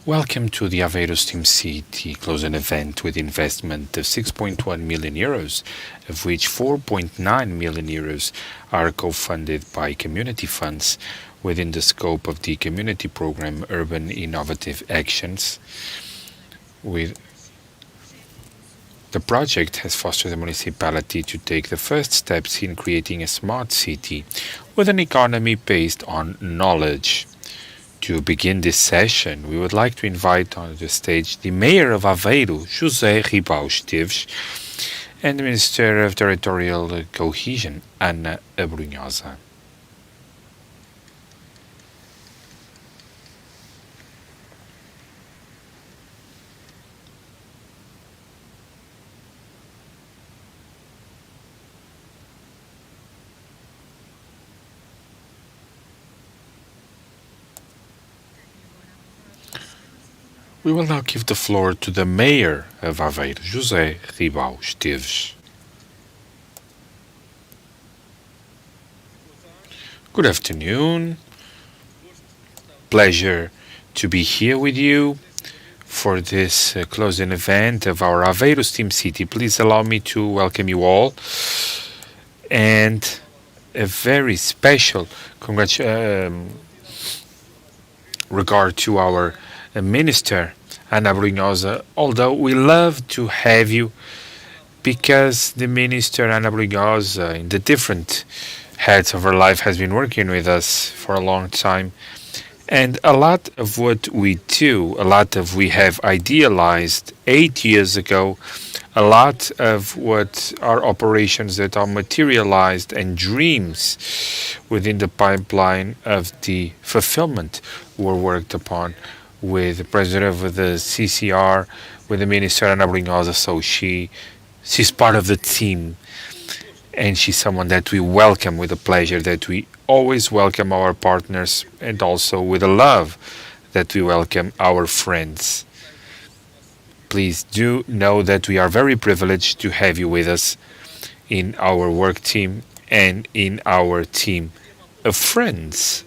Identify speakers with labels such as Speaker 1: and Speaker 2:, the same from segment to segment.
Speaker 1: Welcome to the Aveiro Steam City closing event with investment of 6.1 million euros, of which 4.9 million euros are co-funded by community funds within the scope of the community program Urban Innovative Actions. The project has fostered the municipality to take the first steps in creating a smart city with an economy based on knowledge. To begin this session, we would like to invite on the stage the Mayor of Aveiro, José Ribau Esteves, and the Minister of Territorial Cohesion, Ana Abrunhosa. We will now give the floor to the Mayor of Aveiro, José Ribau Esteves. Good afternoon. Pleasure to be here with you for this closing event of our Aveiro Steam City. Please allow me to welcome you all and a very special regard to our Minister Ana Abrunhosa, although we love to have you because the Minister Ana Abrunhosa in the different heads of her life has been working with us for a long time, and a lot of what we do, a lot of we have idealized 8 years ago, a lot of what are operations that are materialized and dreams within the pipeline of the fulfillment were worked upon with the president of the CCR, with the Minister Ana Abrunhosa, so she's part of the team, and she's someone that we welcome with a pleasure, that we always welcome our partners, and also with a love that we welcome our friends. Please do know that we are very privileged to have you with us in our work team and in our team of friends.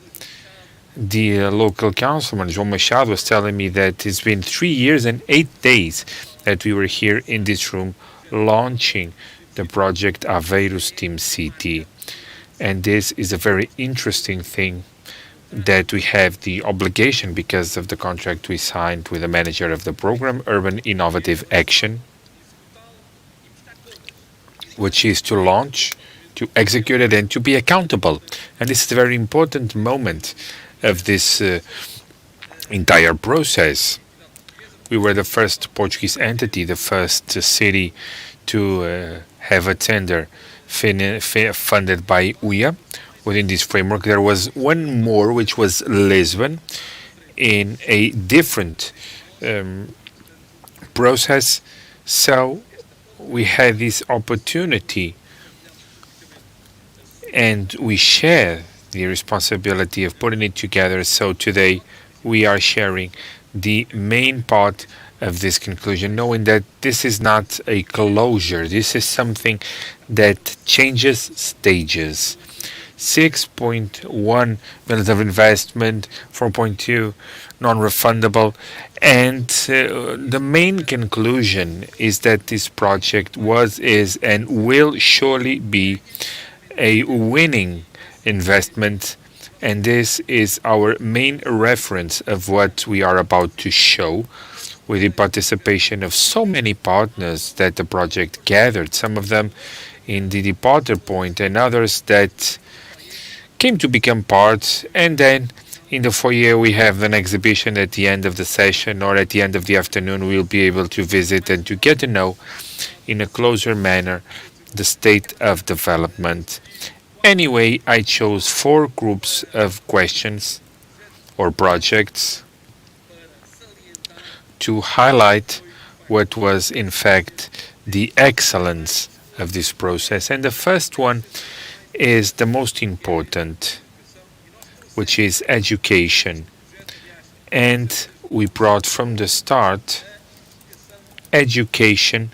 Speaker 1: The local councilman, João Machado, was telling me that it's been 3 years and 8 days that we were here in this room launching the project Aveiro Steam City. And this is a very interesting thing that we have the obligation, because of the contract we signed with the manager of the program, Urban Innovative Action, which is to launch, to execute it, and to be accountable. And this is a very important moment of this entire process. We were the first Portuguese entity, the first city to have a tender funded by UIA. Within this framework, there was one more, which was Lisbon, in a different process. So we had this opportunity, and we share the responsibility of putting it together. So today we are sharing the main part of this conclusion, knowing that this is not a closure. This is something that changes stages. 6.1 million of investment, 4.2 non-refundable, and the main conclusion is that this project was, is, and will surely be a winning investment, and this is our main reference of what we are about to show, with the participation of so many partners that the project gathered, some of them in the departure point and others that came to become part. And then in the foyer we have an exhibition at the end of the session, or at the end of the afternoon we'll be able to visit and to get to know in a closer manner the state of development. Anyway, I chose 4 groups of questions or projects to highlight what was in fact the excellence of this process. And the first one is the most important, which is education. And we brought from the start education,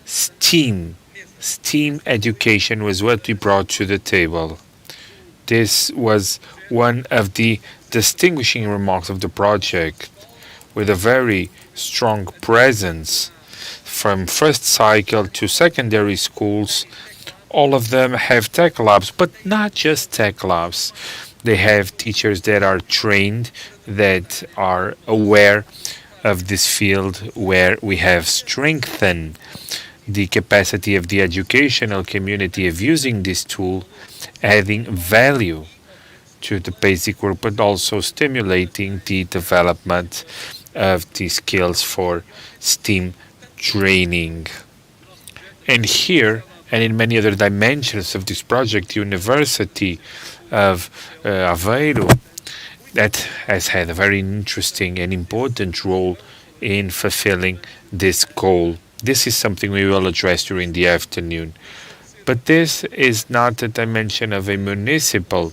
Speaker 1: STEAM. STEAM education was what we brought to the table. This was one of the distinguishing remarks of the project. with a very strong presence from first cycle to secondary schools. All of them have tech labs, but not just tech labs. They have teachers that are trained, that are aware of this field, where we have strengthened the capacity of the educational community of using this tool, adding value to the basic work, but also stimulating the development of the skills for STEAM training. And here, and in many other dimensions of this project, University of Aveiro, that has had a very interesting and important role in fulfilling this goal. This is something we will address during the afternoon. But this is not a dimension of a municipal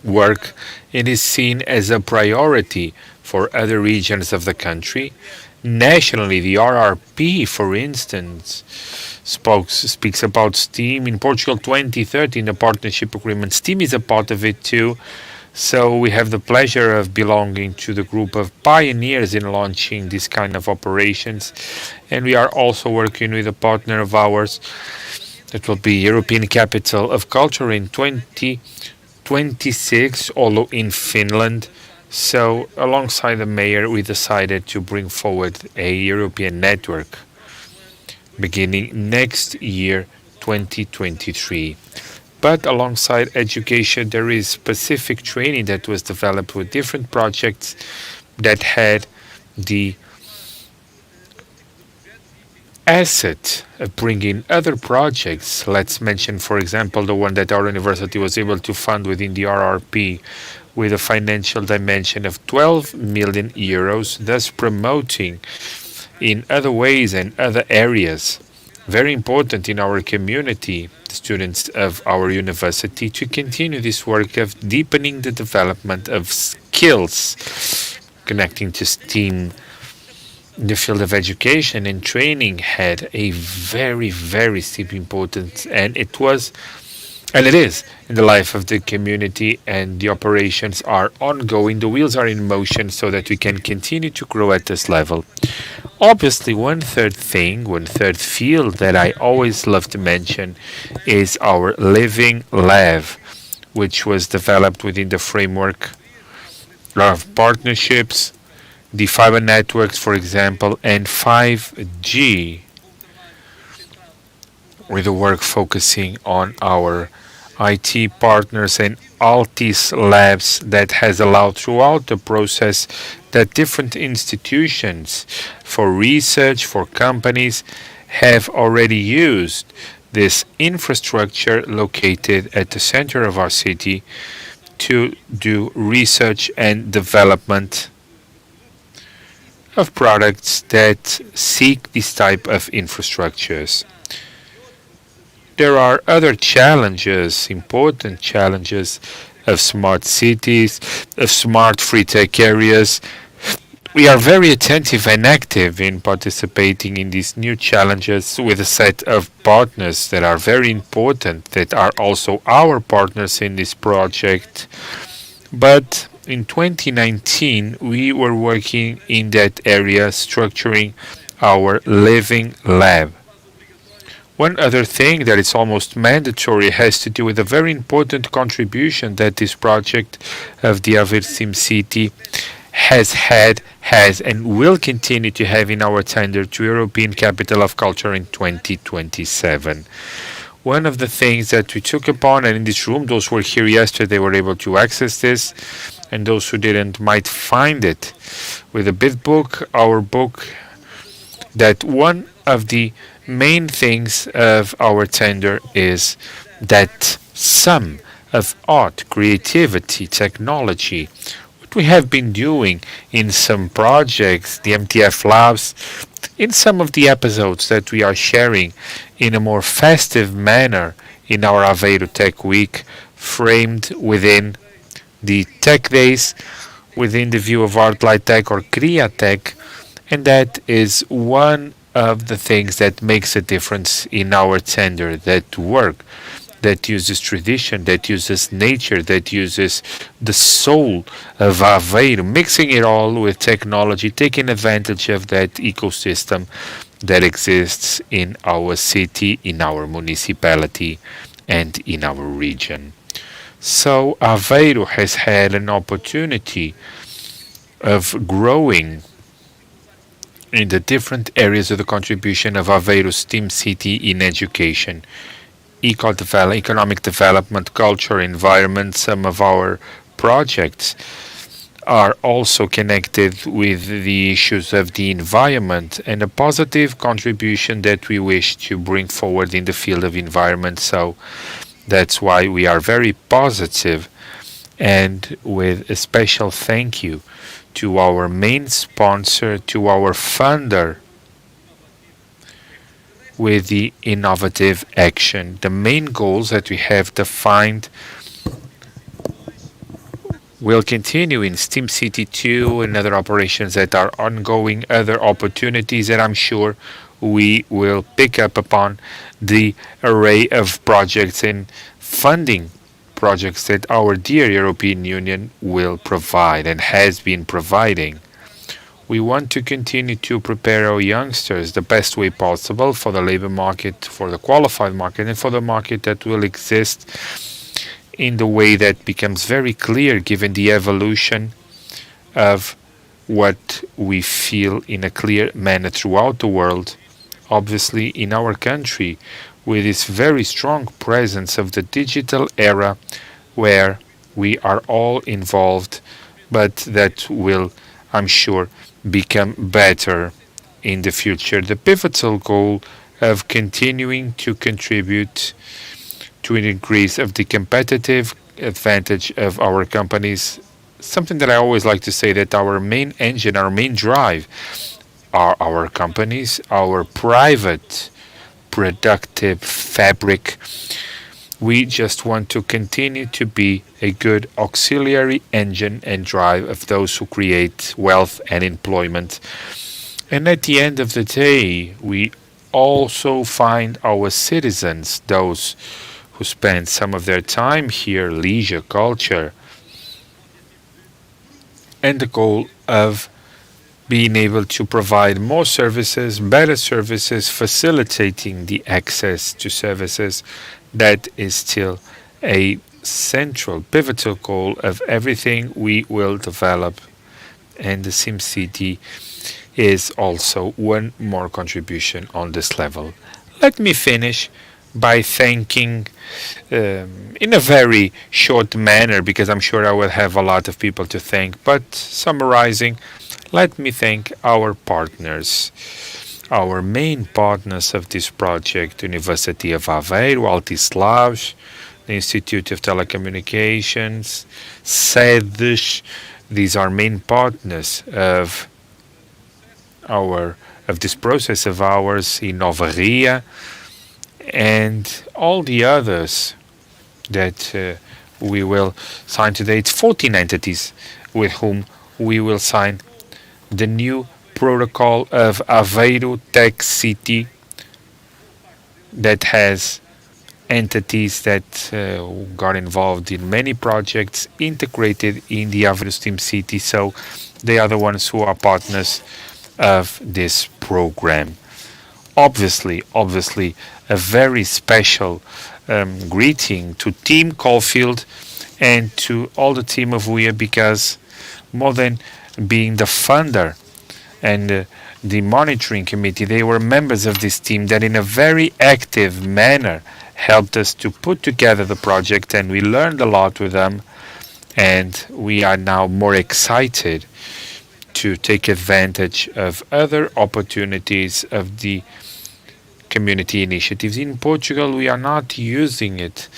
Speaker 1: work. It is seen as a priority for other regions of the country. Nationally, the RRP, for instance, speaks about STEAM. In Portugal 2013, the partnership agreement, STEAM is a part of it too. So we have the pleasure of belonging to the group of pioneers in launching this kind of operations. And we are also working with a partner of ours that will be European Capital of Culture in 2026, although in Finland. So alongside the mayor, we decided to bring forward a European network beginning next year, 2023. But alongside education, there is specific training that was developed with different projects that had the asset of bringing other projects. Let's mention, for example, the one that our university was able to fund within the RRP with a financial dimension of 12 million euros, thus promoting in other ways and other areas, very important in our community, students of our university, to continue this work of deepening the development of skills connecting to STEAM. The field of education and training had a very, very steep importance, and it is in the life of the community, and the operations are ongoing. The wheels are in motion so that we can continue to grow at this level. Obviously, one third field that I always love to mention is our Living Lab, which was developed within the framework of partnerships, the fiber networks, for example, and 5G, with the work focusing on our IT partners and Altis labs that has allowed throughout the process that different institutions for research, for companies, have already used this infrastructure located at the center of our city to do research and development of products that seek this type of infrastructures. There are other challenges, important challenges of smart cities, of smart free tech areas. We are very attentive and active in participating in these new challenges with a set of partners that are very important, that are also our partners in this project. But in 2019, we were working in that area, structuring our Living Lab. One other thing that is almost mandatory has to do with a very important contribution that this project of the Aveiro Steam City has had, has, and will continue to have in our tender to European Capital of Culture in 2027. One of the things that we took upon, and in this room, those who were here yesterday were able to access this, and those who didn't might find it with a bit book, our book, that one of the main things of our tender is that some of art, creativity, technology, what we have been doing in some projects, the MTF labs, in some of the episodes that we are sharing in a more festive manner in our Aveiro Tech Week, framed within the Tech Days, within the view of Art Light Tech or Criatech, and that is one of the things that makes a difference in our tender, that work that uses tradition, that uses nature, that uses the soul of Aveiro, mixing it all with technology, taking advantage of that ecosystem that exists in our city, in our municipality, and in our region. So Aveiro has had an opportunity of growing in the different areas of the contribution of Aveiro Steam City in education, economic development, culture, environment. Some of our projects are also connected with the issues of the environment and a positive contribution that we wish to bring forward in the field of environment. So that's why we are very positive, and with a special thank you to our main sponsor, to our funder with the innovative action. The main goals that we have defined will continue in Steam City 2 and other operations that are ongoing, other opportunities that I'm sure we will pick up upon the array of projects and funding projects that our dear European Union will provide and has been providing. We want to continue to prepare our youngsters the best way possible for the labor market, for the qualified market, and for the market that will exist in the way that becomes very clear given the evolution of what we feel in a clear manner throughout the world. Obviously, in our country, with this very strong presence of the digital era where we are all involved, but that will, I'm sure, become better in the future. The pivotal goal of continuing to contribute to an increase of the competitive advantage of our companies. Something that I always like to say, that our main engine, our main drive are our companies, our private productive fabric. We just want to continue to be a good auxiliary engine and drive of those who create wealth and employment. And at the end of the day, we also find our citizens, those who spend some of their time here, leisure, culture, and the goal of being able to provide more services, better services, facilitating the access to services. That is still a central, pivotal goal of everything we will develop. And the SimCity is also one more contribution on this level. Let me finish by thanking, in a very short manner, because I'm sure I will have a lot of people to thank, but summarizing, let me thank our partners, our main partners of this project: University of Aveiro, Altislavs, the Institute of Telecommunications, SEDES. These are main partners of this process of ours, in Novaria, and all the others that we will sign today. It's 14 entities with whom we will sign the new protocol of Aveiro Tech City, that has entities that got involved in many projects integrated in the Aveiro Steam City. So they are the ones who are partners of this program. Obviously, a very special greeting to Team Caulfield and to all the team of WIA, because more than being the funder and the monitoring committee, they were members of this team that in a very active manner helped us to put together the project, and we learned a lot with them, and we are now more excited to take advantage of other opportunities of the community initiatives. In Portugal, we are not using it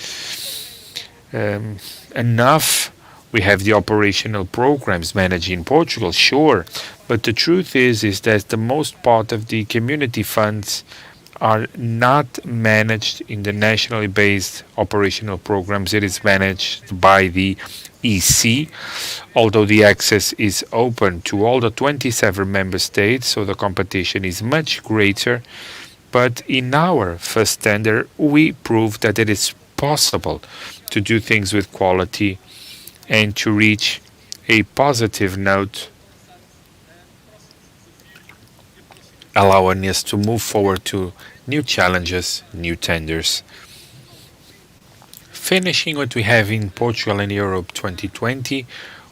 Speaker 1: enough. We have the operational programs managed in Portugal, sure, but the truth is that the most part of the community funds are not managed in the nationally based operational programs. It is managed by the EC, although the access is open to all the 27 member states, so the competition is much greater. But in our first tender, we proved that it is possible to do things with quality and to reach a positive note, allowing us to move forward to new challenges, new tenders. Finishing what we have in Portugal and Europe 2020,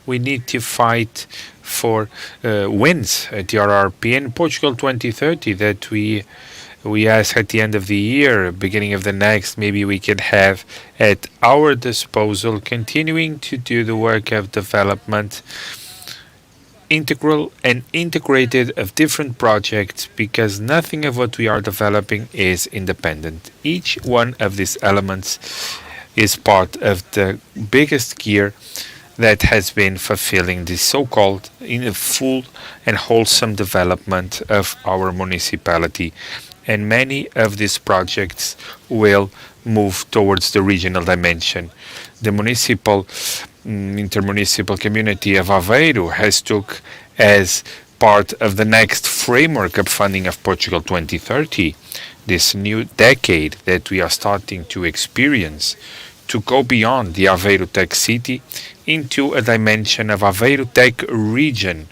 Speaker 1: we need to fight for wins at the RRP and Portugal 2030 that we ask at the end of the year, beginning of the next, maybe we could have at our disposal, continuing to do the work of development, integral and integrated of different projects, because nothing of what we are developing is independent. Each one of these elements is part of the biggest gear that has been fulfilling the so-called in a full and wholesome development of our municipality. And many of these projects will move towards the regional dimension. The municipal intermunicipal community of Aveiro has took as part of the next framework of funding of Portugal 2030, this new decade that we are starting to experience, to go beyond the Aveiro Tech City into a dimension of Aveiro Tech region.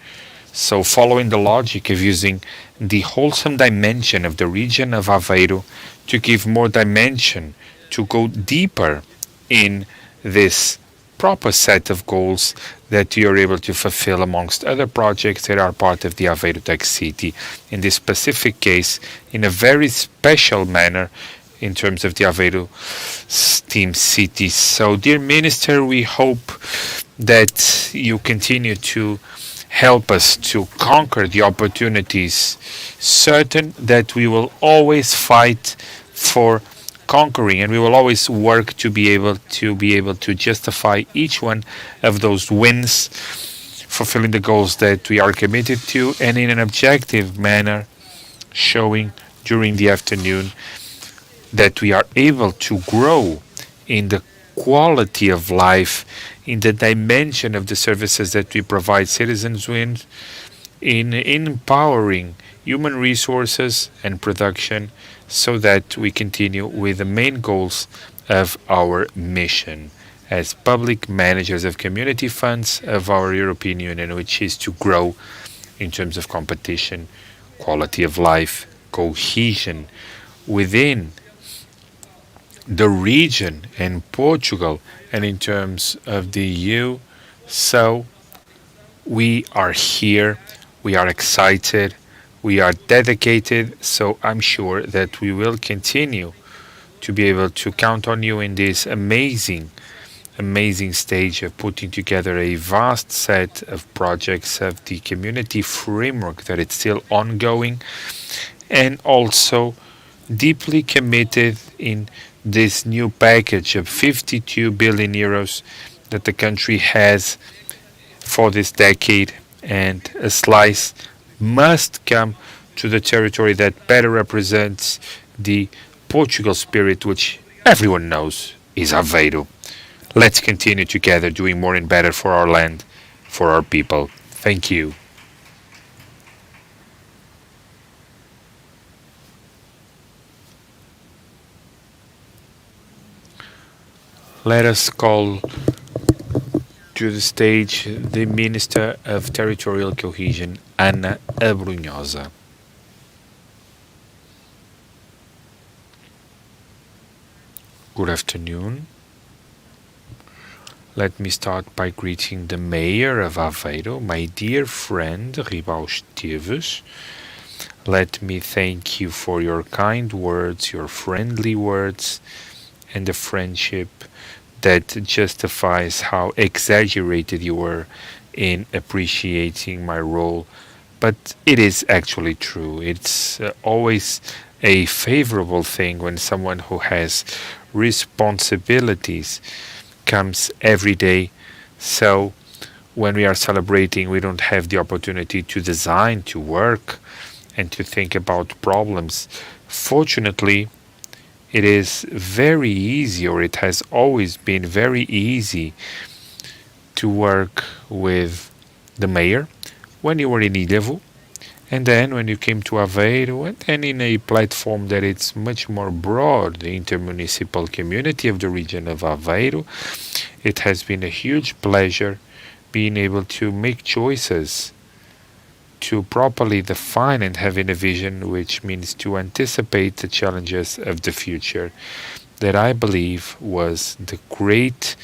Speaker 1: So following the logic of using the wholesome dimension of the region of Aveiro to give more dimension, to go deeper in this proper set of goals that you are able to fulfill amongst other projects that are part of the Aveiro Tech City. In this specific case, in a very special manner, in terms of the Aveiro Steam City. So, dear Minister, we hope that you continue to help us to conquer the opportunities, certain that we will always fight for conquering, and we will always work to be able to justify each one of those wins, fulfilling the goals that we are committed to, and in an objective manner, showing during the afternoon that we are able to grow in the quality of life, in the dimension of the services that we provide citizens with, in empowering human resources and production, so that we continue with the main goals of our mission as public managers of community funds of our European Union, which is to grow in terms of competition, quality of life, cohesion within the region and Portugal, and in terms of the EU. So we are here, we are excited, we are dedicated, so I'm sure that we will continue to be able to count on you in this amazing stage of putting together a vast set of projects of the community framework that it's still ongoing, and also deeply committed in this new package of 52 billion euros that the country has for this decade, and a slice must come to the territory that better represents the Portugal spirit, which everyone knows is Aveiro. Let's continue together doing more and better for our land, for our people. Thank you. Let us call to the stage the Minister of Territorial Cohesion, Ana Abrunhosa. Good afternoon. Let me start by greeting the Mayor of Aveiro, my dear friend Ribau Esteves. Let me thank you for your kind words, your friendly words, and the friendship that justifies how exaggerated you were in appreciating my role. But it is actually true. It's always a favorable thing when someone who has responsibilities comes every day. So when we are celebrating, we don't have the opportunity to design, to work, and to think about problems. Fortunately, it is very easy, or it has always been very easy, to work with the mayor when you were in Ilhavo, And then when you came to Aveiro, and then in a platform that it's much more broad, the intermunicipal community of the region of Aveiro, it has been a huge pleasure being able to make choices to properly define and having a vision, which means to anticipate the challenges of the future, that I believe was the great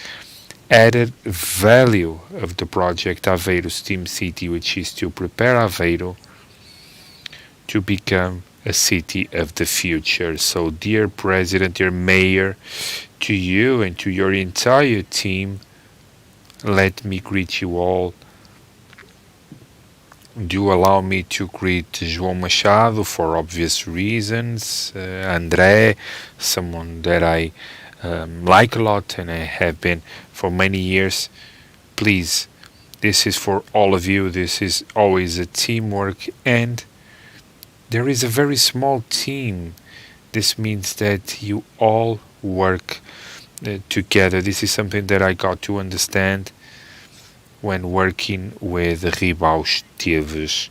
Speaker 1: added value of the project Aveiro Steam City, which is to prepare Aveiro to become a city of the future. So, dear President, dear Mayor, to you and to your entire team, let me greet you all. Do allow me to greet João Machado for obvious reasons, André, someone that I like a lot and I have been for many years. Please, this is for all of you. This is always a teamwork, and there is a very small team. This means that you all work together. This is something that I got to understand when working with Ribau Esteves.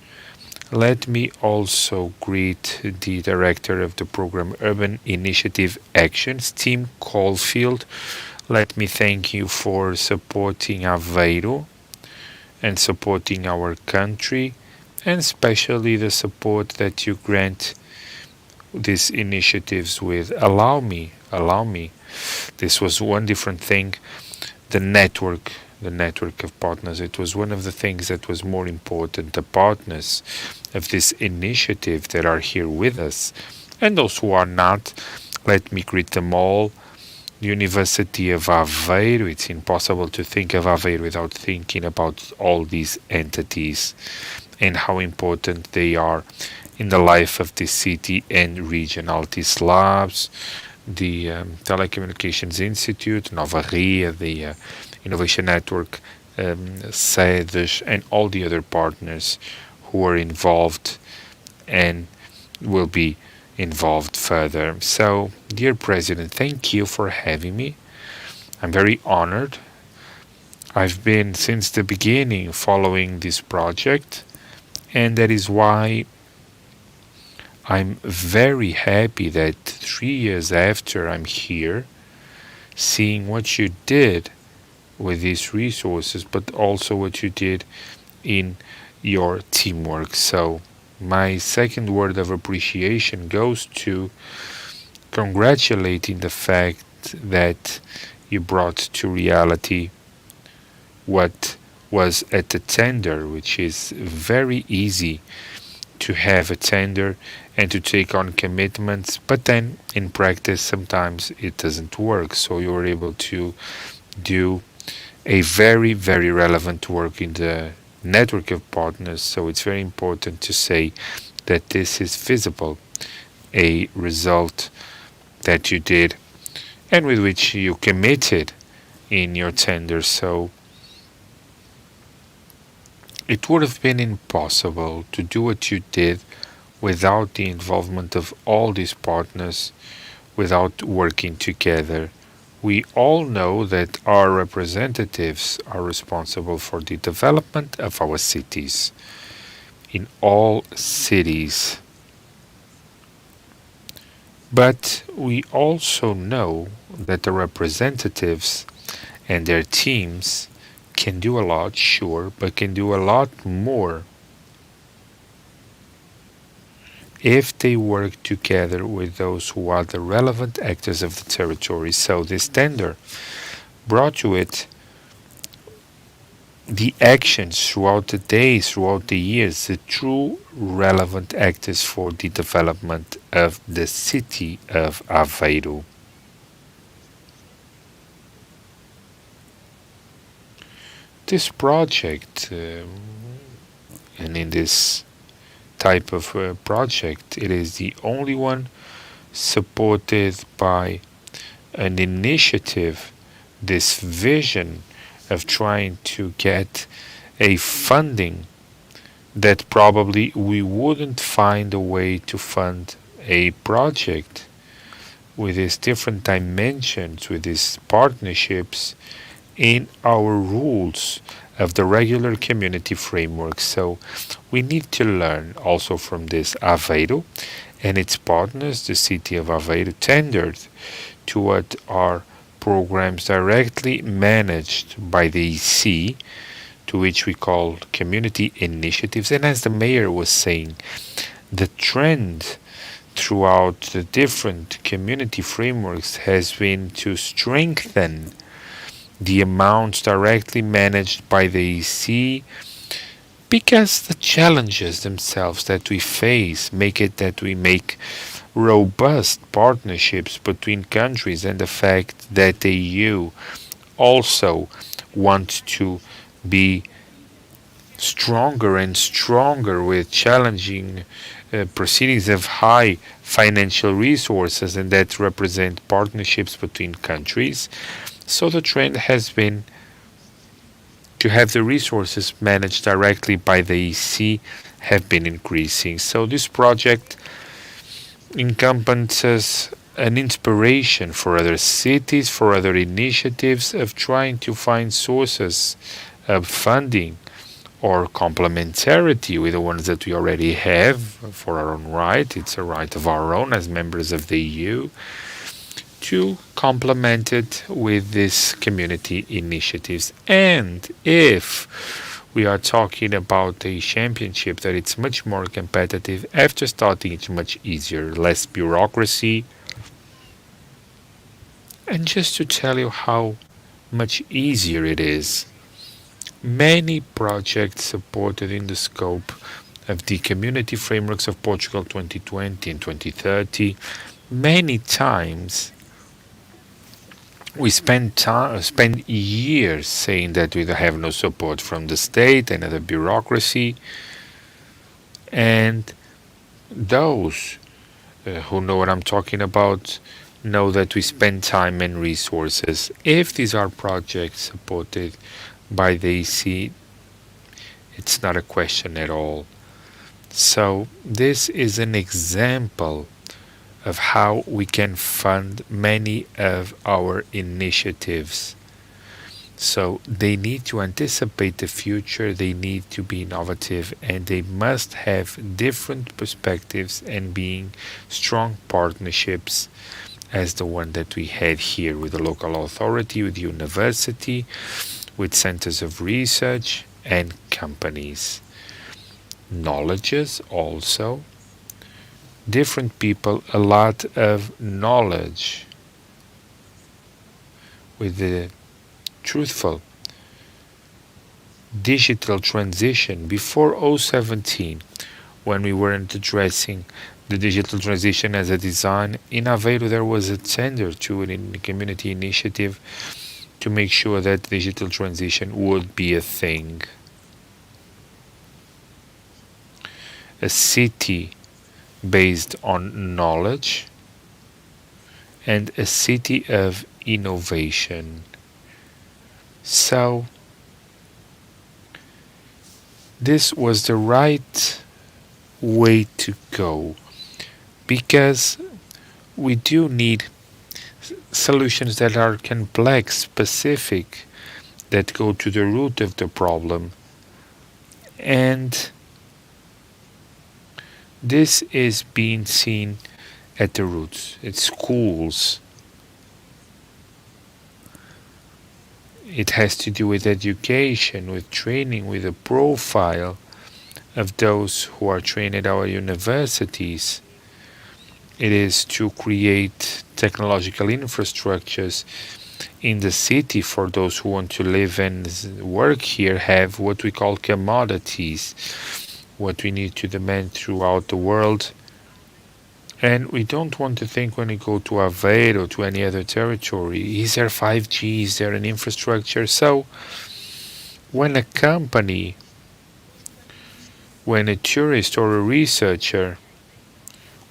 Speaker 1: Let me also greet the director of the program Urban Initiative Actions, Tim Caulfield. Let me thank you for supporting Aveiro and supporting our country, and especially the support that you grant these initiatives with. Allow me. This was one different thing. The network of partners, it was one of the things that was more important. The partners of this initiative that are here with us, and those who are not, let me greet them all. The University of Aveiro, it's impossible to think of Aveiro without thinking about all these entities and how important they are in the life of this city and region. Altis Labs, the Telecommunications Institute, Nova Ria, the Innovation Network, SEDES, and all the other partners who are involved and will be involved further. So, dear President, thank you for having me. I'm very honored. I've been since the beginning following this project, and that is why I'm very happy that 3 years after I'm here, seeing what you did with these resources, but also what you did in your teamwork. So my second word of appreciation goes to congratulating the fact that you brought to reality what was at the tender, which is very easy to have a tender and to take on commitments, but then in practice sometimes it doesn't work. So you were able to do a very, very relevant work in the network of partners. So it's very important to say that this is visible, a result that you did and with which you committed in your tender. So it would have been impossible to do what you did without the involvement of all these partners, without working together. We all know that our representatives are responsible for the development of our cities, in all cities. But we also know that the representatives and their teams can do a lot, sure, but can do a lot more if they work together with those who are the relevant actors of the territory. So this tender brought to it the actions throughout the days, throughout the years, the true relevant actors for the development of the city of Aveiro. This project, and in this type of project, it is the only one supported by an initiative, this vision of trying to get a funding that probably we wouldn't find a way to fund a project with these different dimensions, with these partnerships, in our rules of the regular community framework. So we need to learn also from this. Aveiro and its partners, the city of Aveiro, tendered to what are programs directly managed by the EC, to which we call community initiatives. And as the mayor was saying, the trend throughout the different community frameworks has been to strengthen the amounts directly managed by the EC, because the challenges themselves that we face make it that we make robust partnerships between countries, and the fact that the EU also wants to be stronger and stronger with challenging proceedings of high financial resources, and that represent partnerships between countries. So the trend has been to have the resources managed directly by the EC have been increasing. So this project encompasses an inspiration for other cities, for other initiatives of trying to find sources of funding or complementarity with the ones that we already have for our own right. It's a right of our own as members of the EU to complement it with these community initiatives. And if we are talking about a championship that it's much more competitive, after starting it's much easier, less bureaucracy. And just to tell you how much easier it is, many projects supported in the scope of the Community Frameworks of Portugal 2020 and 2030, many times we spend years saying that we have no support from the state and other bureaucracy, and those who know what I'm talking about know that we spend time and resources. If these are projects supported by the EC, it's not a question at all. So this is an example of how we can fund many of our initiatives. So they need to anticipate the future, they need to be innovative, and they must have different perspectives and being strong partnerships as the one that we had here with the local authority, with the university, with centers of research and companies. Knowledges also. Different people, a lot of knowledge with the truthful digital transition. Before 2017, when we weren't addressing the digital transition as a design, in Aveiro there was a tender to a community initiative to make sure that digital transition would be a thing. A city based on knowledge and a city of innovation. So this was the right way to go, because we do need solutions that are complex, specific, that go to the root of the problem. And this is being seen at the roots. It's schools. It has to do with education, with training, with the profile of those who are trained at our universities. It is to create technological infrastructures in the city for those who want to live and work here, have what we call commodities, what we need to demand throughout the world. And we don't want to think when we go to Aveiro or to any other territory, is there 5G, is there an infrastructure? So when a company, when a tourist or a researcher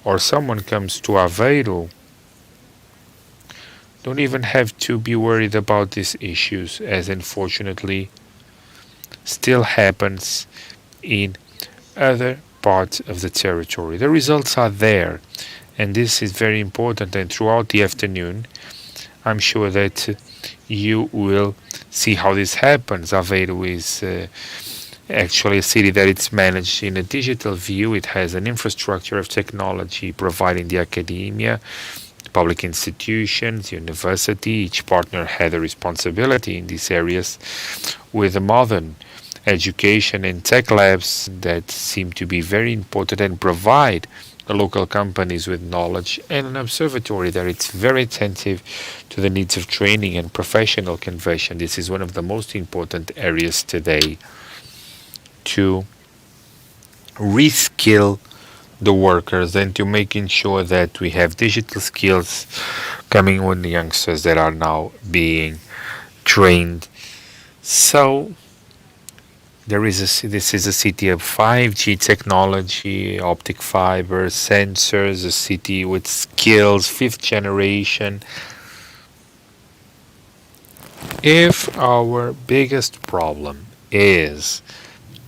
Speaker 1: or someone comes to Aveiro, don't even have to be worried about these issues, as unfortunately still happens in other parts of the territory. The results are there, and this is very important, and throughout the afternoon I'm sure that you will see how this happens. Aveiro is actually a city that it's managed in a digital view. It has an infrastructure of technology providing the academia, public institutions, university. Each partner had a responsibility in these areas with a modern education and tech labs that seem to be very important and provide the local companies with knowledge, and an observatory that it's very attentive to the needs of training and professional conversion. This is one of the most important areas today to reskill the workers and to making sure that we have digital skills coming with the youngsters that are now being trained. So this is a city of 5G technology, optic fiber, sensors, a city with skills, fifth generation. If our biggest problem is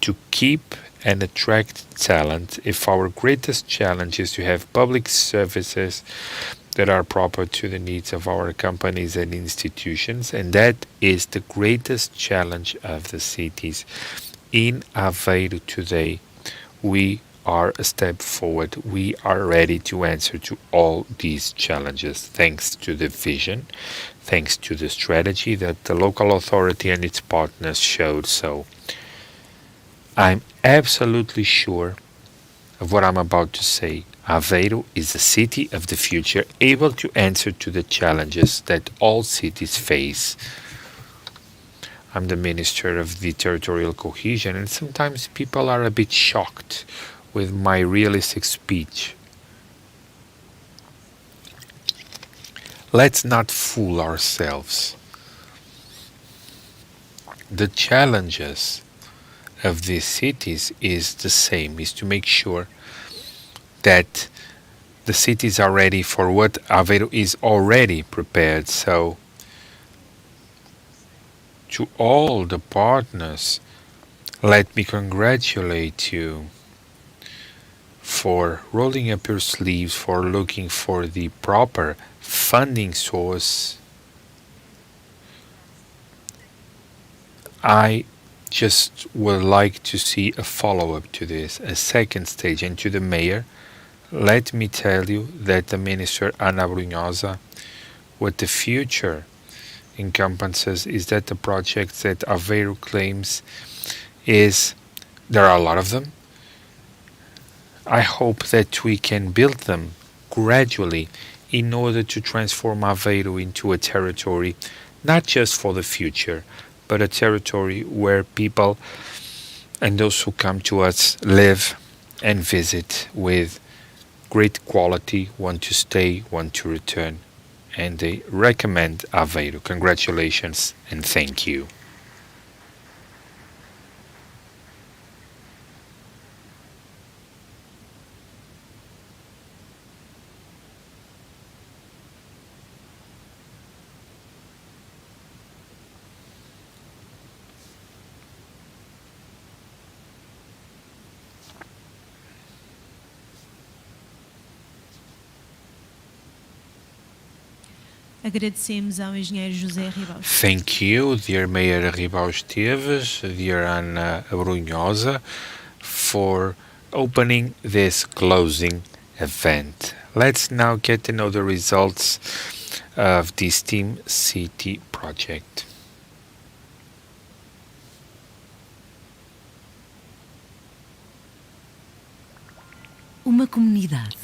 Speaker 1: to keep and attract talent, if our greatest challenge is to have public services that are proper to the needs of our companies and institutions, and that is the greatest challenge of the cities. In Aveiro today, we are a step forward. We are ready to answer to all these challenges, thanks to the vision, thanks to the strategy that the local authority and its partners showed. So I'm absolutely sure of what I'm about to say. Aveiro is a city of the future, able to answer to the challenges that all cities face. I'm the Minister of the Territorial Cohesion, and sometimes people are a bit shocked with my realistic speech. Let's not fool ourselves. The challenges of these cities is the same, is to make sure that the cities are ready for what Aveiro is already prepared. So to all the partners, let me congratulate you for rolling up your sleeves, for looking for the proper funding source. I just would like to see a follow-up to this, a second stage. And to the mayor, let me tell you that the Minister Ana Brunhosa, what the future encompasses is that the projects that Aveiro claims is, there are a lot of them. I hope that we can build them gradually in order to transform Aveiro into a territory, not just for the future, but a territory where people and those who come to us live and visit with great quality, want to stay, want to return. And they recommend Aveiro. Congratulations and thank you.
Speaker 2: Agradecemos ao engenheiro José Ribaus.
Speaker 1: Thank you, dear Mayor Ribaus Teves, dear Ana Brunhosa, for opening this closing event. Let's now get to know the results of the Steam City project.
Speaker 3: Uma comunidade,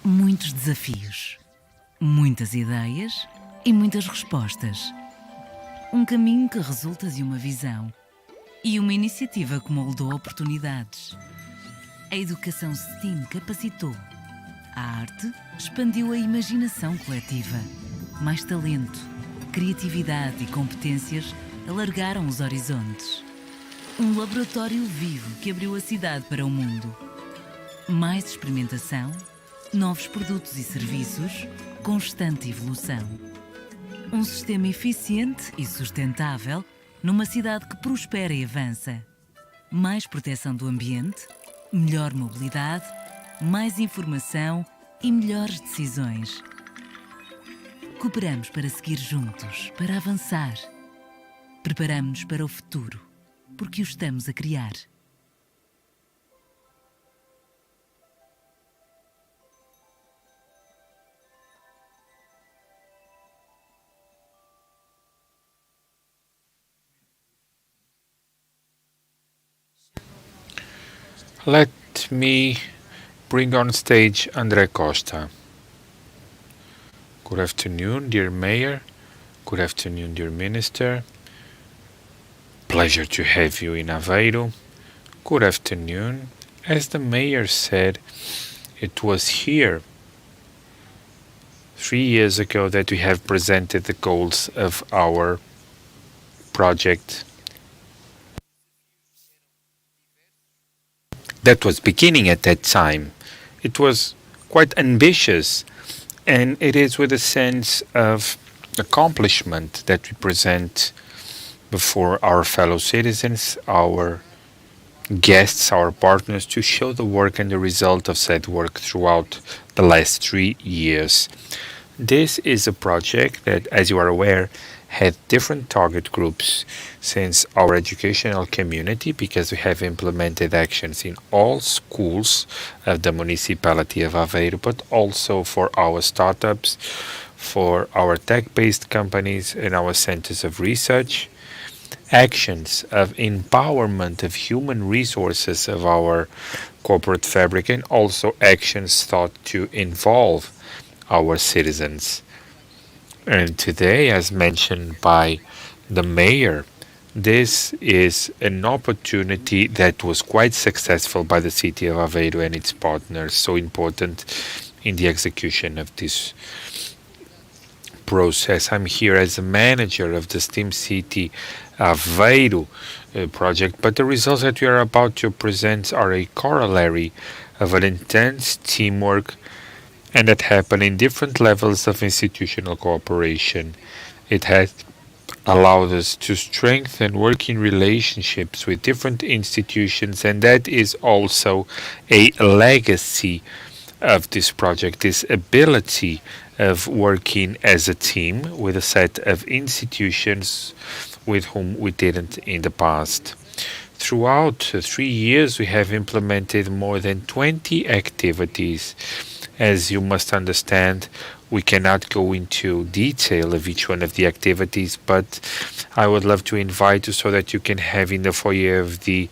Speaker 3: muitos desafios, muitas ideias e muitas respostas. Um caminho que resulta de uma visão e uma iniciativa que moldou oportunidades. A educação STEAM capacitou. A arte expandiu a imaginação coletiva. Mais talento, criatividade e competências alargaram os horizontes. Um laboratório vivo que abriu a cidade para o mundo. Mais experimentação, novos produtos e serviços, constante evolução. Um sistema eficiente e sustentável numa cidade que prospera e avança. Mais proteção do ambiente, melhor mobilidade, mais informação e melhores decisões. Cooperamos para seguir juntos, para avançar. Preparamos-nos para o futuro, porque o estamos a criar.
Speaker 1: Let me bring on stage André Costa. Good afternoon, dear Mayor. Good afternoon, dear Minister. Pleasure to have you in Aveiro. Good afternoon. As the Mayor said, it was here 3 years ago that we have presented the goals of our project that was beginning at that time. It was quite ambitious, and it is with a sense of accomplishment that we present before our fellow citizens, our guests, our partners, to show the work and the result of said work throughout the last 3 years. This is a project that, as you are aware, had different target groups since our educational community, because we have implemented actions in all schools of the municipality of Aveiro, but also for our startups, for our tech-based companies and our centers of research, actions of empowerment of human resources of our corporate fabric, and also actions thought to involve our citizens. And today, as mentioned by the mayor, this is an opportunity that was quite successful by the city of Aveiro and its partners, so important in the execution of this process. I'm here as a manager of the Steam City Aveiro project, but the results that we are about to present are a corollary of an intense teamwork and that happened in different levels of institutional cooperation. It has allowed us to strengthen working relationships with different institutions, and that is also a legacy of this project, this ability of working as a team with a set of institutions with whom we didn't in the past. Throughout 3 years, we have implemented more than 20 activities. As you must understand, we cannot go into detail of each one of the activities, but I would love to invite you so that you can have in the foyer of the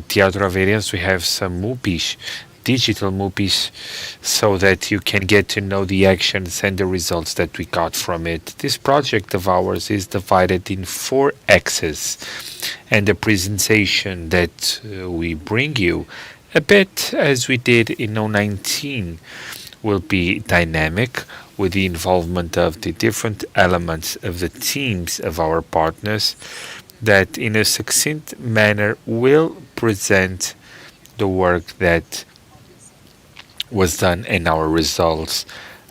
Speaker 1: Teatro Aveirense, we have some MUPIs, digital MUPIs, so that you can get to know the actions and the results that we got from it. This project of ours is divided in 4 axes, and the presentation that we bring you, a bit as we did in 2019, will be dynamic with the involvement of the different elements of the teams of our partners that in a succinct manner will present the work that was done and our results.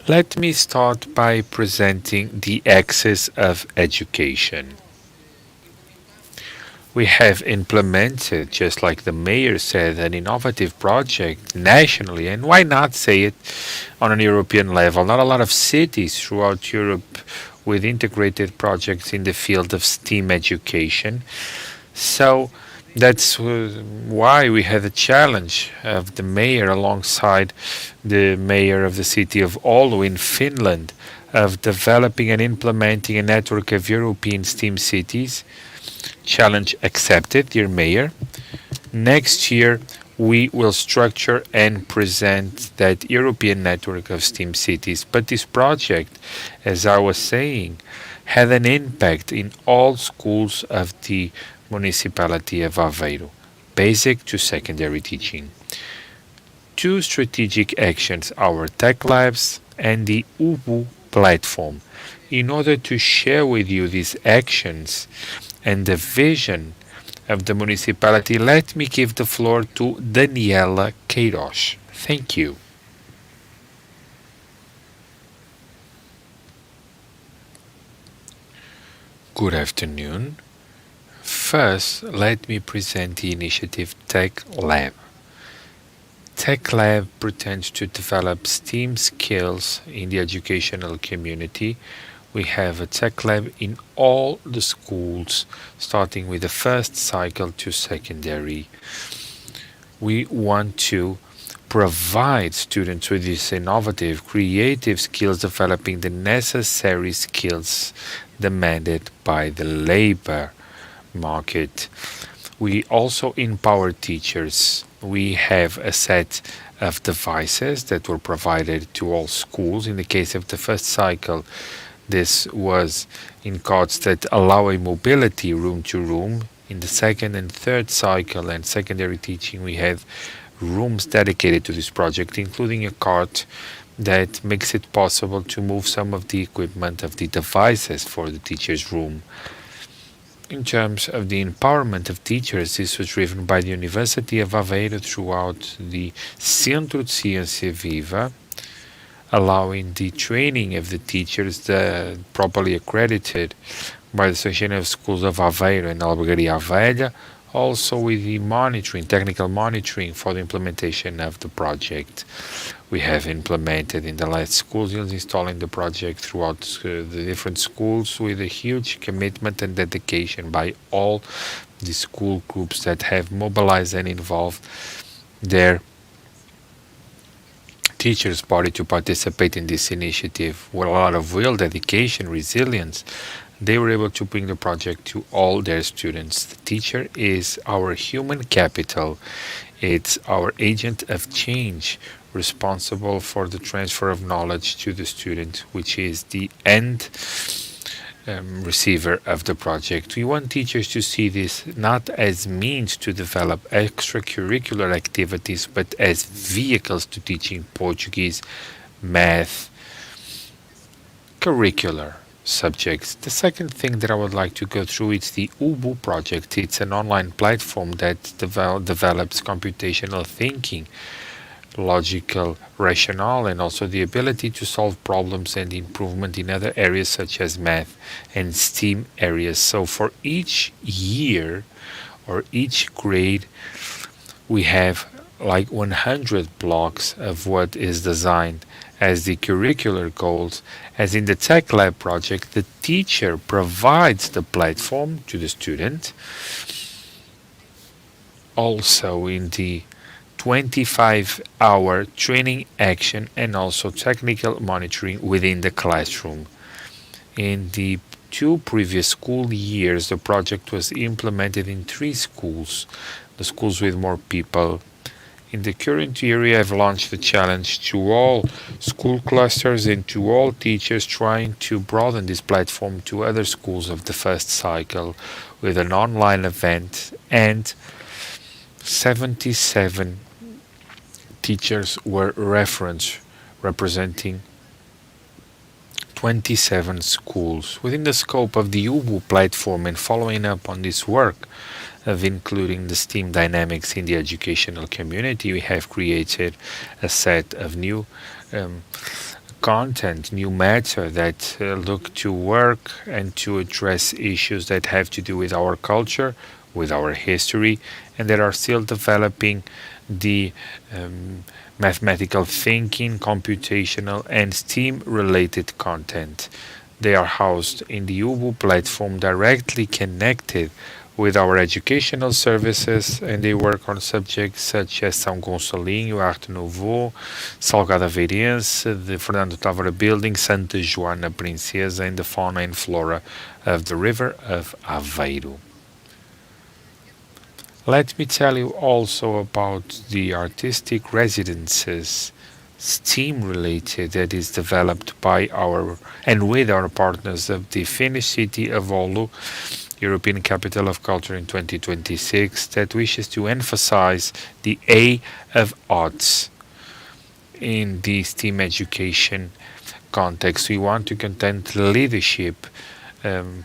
Speaker 1: Let me start by presenting the axis of education. We have implemented, just like the mayor said, an innovative project nationally, and why not say it on an European level? Not a lot of cities throughout Europe with integrated projects in the field of STEAM education. So that's why we had a challenge of the mayor alongside the mayor of the city of Oulu in Finland of developing and implementing a network of European STEAM cities. Challenge accepted, dear Mayor. Next year, we will structure and present that European network of STEAM cities. But this project, as I was saying, had an impact in all schools of the municipality of Aveiro, basic to secondary teaching. 2 strategic actions, our tech labs and the UBU platform. In order to share with you these actions and the vision of the municipality, let me give the floor to Daniela Queiroz. Thank you. Good afternoon. First, let me present the initiative Tech Lab. Tech Lab pretends to develop STEAM skills in the educational community We have a tech lab in all the schools, starting with the first cycle to secondary. We want to provide students with these innovative, creative skills, developing the necessary skills demanded by the labor market. We also empower teachers. We have a set of devices that were provided to all schools. In the case of the first cycle, this was in cots that allow a mobility room to room. In the second and third cycle and secondary teaching, we have rooms dedicated to this project, including a cart that makes it possible to move some of the equipment of the devices for the teacher's room. In terms of the empowerment of teachers, this was driven by the University of Aveiro throughout the Centro de Ciência Viva, allowing the training of the teachers properly accredited by the Association of Schools of Aveiro and Albergaria Velha, also with the monitoring, technical monitoring for the implementation of the project. We have implemented in the last schools, installing the project throughout the different schools with a huge commitment and dedication by all the school groups that have mobilized and involved their teachers' body to participate in this initiative with a lot of real dedication, resilience. They were able to bring the project to all their students. The teacher is our human capital. It's our agent of change, responsible for the transfer of knowledge to the student, which is the end receiver of the project. We want teachers to see this not as means to develop extracurricular activities, but as vehicles to teaching Portuguese, math, curricular subjects. The second thing that I would like to go through is the UBU project. It's an online platform that develops computational thinking, logical rationale, and also the ability to solve problems and improvement in other areas such as math and STEAM areas. So for each year or each grade, we have like 100 blocks of what is designed as the curricular goals. As in the Tech Lab project, the teacher provides the platform to the student. Also in the 25-hour training action and also technical monitoring within the classroom. In the 2 previous school years, the project was implemented in 3 schools, the schools with more people. In the current year, we have launched the challenge to all school clusters and to all teachers, trying to broaden this platform to other schools of the first cycle with an online event, and 77 teachers were referenced, representing 27 schools. Within the scope of the UBU platform and following up on this work of including the STEAM dynamics in the educational community, we have created a set of new content, new matter that look to work and to address issues that have to do with our culture, with our history, and that are still developing the mathematical thinking, computational, and STEAM-related content. They are housed in the UBU platform, directly connected with our educational services, and they work on subjects such as São Gonçalinho, Arte Nouveau, Salgado Aveirense, the Fernando Távora Building, Santa Joana Princesa, and the fauna and flora of the river of Aveiro. Let me tell you also about the artistic residences, STEAM-related, that is developed by our and with our partners of the Finnish city of Oulu, European Capital of Culture in 2026, that wishes to emphasize the A of arts in the STEAM education context. We want to content leadership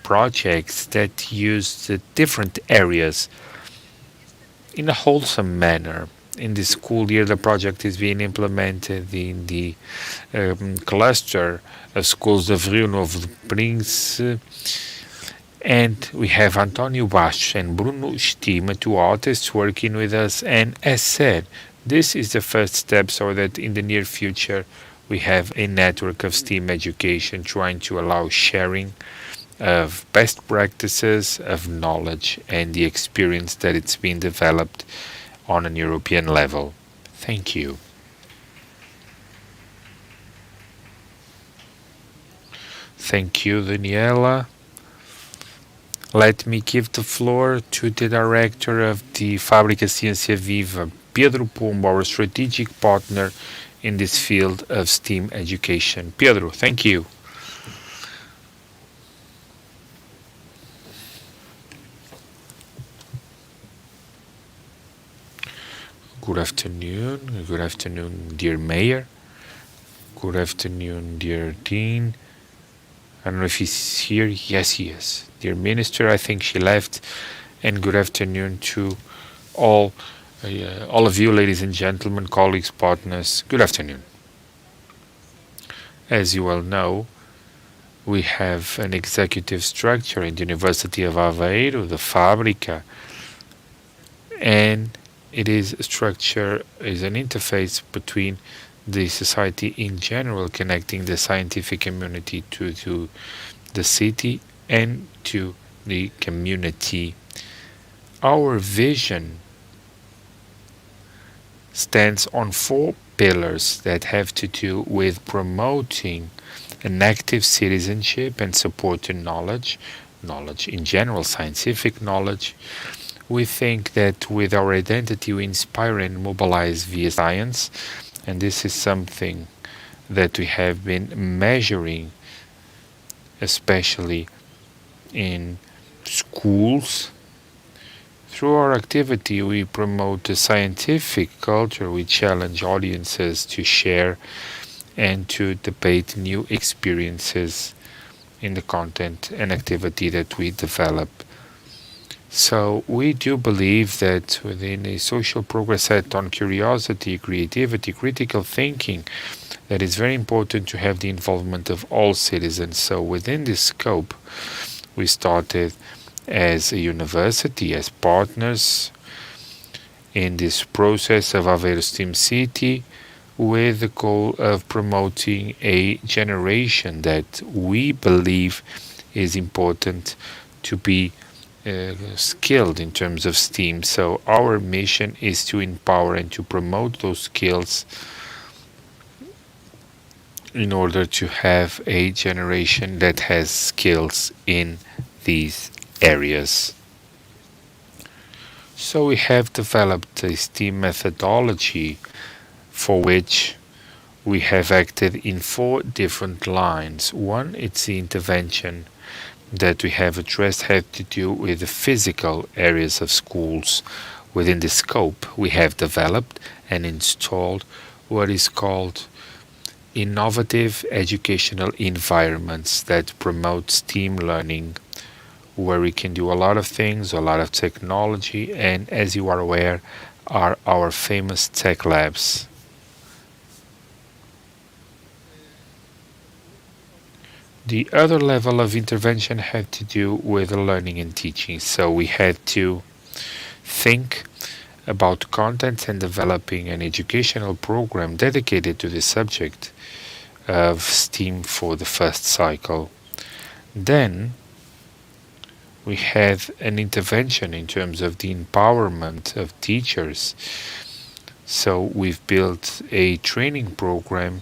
Speaker 1: projects that use the different areas in a wholesome manner. In this school year, the project is being implemented in the cluster of schools of Rio Novo Prince, and we have Antonio Bastos and Bruno Estima, 2 artists, working with us. And as said, this is the first step, so that in the near future We have a network of STEAM education trying to allow sharing of best practices, of knowledge, and the experience that it's been developed on an European level. Thank you. Thank you, Daniela. Let me give the floor to the director of the Fábrica Ciência Viva, Pedro Pombo, our strategic partner in this field of STEAM education. Pedro, thank you. Good afternoon, dear Mayor. Good afternoon, dear Dean. I don't know if he's here. Yes, he is. Dear Minister, I think she left. And good afternoon to all of you, ladies and gentlemen, colleagues, partners. Good afternoon. As you all know, we have an executive structure in the University of Aveiro, the Fábrica, and it is a structure, is an interface between the society in general, connecting the scientific community to the city and to the community. Our vision stands on 4 pillars that have to do with promoting an active citizenship and support to knowledge in general, scientific knowledge. We think that with our identity we inspire and mobilize via science, and this is something that we have been measuring, especially in schools. Through our activity, we promote a scientific culture. We challenge audiences to share and to debate new experiences in the content and activity that we develop. So we do believe that within a social progress set on curiosity, creativity, critical thinking, that it's very important to have the involvement of all citizens. So within this scope, we started as a university, as partners in this process of Aveiro Steam City, with the goal of promoting a generation that we believe is important to be skilled in terms of STEAM. So our mission is to empower and to promote those skills in order to have a generation that has skills in these areas. So we have developed a STEAM methodology for which we have acted in 4 different lines. One, it's the intervention that we have addressed have to do with the physical areas of schools. Within the scope, we have developed and installed what is called innovative educational environments that promote STEAM learning, where we can do a lot of things, a lot of technology, and as you are aware, are our famous tech labs. The other level of intervention had to do with learning and teaching. So we had to think about content and developing an educational program dedicated to the subject of STEAM for the first cycle. Then we had an intervention in terms of the empowerment of teachers. So we've built a training program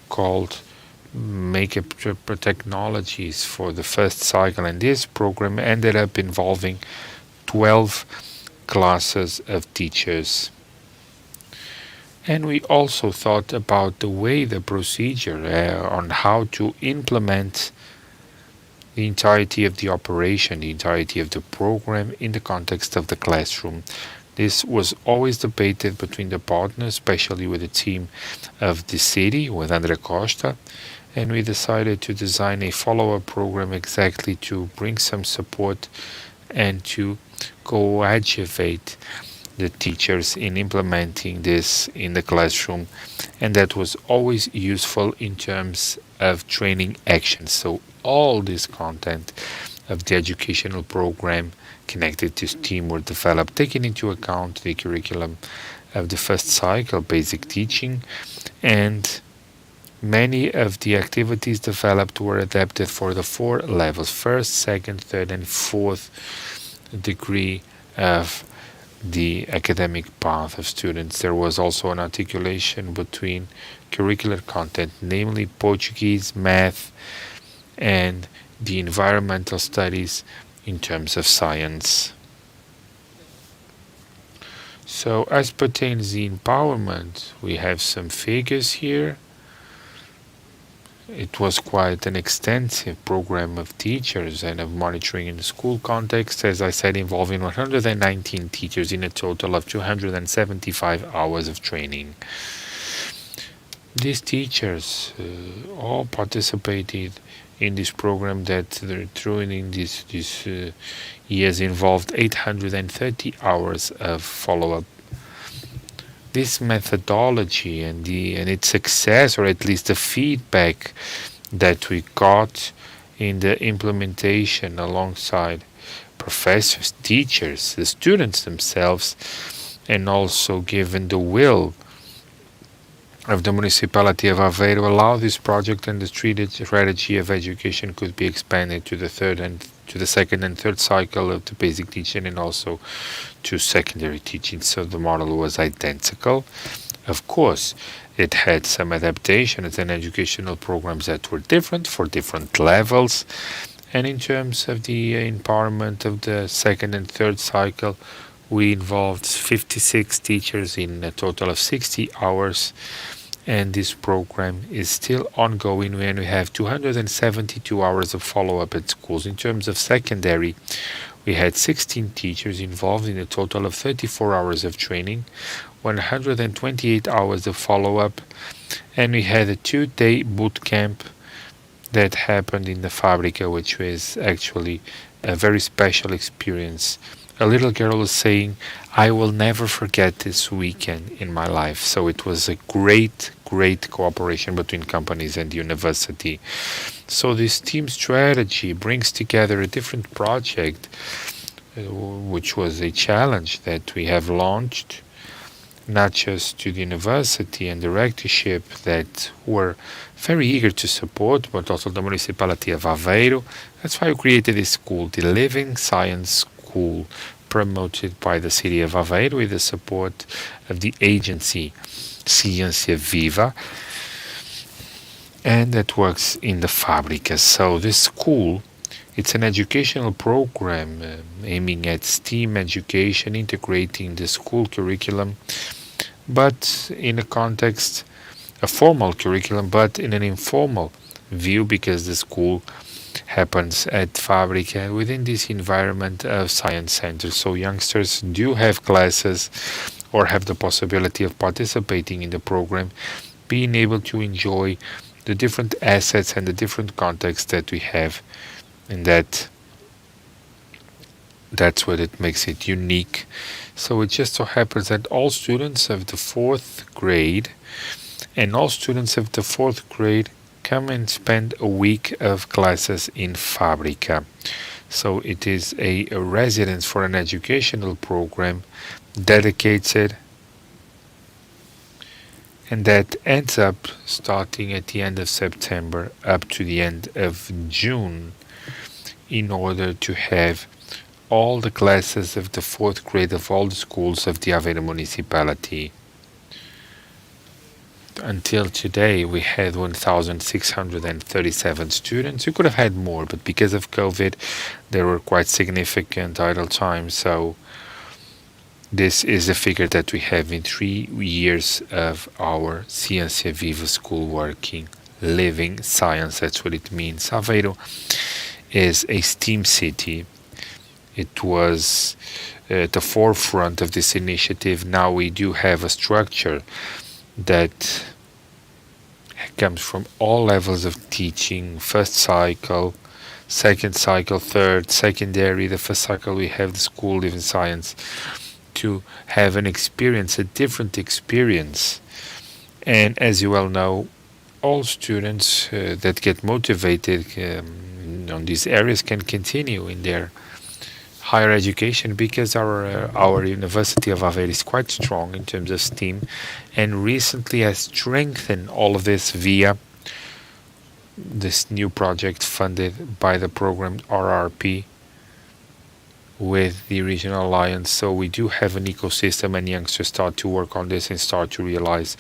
Speaker 1: called Make-up Technologies for the first cycle, and this program ended up involving 12 classes of teachers. And we also thought about the way, the procedure on how to implement the entirety of the operation, the entirety of the program in the context of the classroom. This was always debated between the partners, especially with the team of the city, with André Costa, and we decided to design a follow-up program exactly to bring some support and to coadjuvate the teachers in implementing this in the classroom, and that was always useful in terms of training actions. So all this content of the educational program connected to STEAM were developed, taking into account the curriculum of the first cycle, basic teaching, and Many of the activities developed were adapted for the 4 levels: first, second, third, and fourth degree of the academic path of students. There was also an articulation between curricular content, namely Portuguese, math, and the environmental studies in terms of science. So as pertains the empowerment, we have some figures here. It was quite an extensive program of teachers and of monitoring in the school context, as I said, involving 119 teachers in a total of 275 hours of training. These teachers all participated in this program that during these years involved 830 hours of follow-up. This methodology and its success, or at least the feedback that we got in the implementation alongside professors, teachers, the students themselves, and also given the will of the municipality of Aveiro, allow this project and the strategy of education could be expanded to the second and third cycle of the basic teaching and also to secondary teaching. So the model was identical. Of course, it had some adaptations and educational programs that were different for different levels. And in terms of the empowerment of the second and third cycle, we involved 56 teachers in a total of 60 hours. And this program is still ongoing when we have 272 hours of follow-up at schools. In terms of secondary, we had 16 teachers involved in a total of 34 hours of training, 128 hours of follow-up, and we had a 2-day boot camp that happened in the Fábrica, which was actually a very special experience. A little girl was saying, "I will never forget this weekend in my life." So it was a great cooperation between companies and the university. So this team strategy brings together a different project, which was a challenge that we have launched, not just to the university and the rectorship that were very eager to support, but also the municipality of Aveiro. That's why we created this school, the Living Science School, promoted by the city of Aveiro with the support of the agency Ciência Viva, and that works in the Fábrica. So this school, it's an educational program aiming at STEAM education, integrating the school curriculum, but in a context, a formal curriculum, but in an informal view, because the school happens at Fábrica within this environment of science centers. So youngsters do have classes or have the possibility of participating in the program, being able to enjoy the different assets and the different contexts that we have, and that's what it makes it unique. So it just so happens that all students of the 4th grade and all students of the 4th grade come and spend a week of classes in Fábrica. So it is a residence for an educational program dedicated, and that ends up starting at the end of September up to the end of June, in order to have all the classes of the 4th grade of all the schools of the Aveiro municipality. Until today, we had 1,637 students. We could have had more, but because of COVID, there were quite significant idle times. So this is a figure that we have in 3 years of our Ciência Viva school working, living science. That's what it means. Aveiro is a STEAM city. It was at the forefront of this initiative. Now we do have a structure that comes from all levels of teaching: first cycle, second cycle, third, secondary. The first cycle we have the school living science to have an experience, a different experience. And as you well know, all students that get motivated on these areas can continue in their higher education, because our University of Aveiro is quite strong in terms of STEAM, and recently has strengthened all of this via this new project funded by the program RRP with the Regional Alliance. So we do have an ecosystem, and youngsters start to work on this and start to realize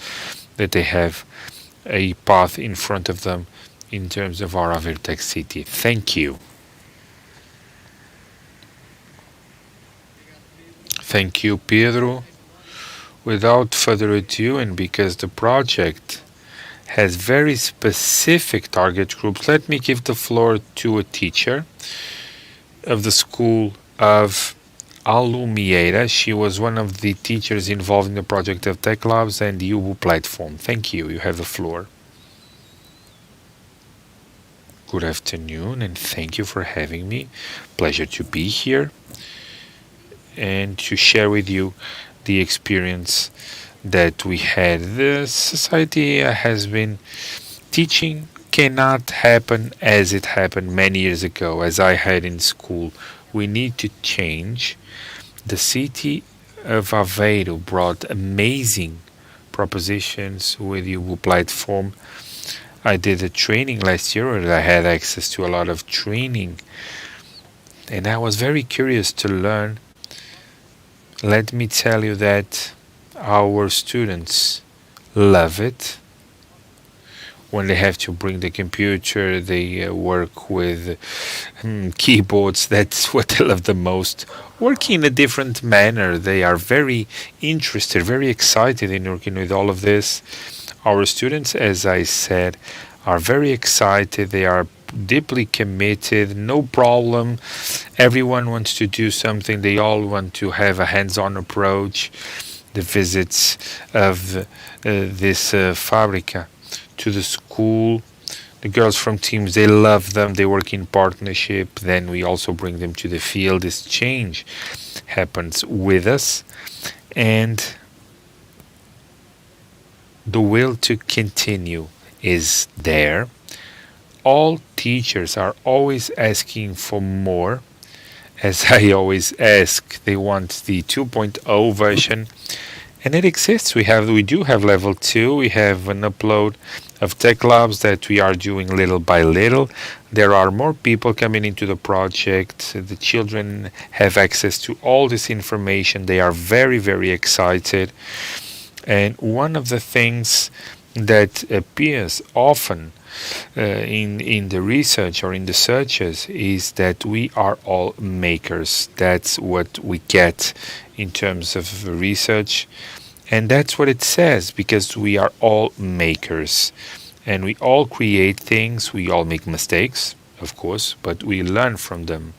Speaker 1: that they have a path in front of them in terms of our Aveiro City. Thank you. Thank you, Pedro. Without further ado, and because the project has very specific target groups, let me give the floor to a teacher of the school of Alumiera. She was one of the teachers involved in the project of Tech Labs and the UBU platform. Thank you. You have the floor. Good afternoon, and thank you for having me. Pleasure to be here and to share with you the experience that we had. The society has been teaching cannot happen as it happened many years ago, as I had in school. We need to change. The city of Aveiro brought amazing propositions with the UBU platform. I did a training last year where I had access to a lot of training, and I was very curious to learn. Let me tell you that our students love it. When they have to bring the computer, they work with keyboards. That's what they love the most. Working in a different manner. They are very interested, very excited in working with all of this. Our students, as I said, are very excited. They are deeply committed, no problem. Everyone wants to do something. They all want to have a hands-on approach. The visits of this fabrica to the school, the girls from teams, they love them. They work in partnership. Then we also bring them to the field. This change happens with us, and the will to continue is there. All teachers are always asking for more. As I always ask, they want the 2.0 version, and it exists. We do have level 2. We have an upload of Tech Labs that we are doing little by little. There are more people coming into the project. The children have access to all this information. They are very, very excited. And one of the things that appears often in the research or in the searches is that we are all makers. That's what we get in terms of research, and that's what it says, because we are all makers and we all create things. We all make mistakes, of course, but we learn from them.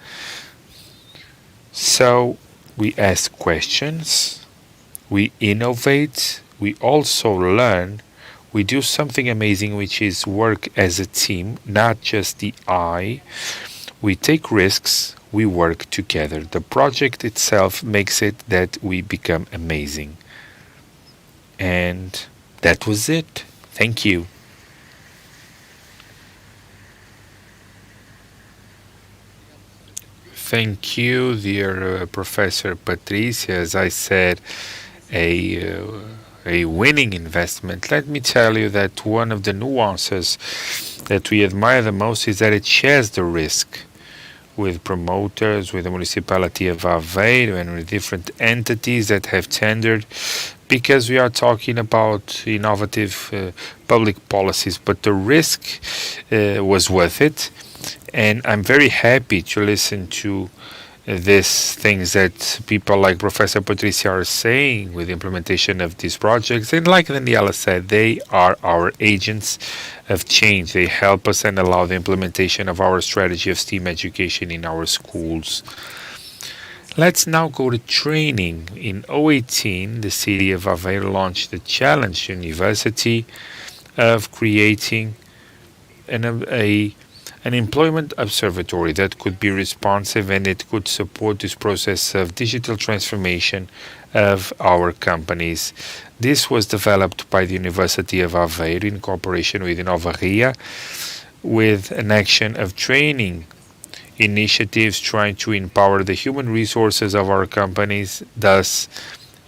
Speaker 1: So we ask questions, we innovate, we also learn. We do something amazing, which is work as a team, not just the I. We take risks, we work together. The project itself makes it that we become amazing. And that was it. Thank you. Thank you, dear Professor Patricia. As I said, a winning investment. Let me tell you that one of the nuances that we admire the most is that it shares the risk with promoters, with the municipality of Aveiro, and with different entities that have tendered, because we are talking about innovative public policies, but the risk was worth it. And I'm very happy to listen to these things that people like Professor Patricia are saying with the implementation of these projects. And like Daniela said, they are our agents of change. They help us and allow the implementation of our strategy of STEAM education in our schools. Let's now go to training. In 2018, the city of Aveiro launched the Challenge University of creating an employment observatory that could be responsive, and it could support this process of digital transformation of our companies. This was developed by the University of Aveiro in cooperation with Inovaria, with an action of training initiatives trying to empower the human resources of our companies, thus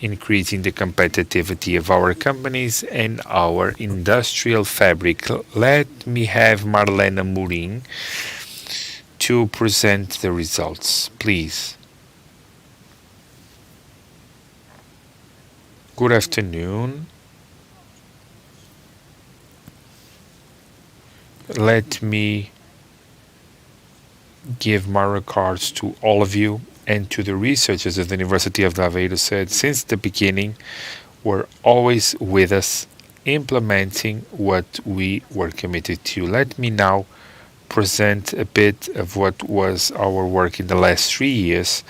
Speaker 1: increasing the competitivity of our companies and our industrial fabric. Let me have Marlena Mourin to present the results, please. Good afternoon. Let me give my regards to all of you and to the researchers of the University of Aveiro said since the beginning were always with us implementing what we were committed to. Let me now present a bit of what was our work in the last 3 years.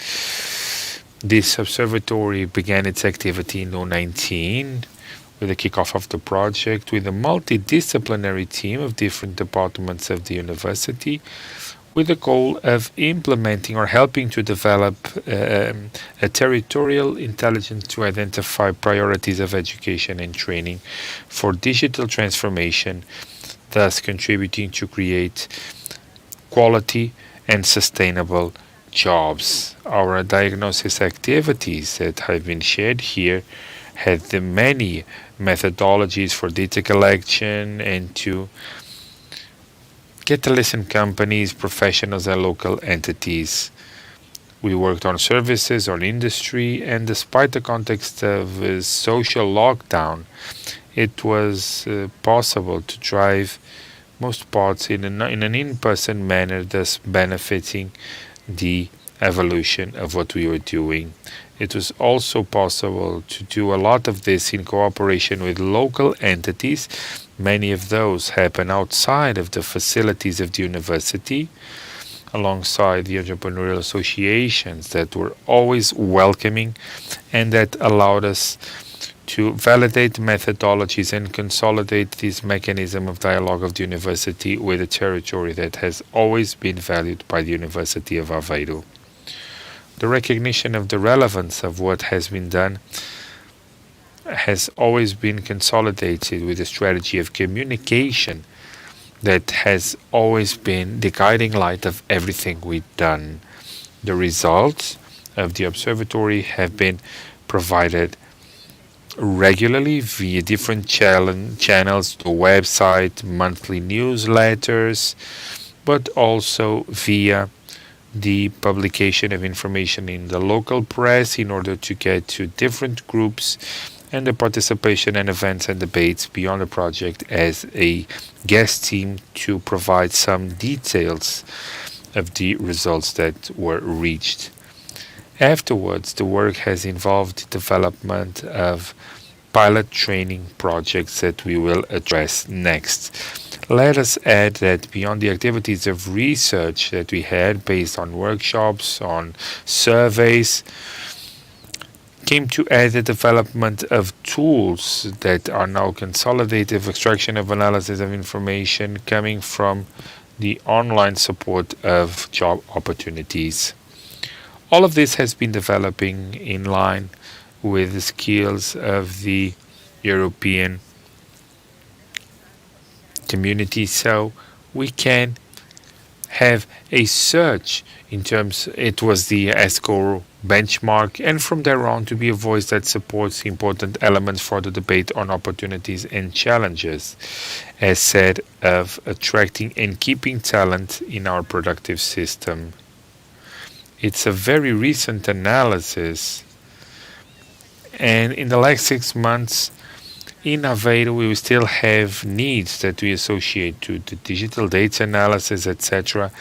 Speaker 1: This observatory began its activity in 2019 with the kickoff of the project with a multidisciplinary team of different departments of the university with the goal of implementing or helping to develop a territorial intelligence to identify priorities of education and training for digital transformation, thus contributing to create quality and sustainable jobs. Our diagnosis activities that have been shared here had the many methodologies for data collection and to get to listen companies, professionals, and local entities. We worked on services, on industry, and despite the context of a social lockdown, it was possible to drive most parts in an in-person manner, thus benefiting the evolution of what we were doing. It was also possible to do a lot of this in cooperation with local entities. Many of those happen outside of the facilities of the university, alongside the entrepreneurial associations that were always welcoming and that allowed us to validate methodologies and consolidate this mechanism of dialogue of the university with a territory that has always been valued by the University of Aveiro. The recognition of the relevance of what has been done has always been consolidated with a strategy of communication that has always been the guiding light of everything we've done. The results of the observatory have been provided regularly via different channels, the website, monthly newsletters, but also via the publication of information in the local press in order to get to different groups and the participation in events and debates beyond the project as a guest team to provide some details of the results that were reached. Afterwards, the work has involved the development of pilot training projects that we will address next. Let us add that beyond the activities of research that we had based on workshops, on surveys, came to add the development of tools that are now consolidative extraction of analysis of information coming from the online support of job opportunities. All of this has been developing in line with the skills of the European community, so we can have a search in terms, it was the ESCO benchmark, and from there on to be a voice that supports important elements for the debate on opportunities and challenges, as said, of attracting and keeping talent in our productive system. It's a very recent analysis, and in the last 6 months in Aveiro we will still have needs that we associate to the digital data analysis, etc.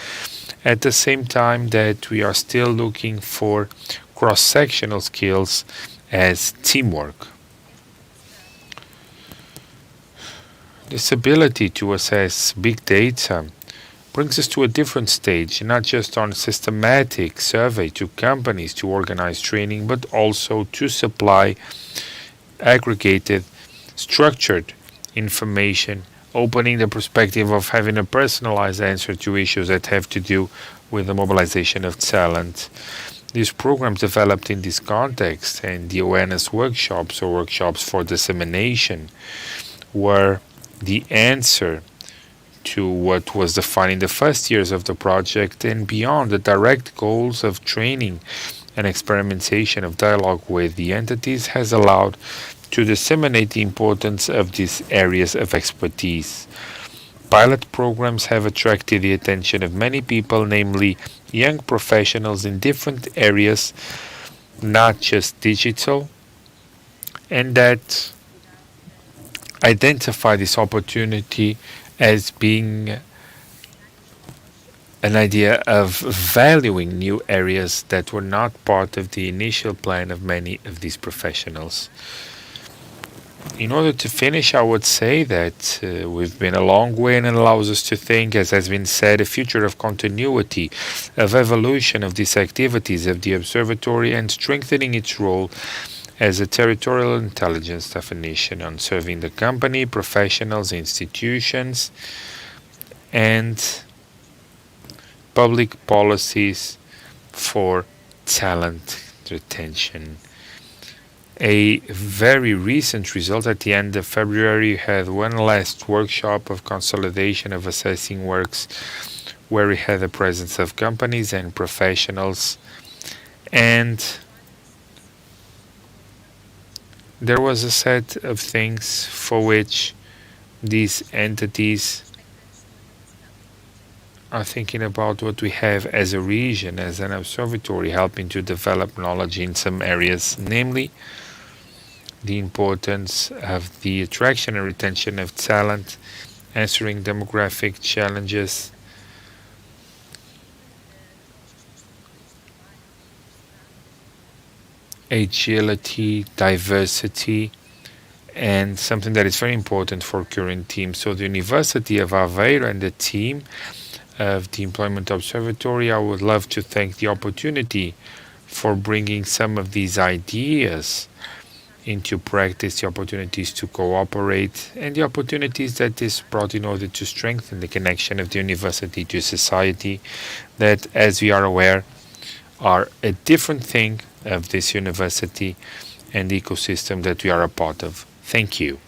Speaker 1: At the same time that we are still looking for cross-sectional skills as teamwork. This ability to assess big data brings us to a different stage, not just on systematic survey to companies to organize training, but also to supply aggregated, structured information, opening the perspective of having a personalized answer to issues that have to do with the mobilization of talent. These programs developed in this context and the awareness workshops or workshops for dissemination were the answer to what was defined in the first years of the project and beyond the direct goals of training and experimentation of dialogue with the entities has allowed to disseminate the importance of these areas of expertise. Pilot programs have attracted the attention of many people, namely young professionals in different areas, not just digital, and that identify this opportunity as being an idea of valuing new areas that were not part of the initial plan of many of these professionals. In order to finish, I would say that we've been a long way, and it allows us to think, as has been said, a future of continuity, of evolution of these activities of the observatory, and strengthening its role as a territorial intelligence definition on serving the company, professionals, institutions, and public policies for talent retention. A very recent result at the end of February had one last workshop of consolidation of assessing works where we had the presence of companies and professionals, and there was a set of things for which these entities are thinking about what we have as a region, as an observatory, helping to develop knowledge in some areas, namely the importance of the attraction and retention of talent, answering demographic challenges, agility, diversity, and something that is very important for current teams. So the University of Aveiro and the team of the Employment Observatory, I would love to thank the opportunity for bringing some of these ideas into practice, the opportunities to cooperate, and the opportunities that this brought in order to strengthen the connection of the university to society, that, as we are aware, are a different thing of this university and the ecosystem that we are a part of. Thank you.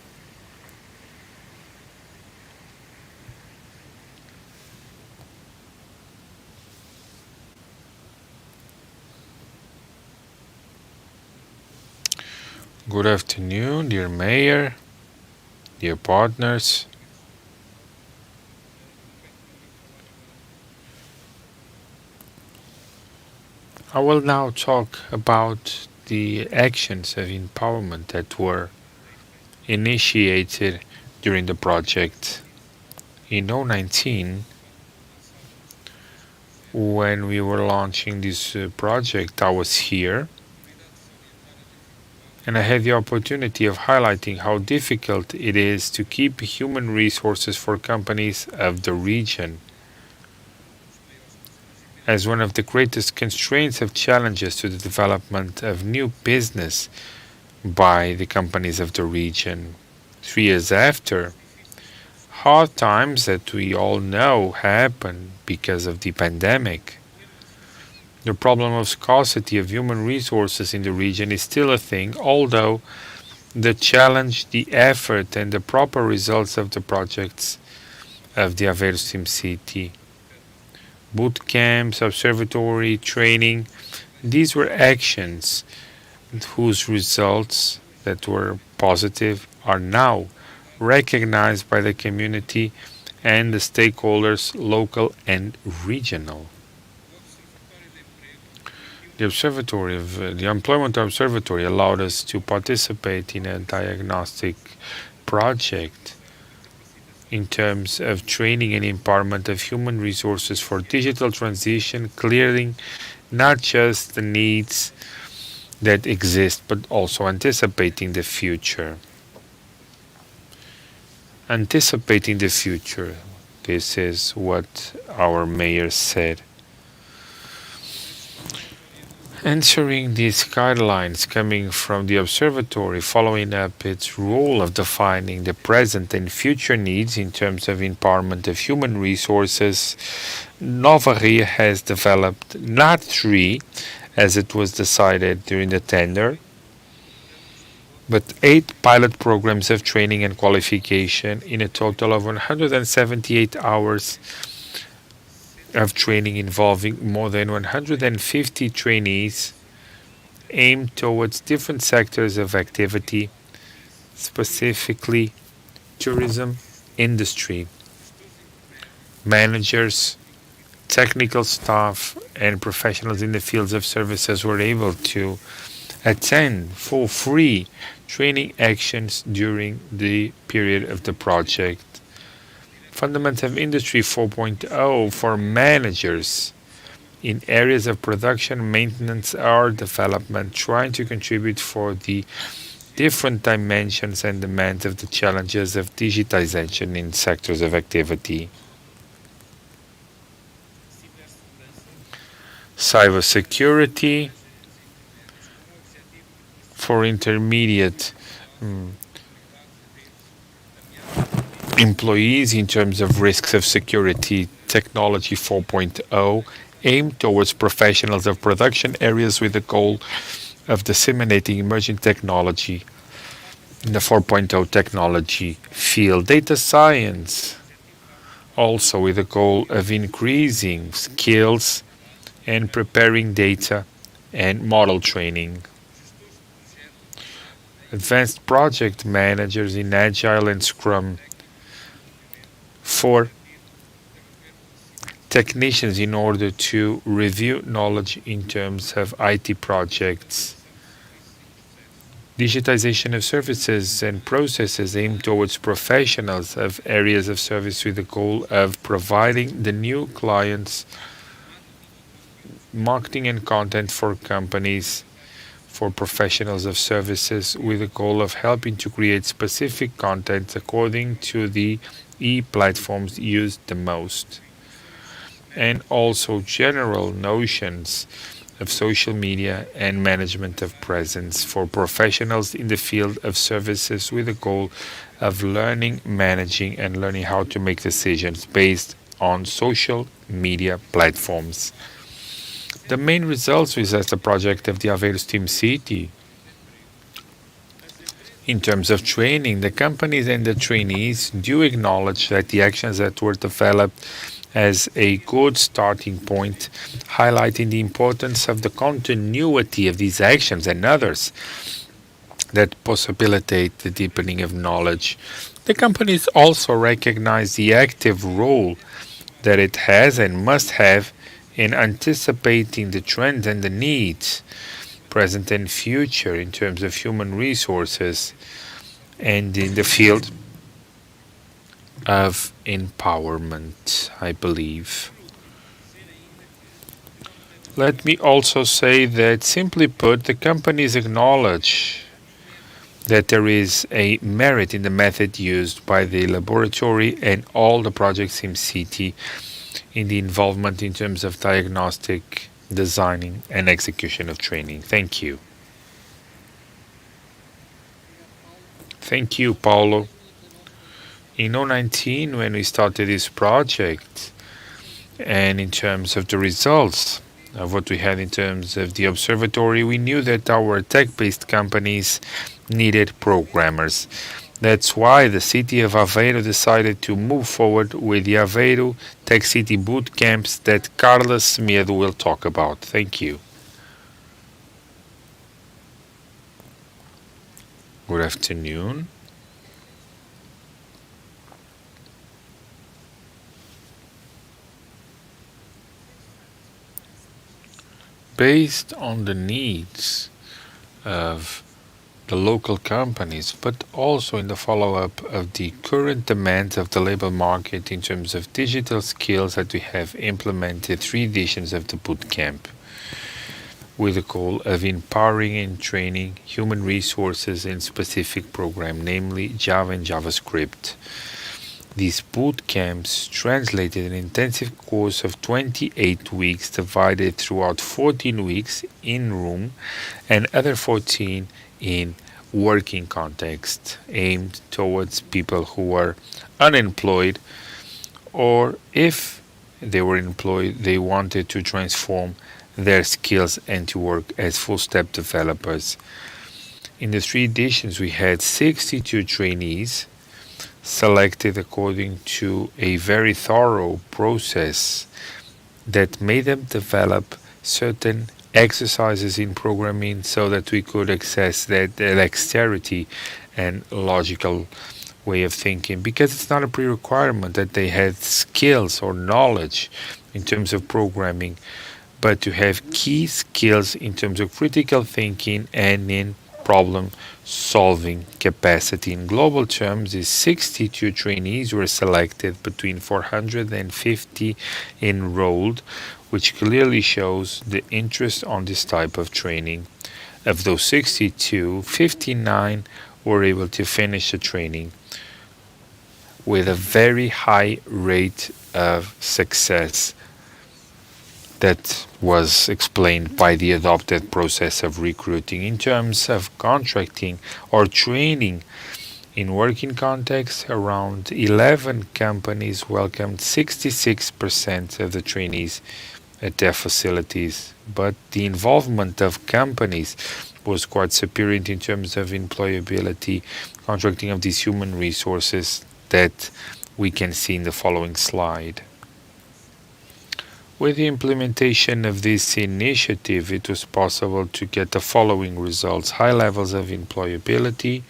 Speaker 1: Good afternoon, dear Mayor, dear partners. I will now talk about the actions of empowerment that were initiated during the project. In 2019, when we were launching this project, I was here, and I had the opportunity of highlighting how difficult it is to keep human resources for companies of the region, as one of the greatest constraints of challenges to the development of new business by the companies of the region. 3 years after, hard times that we all know happened because of the pandemic. The problem of scarcity of human resources in the region is still a thing, although the challenge, the effort, and the proper results of the projects of the Aveiro Steam City, boot camps, observatory, training, these were actions whose results that were positive are now recognized by the community and the stakeholders, local and regional. The Employment Observatory allowed us to participate in a diagnostic project in terms of training and empowerment of human resources for digital transition, clearing not just the needs that exist, but also anticipating the future. Anticipating the future, this is what our mayor said. Answering these guidelines coming from the observatory, following up its role of defining the present and future needs in terms of empowerment of human resources, Nova Ria has developed not 3, as it was decided during the tender, but 8 pilot programs of training and qualification in a total of 178 hours of training involving more than 150 trainees aimed towards different sectors of activity, specifically tourism, industry, managers, technical staff, and professionals in the fields of services were able to attend for free training actions during the period of the project. Fundamentals of Industry 4.0 for managers in areas of production, maintenance, or development, trying to contribute for the different dimensions and demands of the challenges of digitization in sectors of activity. Cybersecurity for intermediate employees in terms of risks of security. Technology 4.0 aimed towards professionals of production areas with the goal of disseminating emerging technology in the 4.0 technology field. Data science also with the goal of increasing skills and preparing data and model training. Advanced project managers in Agile and Scrum for technicians in order to review knowledge in terms of IT projects. Digitization of services and processes aimed towards professionals of areas of service with the goal of providing the new clients marketing and content for companies, for professionals of services with the goal of helping to create specific content according to the e-platforms used the most. And also general notions of social media and management of presence for professionals in the field of services with the goal of learning, managing, and learning how to make decisions based on social media platforms. The main results was the project of the Aveiro Steam City. In terms of training, the companies and the trainees do acknowledge that the actions that were developed as a good starting point, highlighting the importance of the continuity of these actions and others that possibilitate the deepening of knowledge. The companies also recognize the active role that it has and must have in anticipating the trends and the needs, present and future, in terms of human resources and in the field of empowerment, I believe. Let me also say that, simply put, the companies acknowledge that there is a merit in the method used by the laboratory and all the projects in City in the involvement in terms of diagnostic, designing, and execution of training. Thank you. Thank you, Paulo. In 2019, when we started this project, and in terms of the results of what we had in terms of the observatory, we knew that our tech-based companies needed programmers. That's why the city of Aveiro decided to move forward with the Aveiro Tech City boot camps that Carlos Medo will talk about. Thank you. Good afternoon. Based on the needs of the local companies, but also in the follow-up of the current demands of the labor market in terms of digital skills, that we have implemented 3 editions of the bootcamp with the goal of empowering and training human resources in specific program, namely Java and JavaScript. These boot camps translated an intensive course of 28 weeks divided throughout 14 weeks in room and other 14 in working context, aimed towards people who were unemployed, or if they were employed, they wanted to transform their skills and to work as full-stack developers. In the 3 editions, we had 62 trainees selected according to a very thorough process that made them develop certain exercises in programming so that we could access that dexterity and logical way of thinking, because it's not a pre-requirement that they had skills or knowledge in terms of programming, but to have key skills in terms of critical thinking and in problem solving capacity. In global terms, these 62 trainees were selected between 450 enrolled, which clearly shows the interest on this type of training. Of those 62, 59 were able to finish the training with a very high rate of success that was explained by the adopted process of recruiting. In terms of contracting or training in working context, around 11 companies welcomed 66% of the trainees at their facilities, but the involvement of companies was quite superior in terms of employability, contracting of these human resources that we can see in the following slide. With the implementation of this initiative, it was possible to get the following results: high levels of employability,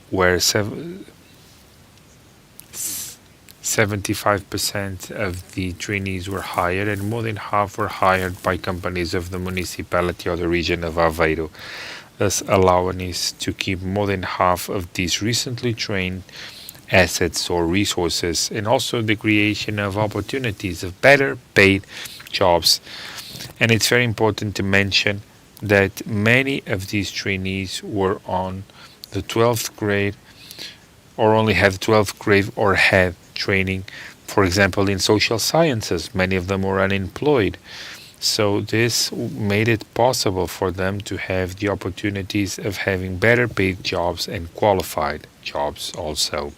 Speaker 1: where 75% of the trainees were hired, and more than half were hired by companies of the municipality or the region of Aveiro, thus allowing us to keep more than half of these recently trained assets or resources, and also the creation of opportunities of better paid jobs. And it's very important to mention that many of these trainees were on the 12th grade or only have 12th grade or had training, for example, in social sciences. Many of them were unemployed. So this made it possible for them to have the opportunities of having better paid jobs and qualified jobs also.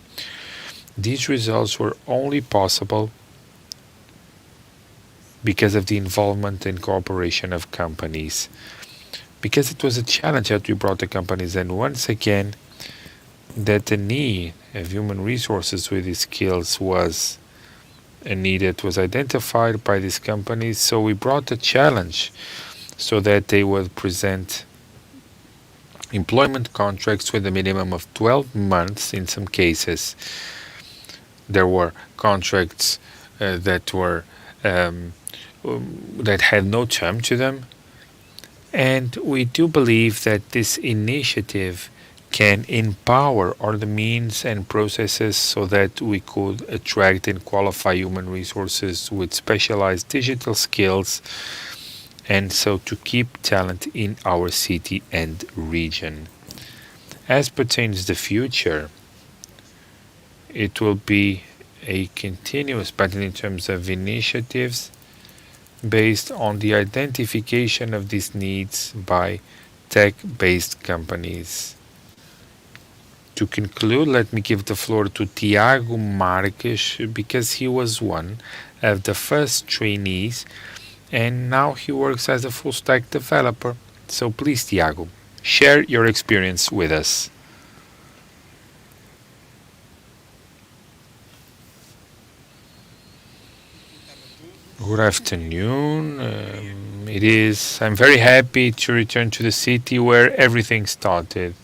Speaker 1: These results were only possible because of the involvement and cooperation of companies, because it was a challenge that we brought the companies, and once again that the need of human resources with these skills was a need that was identified by these companies. So we brought the challenge so that they would present employment contracts with a minimum of 12 months in some cases. There were contracts that had no term to them, and we do believe that this initiative can empower all the means and processes so that we could attract and qualify human resources with specialized digital skills, and so to keep talent in our city and region. As pertains the future, it will be a continuous pattern in terms of initiatives based on the identification of these needs by tech-based companies. To conclude, let me give the floor to Tiago Marques, because he was one of the first trainees and now he works as a full-stack developer. So please, Tiago, share your experience with us. Good afternoon. I'm very happy to return to the city where everything started.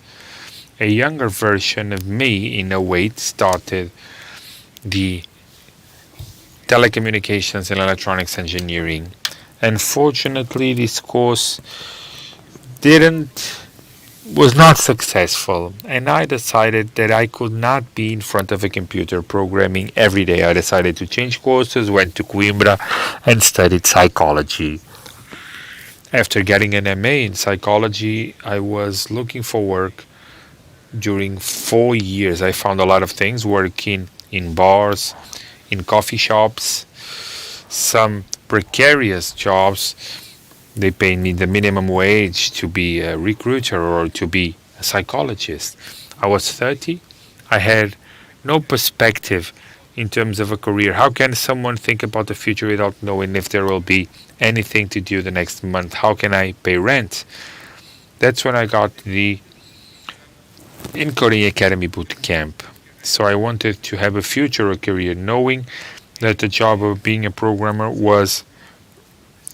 Speaker 1: A younger version of me, in a way, started the telecommunications and electronics engineering. Unfortunately, this course was not successful, and I decided that I could not be in front of a computer programming every day. I decided to change courses, went to Coimbra, and studied psychology. After getting an MA in psychology, I was looking for work. During 4 years, I found a lot of things, working in bars, in coffee shops, some precarious jobs. They paid me the minimum wage to be a recruiter or to be a psychologist. I was 30. I had no perspective in terms of a career. How can someone think about the future without knowing if there will be anything to do the next month? How can I pay rent? That's when I got the Encoding Academy boot camp. So I wanted to have a future or career, knowing that the job of being a programmer was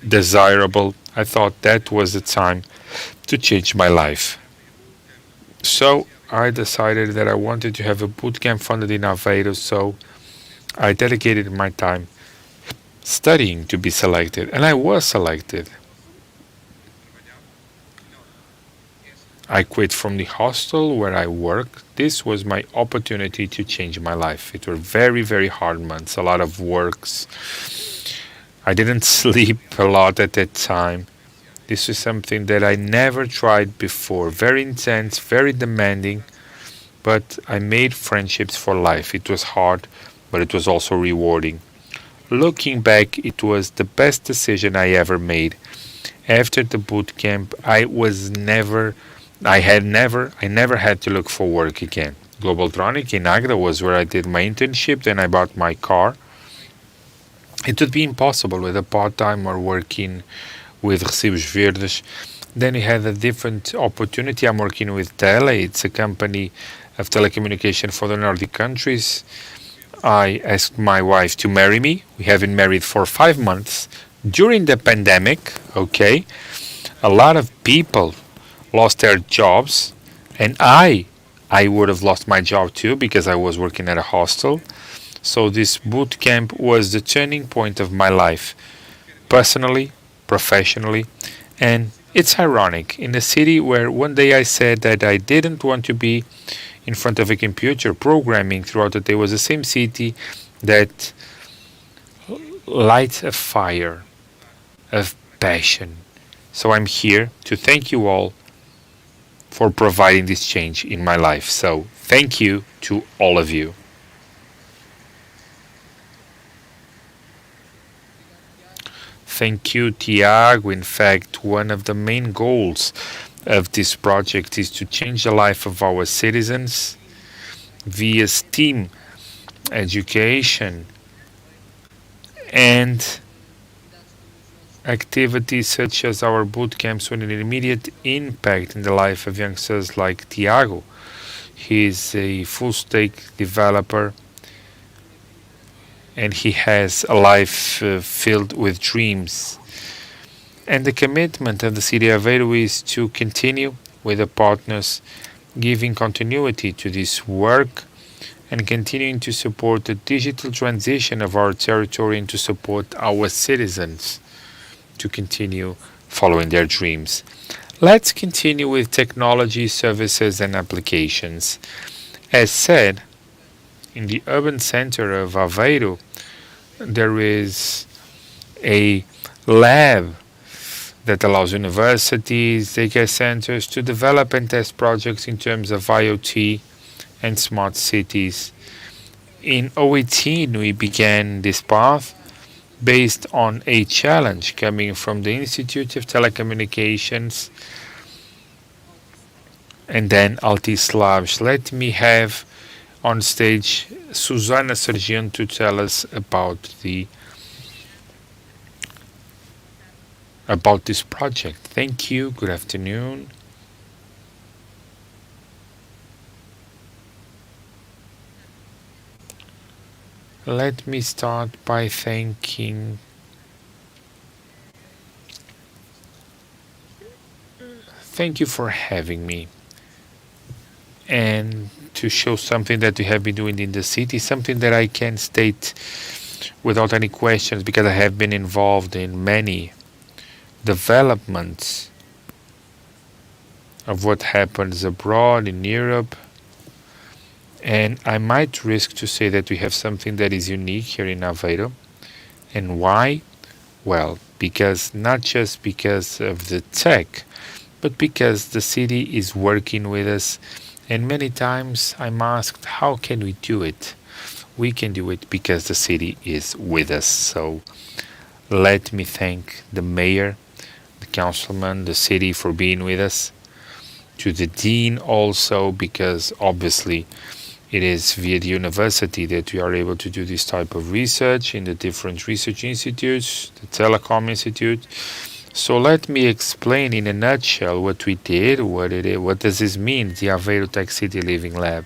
Speaker 1: desirable I thought that was the time to change my life. So I decided that I wanted to have a boot camp funded in Aveiro, so I dedicated my time studying to be selected, and I was selected. I quit from the hostel where I worked. This was my opportunity to change my life. It were very, very hard months, a lot of works. I didn't sleep a lot at that time. This is something that I never tried before. Very intense, very demanding, but I made friendships for life. It was hard, but it was also rewarding. Looking back, it was the best decision I ever made. After the boot camp, I never had to look for work again. Globaltronic in Agra was where I did my internship, then I bought my car. It would be impossible with a part-time or working with Recibos Verdes. Then we had a different opportunity. I'm working with Tele. It's a company of telecommunication for the Nordic countries. I asked my wife to marry me. We have been married for 5 months. During the pandemic, okay, a lot of people lost their jobs, and I would have lost my job too because I was working at a hostel. So this boot camp was the turning point of my life, personally, professionally, and it's ironic. In a city where one day I said that I didn't want to be in front of a computer programming throughout the day, was the same city that lights a fire of passion. So I'm here to thank you all for providing this change in my life. So thank you to all of you. Thank you, Tiago. In fact, one of the main goals of this project is to change the life of our citizens via STEAM education and activities such as our boot camps with an immediate impact in the life of youngsters like Tiago. He is a full stack developer and he has a life filled with dreams. And the commitment of the city of Aveiro is to continue with the partners, giving continuity to this work and continuing to support the digital transition of our territory and to support our citizens to continue following their dreams. Let's continue with technology, services, and applications. As said, in the urban center of Aveiro, there is a lab that allows universities, daycare centers to develop and test projects in terms of IoT and smart cities. In 2018, we began this path based on a challenge coming from the Institute of Telecommunications and then Altis Labs. Let me have on stage Susana Sargent to tell us about this project. Thank you. Good afternoon. Let me start by thanking thank you for having me and to show something that we have been doing in the city, something that I can state without any questions because I have been involved in many developments of what happens abroad in Europe. And I might risk to say that we have something that is unique here in Aveiro. And why? Well, because not just because of the tech, but because the city is working with us. And many times I'm asked, how can we do it? We can do it because the city is with us. So let me thank the mayor, the councilman, the city for being with us. To the dean also, because obviously it is via the university that we are able to do this type of research in the different research institutes, the Telecom Institute. So let me explain in a nutshell what we did, what does this mean, the Aveiro Tech City Living Lab.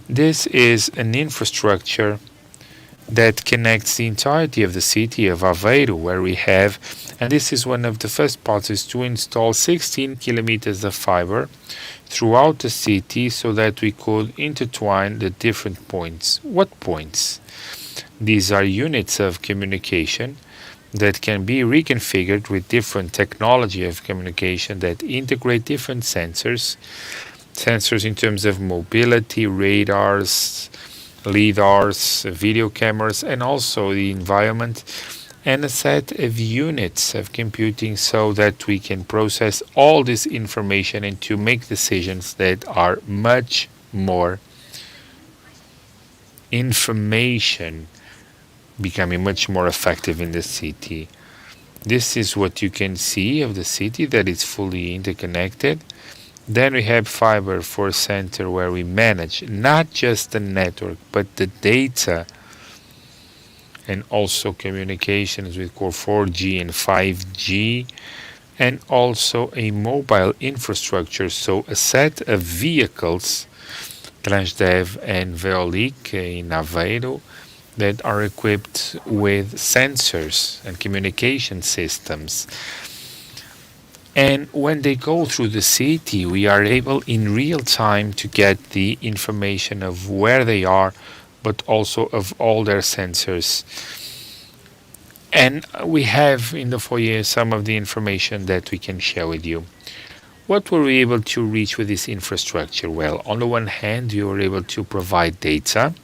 Speaker 1: This is an infrastructure that connects the entirety of the city of Aveiro, where we have, and this is one of the first parts, is to install 16 kilometers of fiber throughout the city so that we could intertwine the different points. What points? These are units of communication that can be reconfigured with different technology of communication that integrate different sensors in terms of mobility, radars, lidars, video cameras, and also the environment, and a set of units of computing so that we can process all this information and to make decisions that are much more information, becoming much more effective in the city. This is what you can see of the city, that is fully interconnected. Then we have fiber for center, where we manage not just the network but the data and also communications with core 4G and 5G, and also a mobile infrastructure, so a set of vehicles, Transdev and Veolic in Aveiro, that are equipped with sensors and communication systems. And when they go through the city, we are able in real time to get the information of where they are, but also of all their sensors. And we have in the foyer some of the information that we can share with you. What were we able to reach with this infrastructure? Well, on the one hand, we were able to provide data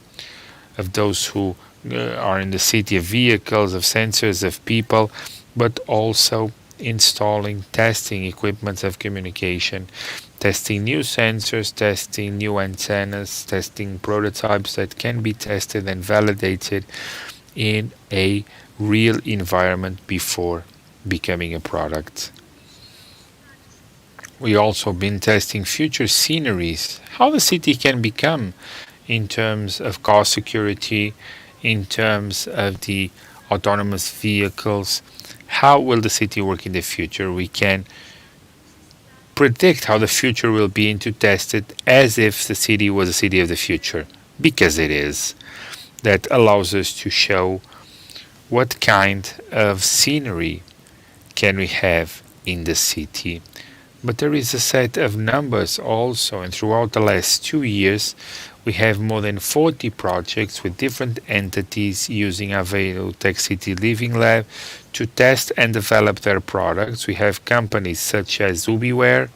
Speaker 1: of those who are in the city, of vehicles, of sensors, of people, but also installing, testing equipment of communication, testing new sensors, testing new antennas, testing prototypes that can be tested and validated in a real environment before becoming a product. We also been testing future sceneries, how the city can become in terms of car security, in terms of the autonomous vehicles. How will the city work in the future? We can predict how the future will be and to test it as if the city was a city of the future, because it is. That allows us to show what kind of scenery can we have in the city. But there is a set of numbers also, and throughout the last 2 years we have more than 40 projects with different entities using Aveiro Tech City Living Lab to test and develop their products. We have companies such as Ubiware,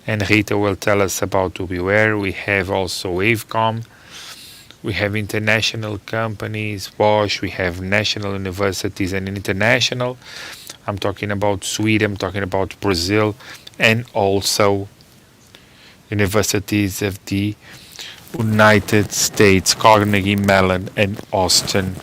Speaker 1: and Rita will tell us about Ubiware. We have also Wavecom. We have international companies, Bosch. We have national universities and international. I'm talking about Sweden, I'm talking about Brazil, and also universities of the United States, Carnegie Mellon and Austin.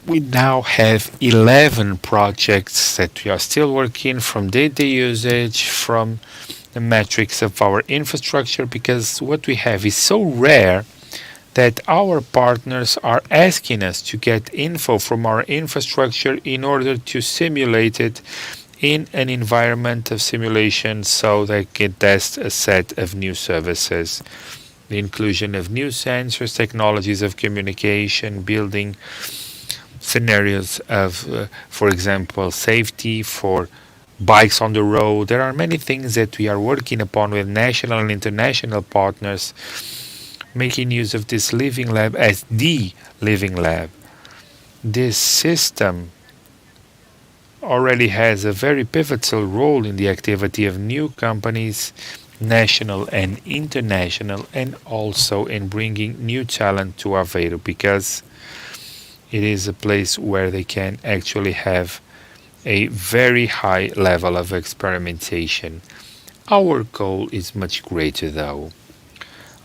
Speaker 1: We now have 11 projects that we are still working, from data usage, from the metrics of our infrastructure, because what we have is so rare that our partners are asking us to get info from our infrastructure in order to simulate it in an environment of simulation so they can test a set of new services. The inclusion of new sensors, technologies of communication, building scenarios of, for example, safety for bikes on the road. There are many things that we are working upon with national and international partners, making use of this living lab as the living lab. This system already has a very pivotal role in the activity of new companies, national and international, and also in bringing new talent to Aveiro, because it is a place where they can actually have a very high level of experimentation. Our goal is much greater though.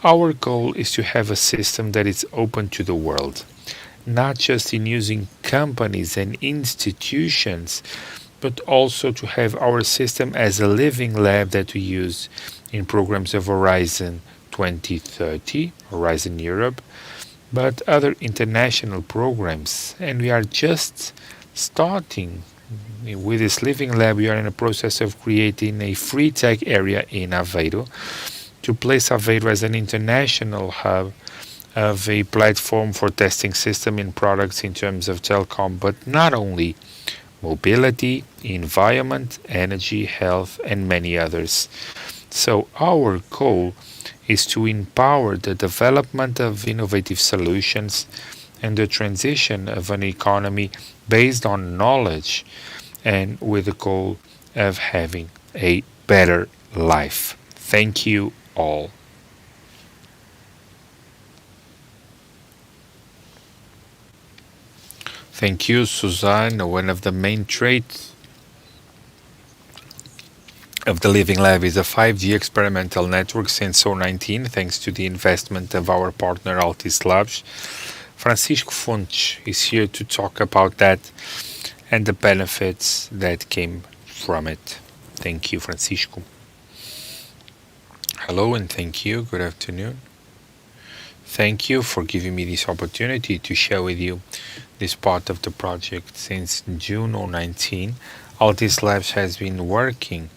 Speaker 1: Our goal is to have a system that is open to the world, not just in using companies and institutions, but also to have our system as a living lab that we use in programs of Horizon 2030, Horizon Europe, but other international programs. And we are just starting with this living lab. We are in a process of creating a free tech area in Aveiro to place Aveiro as an international hub of a platform for testing system in products in terms of telecom, but not only mobility, environment, energy, health, and many others. So our goal is to empower the development of innovative solutions and the transition of an economy based on knowledge and with the goal of having a better life. Thank you all. Thank you, Suzanne. One of the main traits of the Living Lab is a 5G experimental network since 2019, thanks to the investment of our partner Altis Labs. Francisco Fontes is here to talk about that and the benefits that came from it. Thank you, Francisco. Hello and thank you. Good afternoon. Thank you for giving me this opportunity to share with you this part of the project. Since June 2019, Altis Labs has been working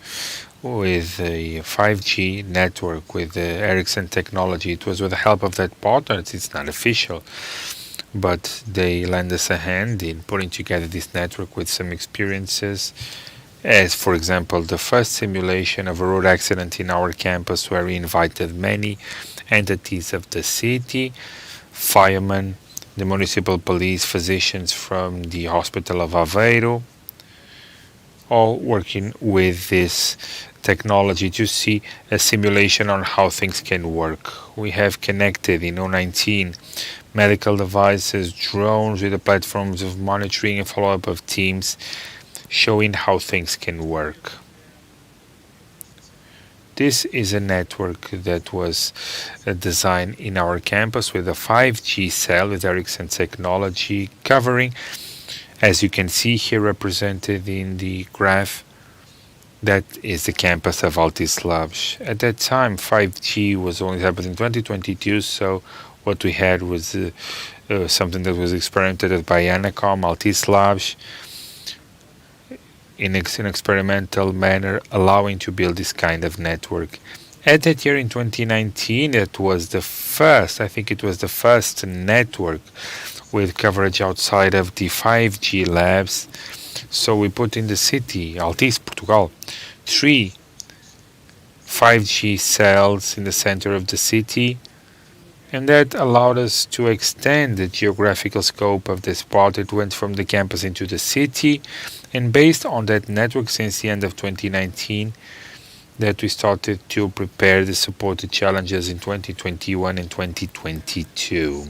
Speaker 1: with a 5G network with the Ericsson technology. It was with the help of that partner. It's not official, but they lend us a hand in putting together this network with some experiences, as for example the first simulation of a road accident in our campus, where we invited many entities of the city, firemen, the municipal police, physicians from the hospital of Aveiro, all working with this technology to see a simulation on how things can work. We have connected in 2019 medical devices, drones with the platforms of monitoring and follow-up of teams, showing how things can work. This is a network that was designed in our campus with a 5G cell with Ericsson technology covering, as you can see here represented in the graph, that is the campus of Altis Labs. At that time, 5G was only happening in 2022, so what we had was something that was experimented by Anacom, Altis Labs, in an experimental manner, allowing to build this kind of network. At that year in 2019, it was the first, I think it was the first network with coverage outside of the 5G labs. So we put in the city, Altis, Portugal, 3 5G cells in the center of the city, and that allowed us to extend the geographical scope of this part. It went from the campus into the city, and based on that network since the end of 2019, that we started to prepare the supported challenges in 2021 and 2022.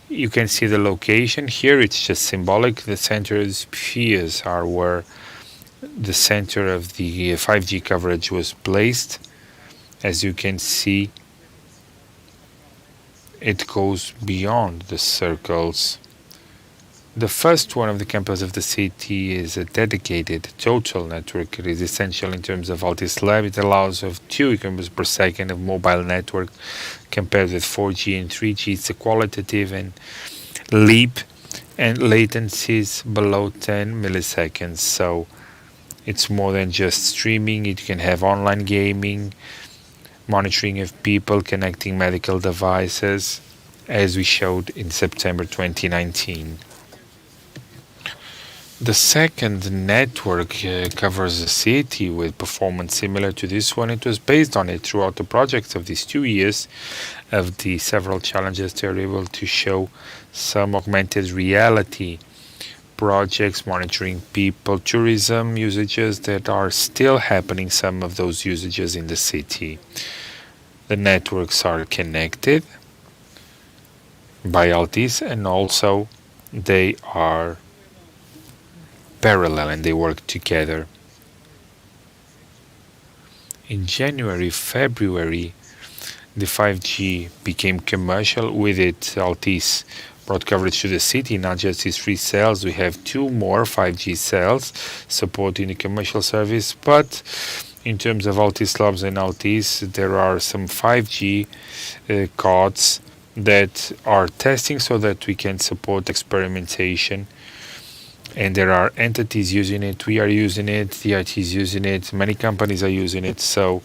Speaker 1: You can see the location here, it's just symbolic. The center spheres are where the center of the 5G coverage was placed. As you can see, it goes beyond the circles. The first one of the campus of the city is a dedicated total network. It is essential in terms of Altis Lab. It allows of 2 gigabits per second of mobile network compared with 4G and 3G. It's a qualitative and leap, and latencies below 10 milliseconds. So it's more than just streaming. You can have online gaming, monitoring of people, connecting medical devices, as we showed in September 2019. The second network covers the city with performance similar to this one. It was based on it throughout the projects of these 2 years of the several challenges. They were able to show some augmented reality projects, monitoring people, tourism usages that are still happening, some of those usages in the city. The networks are connected by Altis, and also they are parallel and they work together. In January, February, the 5G became commercial. With it, Altis brought coverage to the city, not just these 3 cells. We have 2 more 5G cells supporting the commercial service, but in terms of Altis Labs and Altis, there are some 5G cards that are testing so that we can support experimentation. And there are entities using it. We are using it. DIT is using it. Many companies are using it. So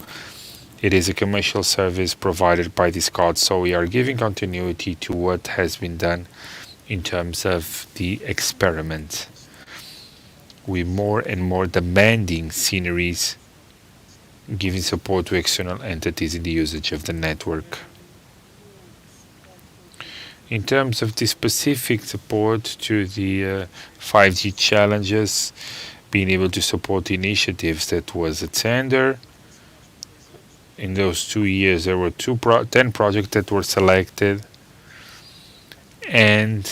Speaker 1: It is a commercial service provided by this card, so we are giving continuity to what has been done in terms of the experiment, with more and more demanding sceneries, giving support to external entities in the usage of the network. In terms of the specific support to the 5G challenges, being able to support initiatives, that was a tender. In those 2 years, there were 10 projects that were selected, and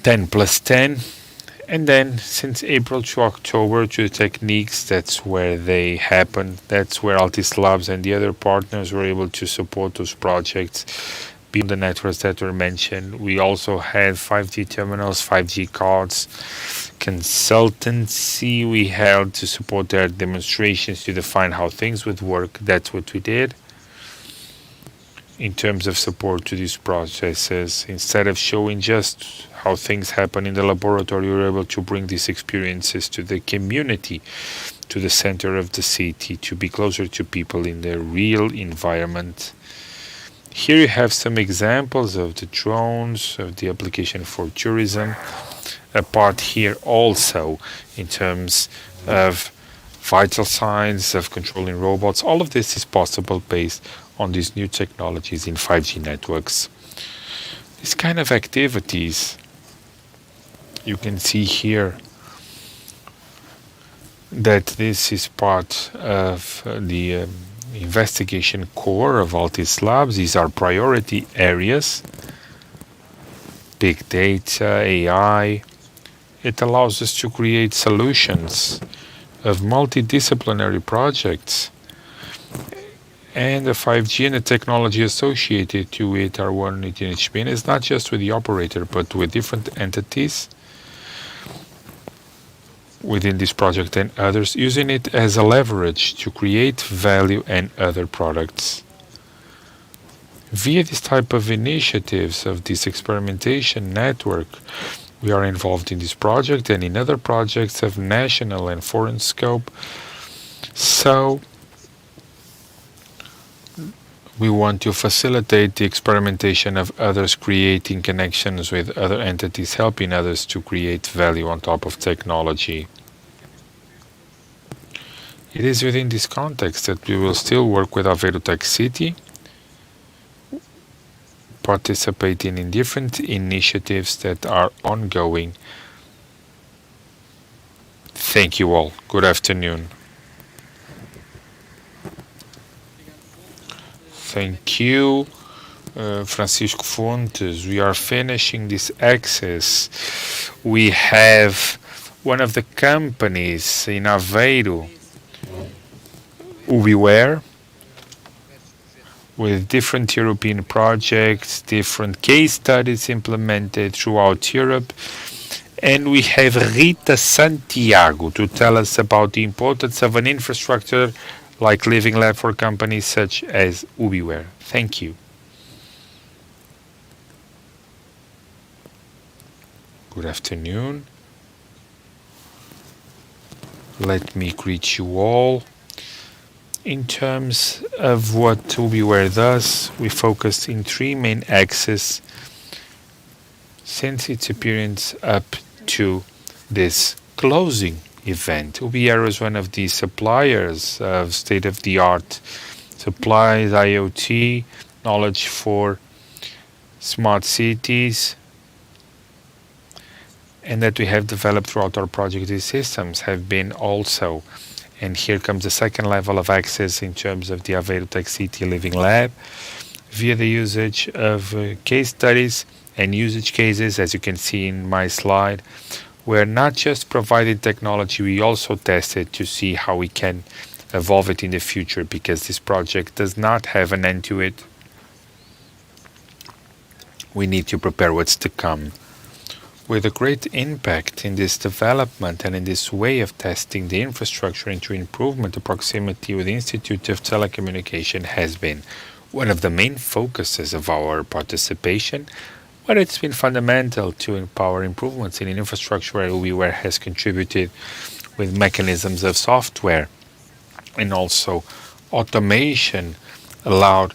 Speaker 1: 10 plus 10. And then since April to October, to the techniques, that's where they happened. That's where Altis Labs and the other partners were able to support those projects. Beyond the networks that were mentioned, we also had 5G terminals, 5G cards, consultancy we held to support their demonstrations to define how things would work. That's what we did. In terms of support to these processes, instead of showing just how things happen in the laboratory, we were able to bring these experiences to the community, to the center of the city, to be closer to people in the real environment. Here you have some examples of the drones, of the application for tourism. A part here also in terms of vital signs, of controlling robots. All of this is possible based on these new technologies in 5G networks. These kind of activities, you can see here that this is part of the investigation core of Altis Labs. These are priority areas: big data, AI. It allows us to create solutions of multidisciplinary projects, and the 5G and the technology associated to it are one in each bin. It's not just with the operator, but with different entities within this project and others, using it as a leverage to create value and other products. Via this type of initiatives of this experimentation network, we are involved in this project and in other projects of national and foreign scope. So we want to facilitate the experimentation of others, creating connections with other entities, helping others to create value on top of technology. It is within this context that we will still work with Aveiro City, participating in different initiatives that are ongoing. Thank you all. Good afternoon. Thank you, Francisco Fontes. We are finishing this access. We have one of the companies in Aveiro, Ubiware, with different European projects, different case studies implemented throughout Europe. And we have Rita Santiago to tell us about the importance of an infrastructure like Living Lab for companies such as Ubiware. Thank you. Good afternoon. Let me greet you all. In terms of what Ubiware does, we focused in three main axes since its appearance up to this closing event. Ubiware is one of the suppliers of state-of-the-art supplies, IoT, knowledge for smart cities, and that we have developed throughout our project. These systems have been also, and here comes the second level of access in terms of the Aveiro City Living Lab, via the usage of case studies and usage cases, as you can see in my slide. We're not just providing technology, we also test it to see how we can evolve it in the future, because this project does not have an end to it. We need to prepare what's to come. With a great impact in this development and in this way of testing the infrastructure into improvement, the proximity with the Institute of Telecommunication has been one of the main focuses of our participation, but it's been fundamental to empower improvements in an infrastructure where Ubiware has contributed with mechanisms of software and also automation allowed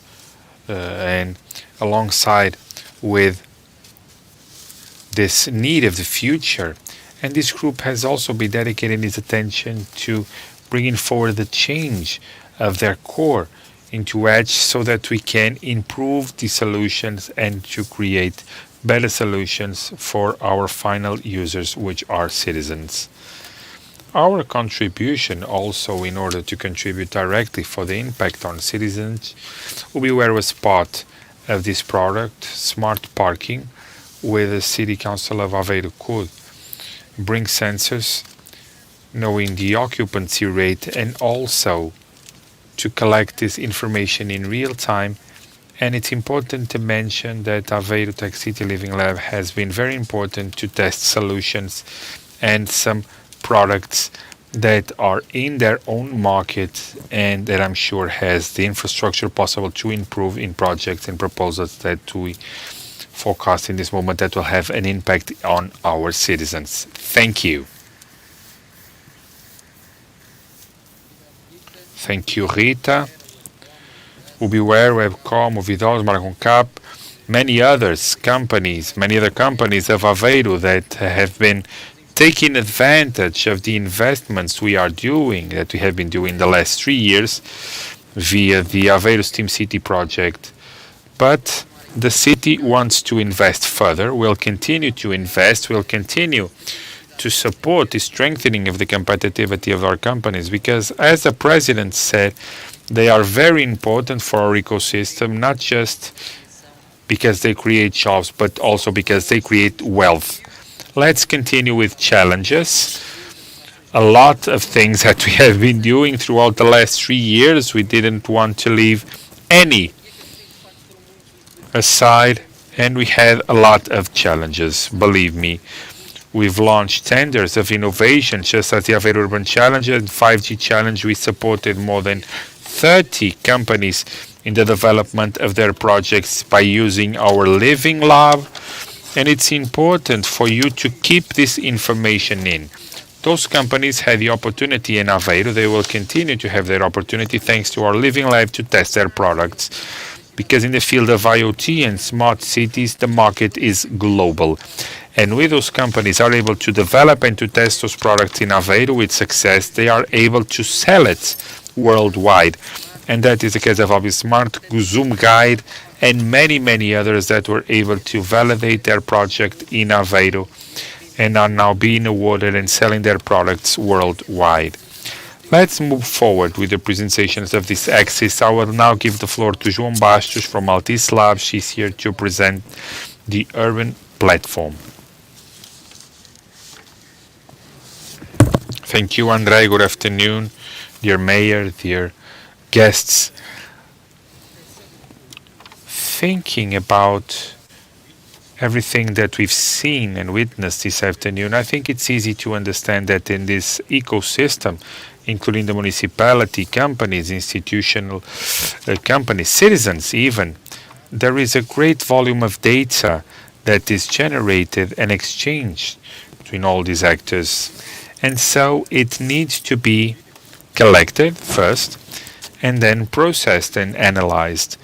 Speaker 1: and alongside with this need of the future. And this group has also been dedicating its attention to bringing forward the change of their core into Edge so that we can improve the solutions and to create better solutions for our final users, which are citizens. Our contribution also, in order to contribute directly for the impact on citizens, will be where was part of this product, smart parking, with the City Council of Aveiro could bring sensors knowing the occupancy rate and also to collect this information in real time. And it's important to mention that Aveiro Tech City Living Lab has been very important to test solutions and some products that are in their own market and that I'm sure has the infrastructure possible to improve in projects and proposals that we forecast in this moment that will have an impact on our citizens. Thank you. Thank you, Rita. Ubiware, Webcom, Movidos, Marconcap, many other companies of Aveiro that have been taking advantage of the investments we are doing, that we have been doing the last 3 years via the Aveiro Steam City project. But the city wants to invest further, will continue to invest, will continue to support the strengthening of the competitivity of our companies, because as the president said, they are very important for our ecosystem, not just because they create jobs, but also because they create wealth. Let's continue with challenges. A lot of things that we have been doing throughout the last 3 years, we didn't want to leave any aside, and we had a lot of challenges, believe me. We've launched tenders of innovation, just as the Aveiro Urban Challenge and 5G Challenge. We supported more than 30 companies in the development of their projects by using our Living Lab. And it's important for you to keep this information in. Those companies had the opportunity in Aveiro. They will continue to have their opportunity thanks to our Living Lab to test their products. Because in the field of IoT and smart cities, the market is global. And when those companies are able to develop and to test those products in Aveiro with success, they are able to sell it worldwide. And that is the case of Obismart, Zoom Guide, and many, many others that were able to validate their project in Aveiro and are now being awarded and selling their products worldwide. Let's move forward with the presentations of this axis. I will now give the floor to João Bastos from Altice Labs. She's here to present the urban platform. Thank you, André. Good afternoon, dear mayor, dear guests. Thinking about everything that we've seen and witnessed this afternoon, I think it's easy to understand that in this ecosystem, including the municipality, companies, institutional companies, citizens even, there is a great volume of data that is generated and exchanged between all these actors. And so it needs to be collected first and then processed and analyzed.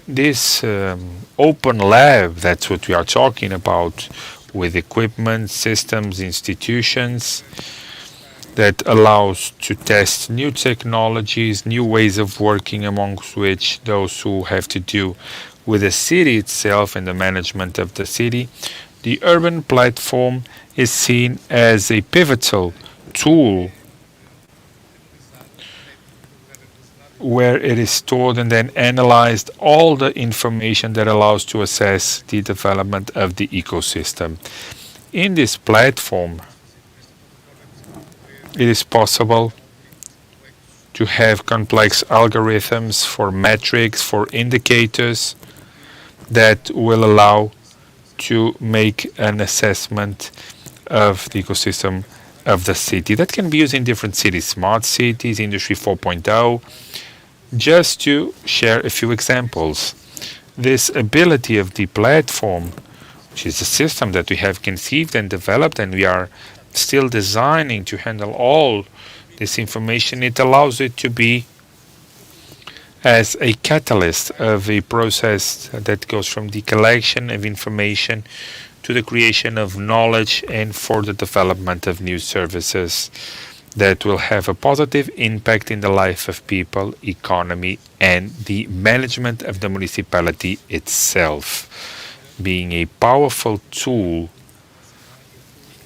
Speaker 1: This open lab, that's what we are talking about, with equipment, systems, institutions, that allows to test new technologies, new ways of working, amongst which those who have to do with the city itself and the management of the city. The urban platform is seen as a pivotal tool where it is stored and then analyzed all the information that allows to assess the development of the ecosystem. In this platform, it is possible to have complex algorithms for metrics, for indicators that will allow to make an assessment of the ecosystem of the city. That can be used in different cities, smart cities, Industry 4.0. Just to share a few examples, this ability of the platform, which is a system that we have conceived and developed, and we are still designing to handle all This information, it allows it to be as a catalyst of a process that goes from the collection of information to the creation of knowledge and for the development of new services that will have a positive impact in the life of people, economy, and the management of the municipality itself, being a powerful tool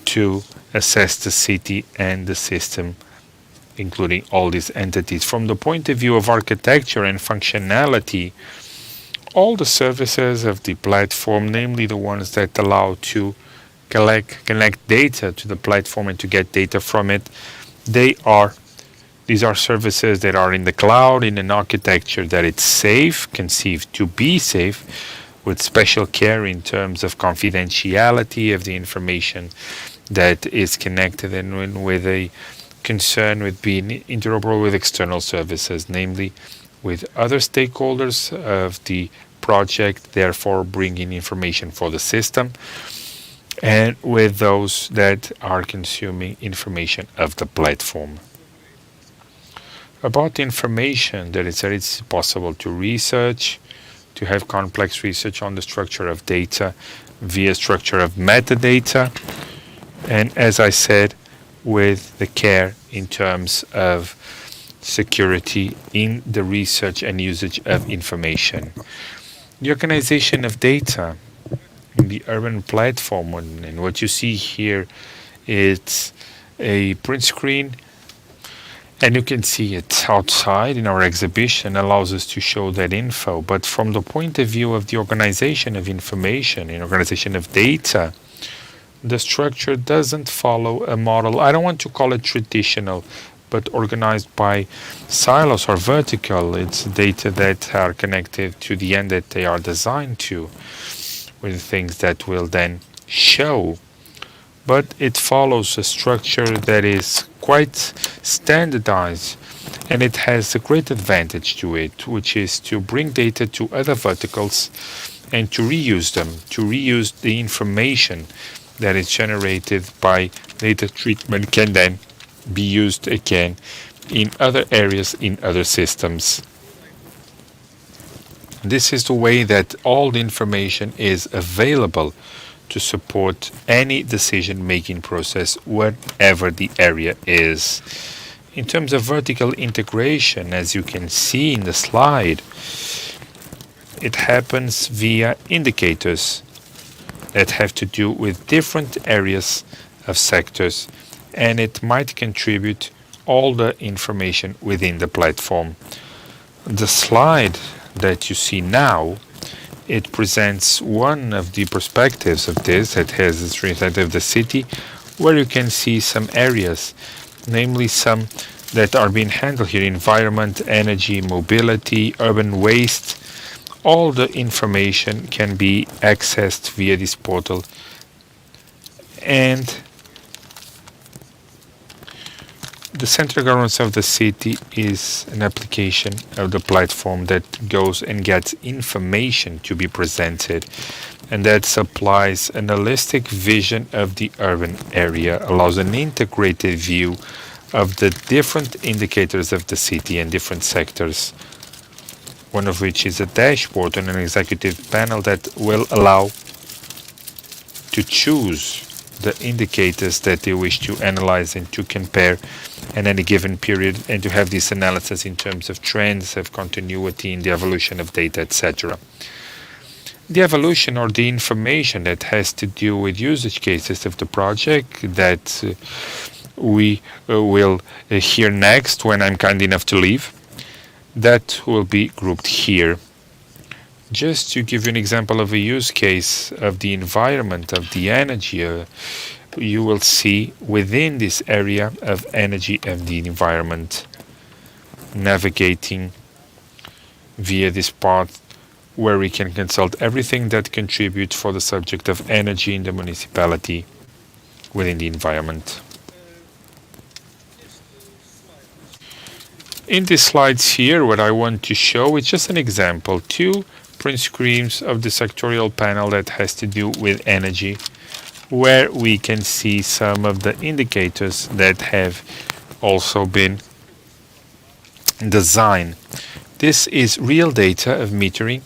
Speaker 1: to assess the city and the system, including all these entities. From the point of view of architecture and functionality, all the services of the platform, namely the ones that allow to connect data to the platform and to get data from it, these are services that are in the cloud, in an architecture that it's safe, conceived to be safe, with special care in terms of confidentiality of the information that is connected, and with a concern with being interoperable with external services, namely with other stakeholders of the project, therefore bringing information for the system, and with those that are consuming information of the platform. About the information that it's possible to research, to have complex research on the structure of data via structure of metadata, and as I said, with the care in terms of security in the research and usage of information. The organization of data in the urban platform, and what you see here, it's a print screen, and you can see it outside in our exhibition, allows us to show that info. But from the point of view of the organization of information and organization of data, the structure doesn't follow a model. I don't want to call it traditional, but organized by silos or vertical. It's data that are connected to the end that they are designed to, with things that will then show. But it follows a structure that is quite standardized, and it has a great advantage to it, which is to bring data to other verticals and to reuse them, to reuse the information that is generated by data treatment can then be used again in other areas, in other systems. This is the way that all the information is available to support any decision-making process, whatever the area is. In terms of vertical integration, as you can see in the slide, it happens via indicators that have to do with different areas of sectors, and it might contribute all the information within the platform. The slide that you see now, it presents one of the perspectives of this that has its representative of the city, where you can see some areas, namely some that are being handled here: environment, energy, mobility, urban waste. All the information can be accessed via this portal, and the central governance of the city is an application of the platform that goes and gets information to be presented, and that supplies an holistic vision of the urban area, allows an integrated view of the different indicators of the city and different sectors, one of which is a dashboard and an executive panel that will allow to choose the indicators that they wish to analyze and to compare in any given period, and to have this analysis in terms of trends, of continuity in the evolution of data, etc. The evolution or the information that has to do with usage cases of the project that we will hear next when I'm kind enough to leave, that will be grouped here. Just to give you an example of a use case of the environment, of the energy, you will see within this area of energy and the environment, navigating via this part where we can consult everything that contributes for the subject of energy in the municipality within the environment. In these slides here, what I want to show is just an example, two print screens of the sectorial panel that has to do with energy, where we can see some of the indicators that have also been designed. This is real data of metering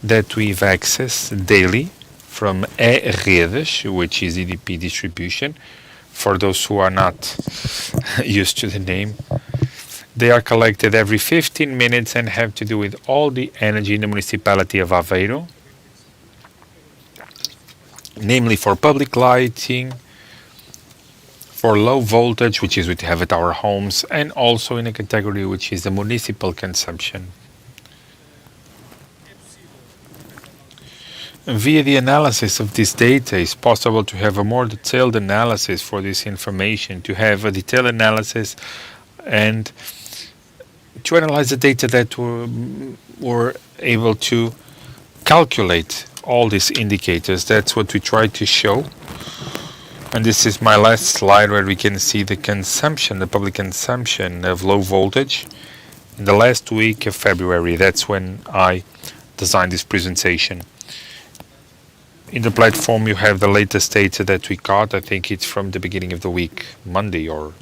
Speaker 1: that we've accessed daily from ERDF, which is EDP distribution. For those who are not used to the name, they are collected every 15 minutes and have to do with all the energy in the municipality of Aveiro, namely for public lighting, for low voltage, which is what we have at our homes, and also in a category which is the municipal consumption. Via the analysis of this data, it's possible to have a more detailed analysis for this information, to have a detailed analysis and to analyze the data that were able to calculate all these indicators. That's what we try to show. And this is my last slide where we can see the consumption, the public consumption of low voltage in the last week of February. That's when I designed this presentation. In the platform you have the latest data that we got. I think it's from the beginning of the week, Monday or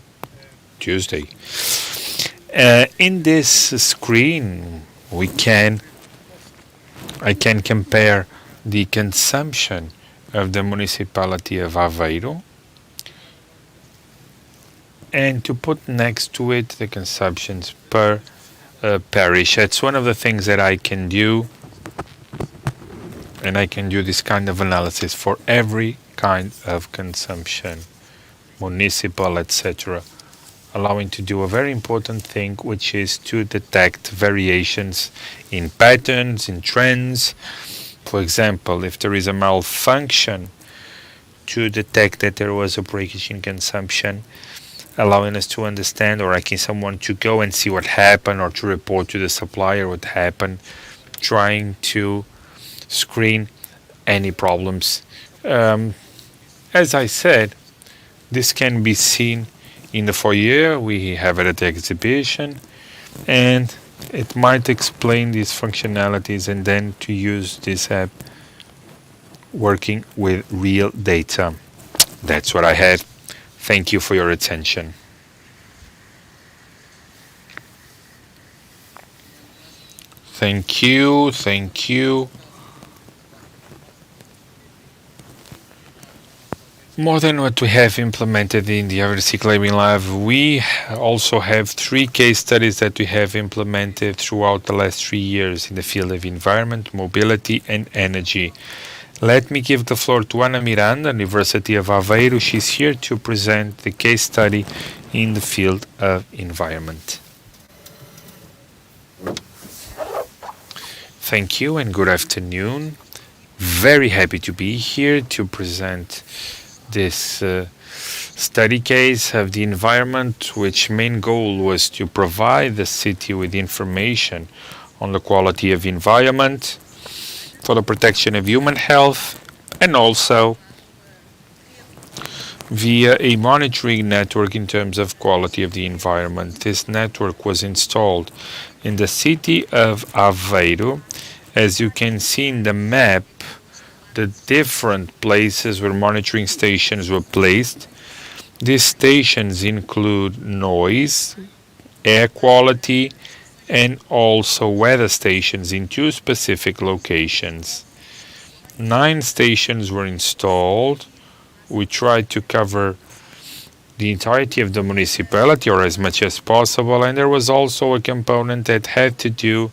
Speaker 1: Tuesday. In this screen I can compare the consumption of the municipality of Aveiro and to put next to it the consumptions per parish. That's one of the things that I can do, and I can do this kind of analysis for every kind of consumption, municipal, etc., allowing to do a very important thing, which is to detect variations in patterns, in trends. For example, if there is a malfunction, to detect that there was a breakage in consumption, allowing us to understand or asking someone to go and see what happened or to report to the supplier what happened, trying to screen any problems. As I said, this can be seen in the foyer. We have it at the exhibition, and it might explain these functionalities and then to use this app working with real data. That's what I had. Thank you for your attention. Thank you. More than what we have implemented in the Aveiro Cycling Lab, we also have 3 case studies that we have implemented throughout the last 3 years in the field of environment, mobility and energy. Let me give the floor to Ana Miranda, University of Aveiro. She's here to present the case study in the field of environment. Thank you and good afternoon. Very happy to be here to present this study case of the environment, which main goal was to provide the city with information on the quality of environment for the protection of human health, and also via a monitoring network in terms of quality of the environment. This network was installed in the city of Aveiro. As you can see in the map, the different places where monitoring stations were placed. These stations include noise, air quality, and also weather stations in 2 specific locations. 9 stations were installed. We tried to cover the entirety of the municipality, or as much as possible, and there was also a component that had to do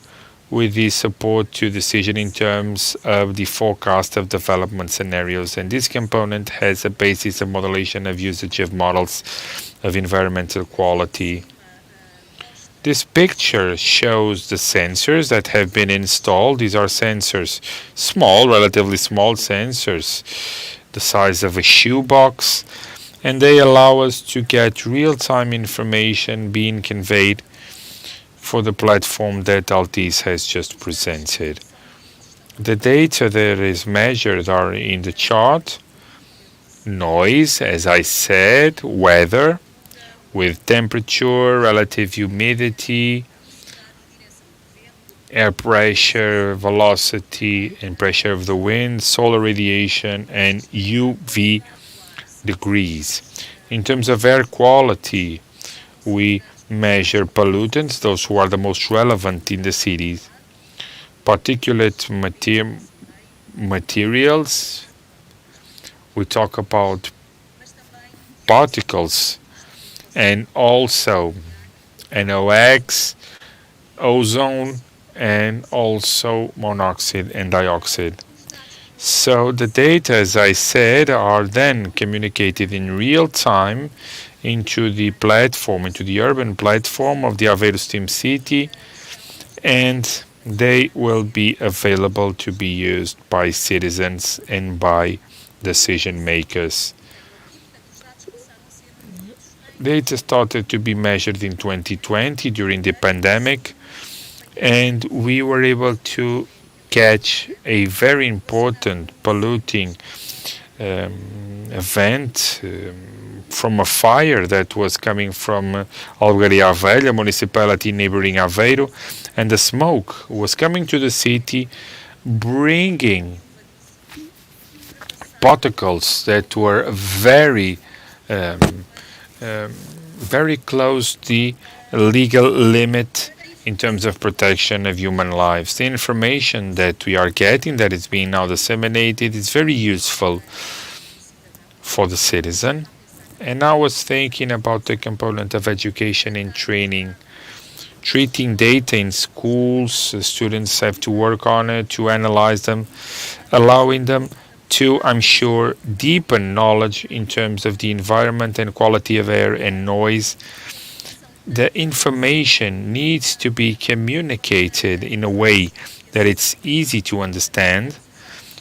Speaker 1: with the support to decision in terms of the forecast of development scenarios. And this component has a basis of modulation of usage of models of environmental quality. This picture shows the sensors that have been installed. These are sensors, relatively small sensors, the size of a shoebox, and they allow us to get real-time information being conveyed for the platform that Altice has just presented. The data that is measured are in the chart: noise, as I said, weather, with temperature, relative humidity, air pressure, velocity and pressure of the wind, solar radiation, and UV degrees. In terms of air quality, We measure pollutants, those who are the most relevant in the cities, particulate materials. We talk about particles and also NOx, ozone, and also monoxide and dioxide. So the data, as I said, are then communicated in real time into the platform, into the urban platform of the Aveiro Steam City, and they will be available to be used by citizens and by decision makers. Data started to be measured in 2020 during the pandemic, and we were able to catch a very important polluting event from a fire that was coming from Algaria Velha municipality neighboring Aveiro, and the smoke was coming to the city, bringing particles that were very very close to the legal limit in terms of protection of human lives. The information that we are getting, that is being now disseminated, is very useful for the citizen. And I was thinking about the component of education and training. Treating data in schools, students have to work on it, to analyze them, allowing them to, I'm sure, deepen knowledge in terms of the environment and quality of air and noise. The information needs to be communicated in a way that it's easy to understand.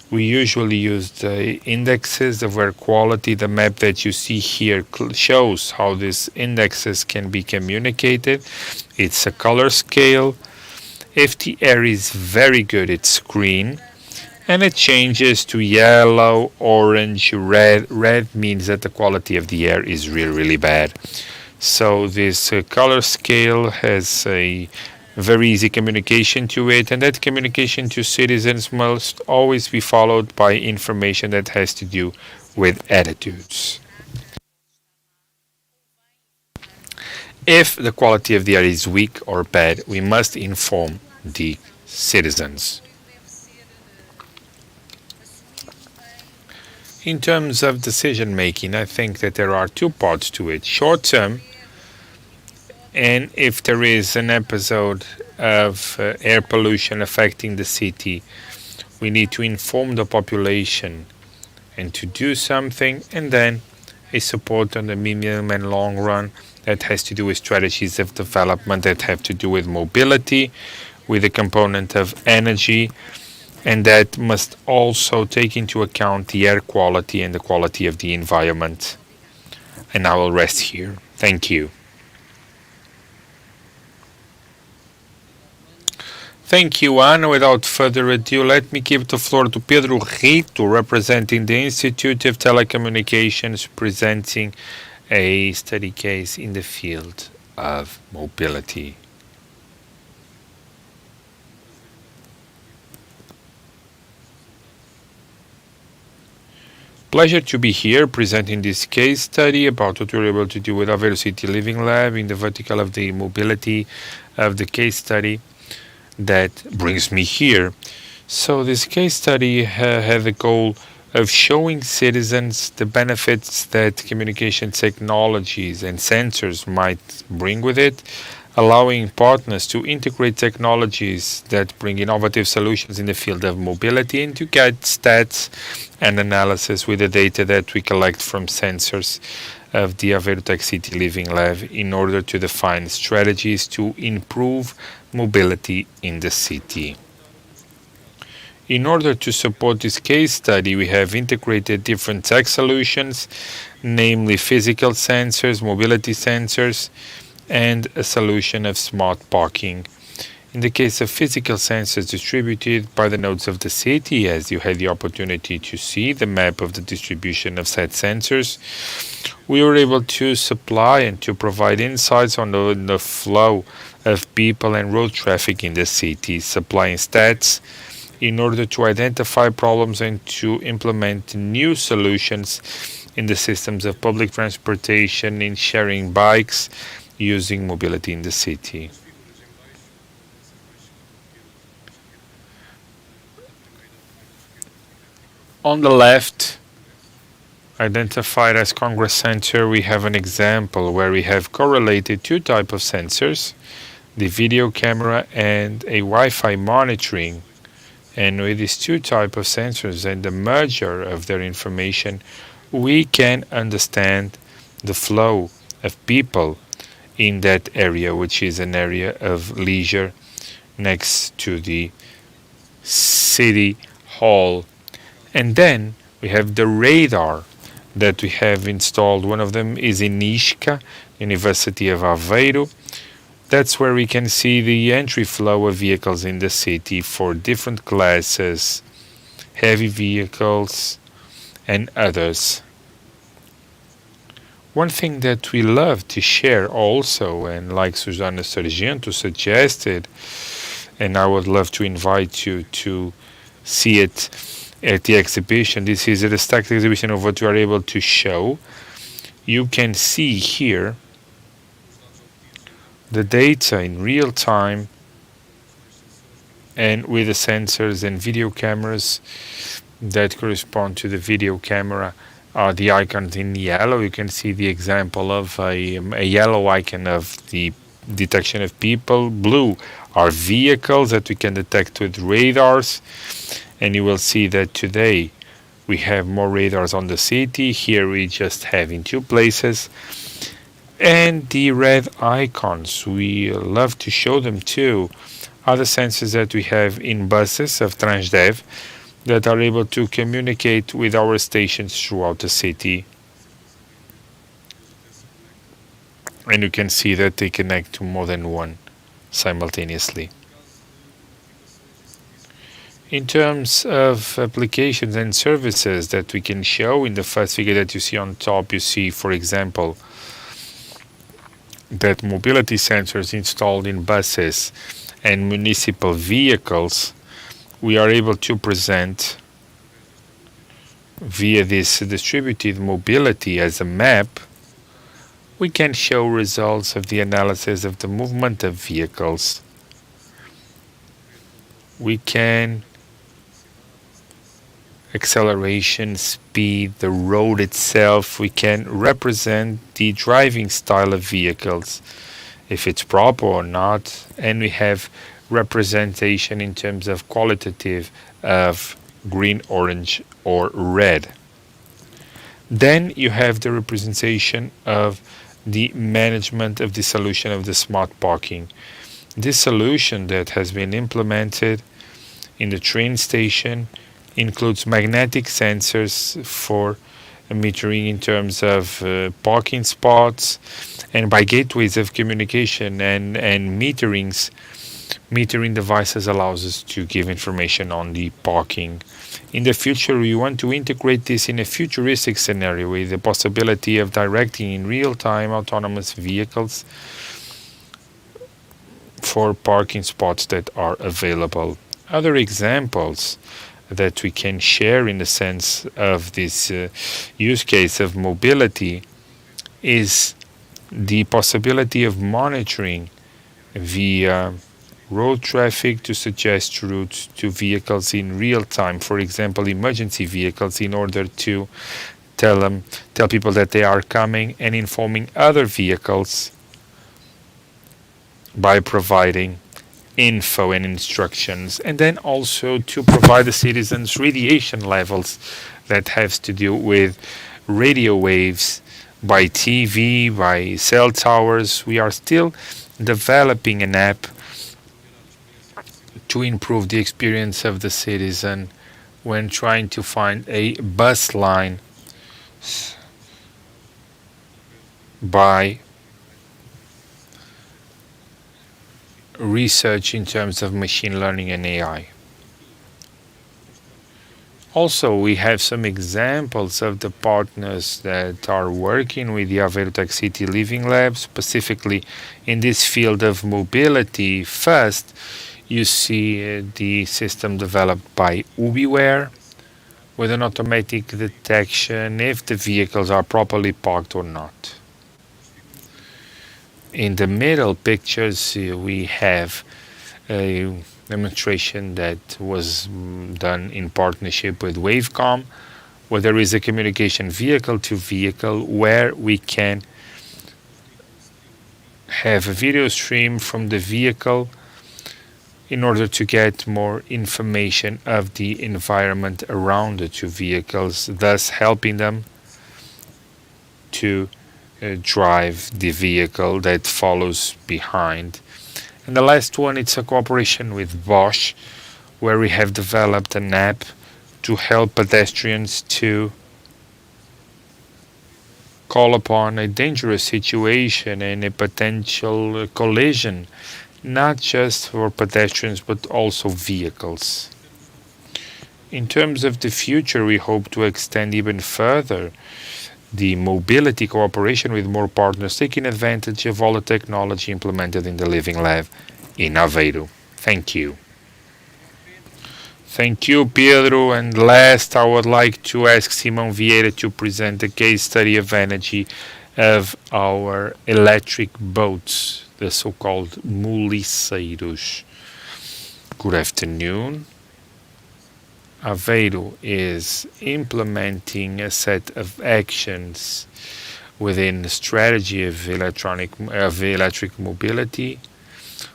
Speaker 1: We usually use the indexes of air quality. The map that you see here shows how these indexes can be communicated. It's a color scale. If the air is very good, it's green, and it changes to yellow, orange, red. Red means that the quality of the air is really, really bad. So this color scale has a very easy communication to it, and that communication to citizens must always be followed by information that has to do with attitudes. If the quality of the air is weak or bad, we must inform the citizens. In terms of decision making, I think that there are two parts to it. Short term, and if there is an episode of air pollution affecting the city, we need to inform the population and to do something, and then a support on the medium and long run that has to do with strategies of development that have to do with mobility, with a component of energy, and that must also take into account the air quality and the quality of the environment. And I will rest here. Thank you. Thank you, Ana. Without further ado, let me give the floor to Pedro Rito, representing the Institute of Telecommunications, presenting a study case in the field of mobility. Pleasure to be here presenting this case study about what we were able to do with Aveiro City Living Lab in the vertical of the mobility of the case study that brings me here. So this case study had the goal of showing citizens the benefits that communication technologies and sensors might bring with it, allowing partners to integrate technologies that bring innovative solutions in the field of mobility and to get stats and analysis with the data that we collect from sensors of the Aveiro Tech City Living Lab in order to define strategies to improve mobility in the city. In order to support this case study, we have integrated different tech solutions, namely physical sensors, mobility sensors, and a solution of smart parking. In the case of physical sensors distributed by the nodes of the city, as you had the opportunity to see the map of the distribution of said sensors, we were able to supply and to provide insights on the flow of people and road traffic in the city, supplying stats in order to identify problems and to implement new solutions in the systems of public transportation, in sharing bikes, using mobility in the city. On the left, identified as Congress Center, we have an example where we have correlated two types of sensors, the video camera and a Wi-Fi monitoring. And with these two types of sensors and the merger of their information, we can understand the flow of people in that area, which is an area of leisure next to the city hall. And then we have the radar that we have installed. One of them is in Isca, University of Aveiro. That's where we can see the entry flow of vehicles in the city for different classes, heavy vehicles and others. One thing that we love to share also, and like Susana Sargento suggested, and I would love to invite you to see it at the exhibition. This is a stacked exhibition of what we are able to show. You can see here the data in real time and with the sensors and video cameras that correspond to the video camera are the icons in yellow. You can see the example of a yellow icon of the detection of people. Blue are vehicles that we can detect with radars, and you will see that today we have more radars on the city. Here we just have in two places. And the red icons, we love to show them too, are the sensors that we have in buses of Transdev that are able to communicate with our stations throughout the city. And you can see that they connect to more than one simultaneously. In terms of applications and services that we can show, in the first figure that you see on top, you see, for example, that mobility sensors installed in buses and municipal vehicles, we are able to present via this distributed mobility as a map. We can show results of the analysis of the movement of vehicles. We can acceleration, speed, the road itself. We can represent the driving style of vehicles, if it's proper or not, and we have representation in terms of qualitative of green, orange, or red. Then you have the representation of the management of the solution of the smart parking. This solution that has been implemented in the train station includes magnetic sensors for metering in terms of parking spots, and by gateways of communication and metering devices allows us to give information on the parking. In the future, we want to integrate this in a futuristic scenario with the possibility of directing in real-time autonomous vehicles for parking spots that are available. Other examples that we can share in the sense of this use case of mobility is the possibility of monitoring via road traffic to suggest routes to vehicles in real time, for example emergency vehicles, in order to tell people that they are coming, and informing other vehicles by providing info and instructions, and then also to provide the citizens radiation levels that has to do with radio waves by TV, by cell towers. We are still developing an app to improve the experience of the citizen when trying to find a bus line by research in terms of machine learning and AI. Also, we have some examples of the partners that are working with the Aveiro Tech City Living Lab, specifically in this field of mobility. First, you see the system developed by UbiWare with an automatic detection if the vehicles are properly parked or not. In the middle pictures, we have a demonstration that was done in partnership with Wavecom, where there is a communication vehicle to vehicle where we can have a video stream from the vehicle in order to get more information of the environment around the two vehicles, thus helping them to drive the vehicle that follows behind. And the last one, it's a cooperation with Bosch, where we have developed an app to help pedestrians to call upon a dangerous situation and a potential collision, not just for pedestrians but also vehicles. In terms of the future, we hope to extend even further the mobility cooperation with more partners, taking advantage of all the technology implemented in the Living Lab in Aveiro. Thank you. Thank you, Pedro. And last, I would like to ask Simão Vieira to present the case study of energy of our electric boats, the so-called muliceiros. Good afternoon. Aveiro is implementing a set of actions within the strategy of electric mobility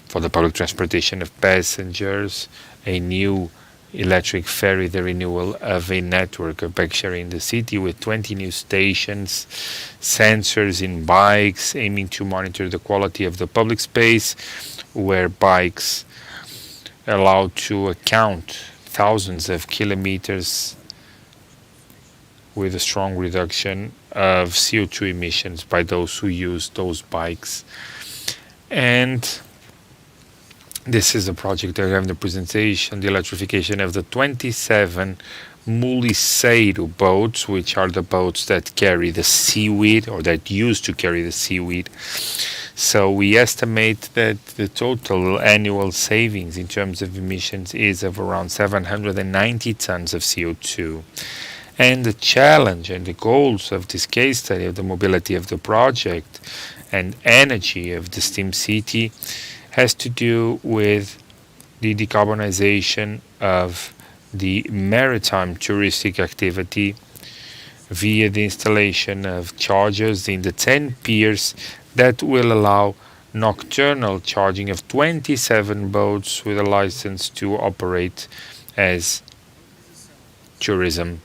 Speaker 1: for the public transportation of passengers, a new electric ferry, the renewal of a network of bike sharing in the city with 20 new stations, sensors in bikes aiming to monitor the quality of the public space, where bikes allowed to account thousands of kilometers with a strong reduction of CO2 emissions by those who use those bikes. And this is a project that we have in the presentation, the electrification of the 27 muliceiro boats, which are the boats that carry the seaweed, or that used to carry the seaweed. So we estimate that the total annual savings in terms of emissions is of around 790 tons of CO2. And the challenge and the goals of this case study of the mobility of the project and energy of the Steam City has to do with the decarbonization of the maritime touristic activity via the installation of chargers in the 10 piers that will allow nocturnal charging of 27 boats with a license to operate as tourism.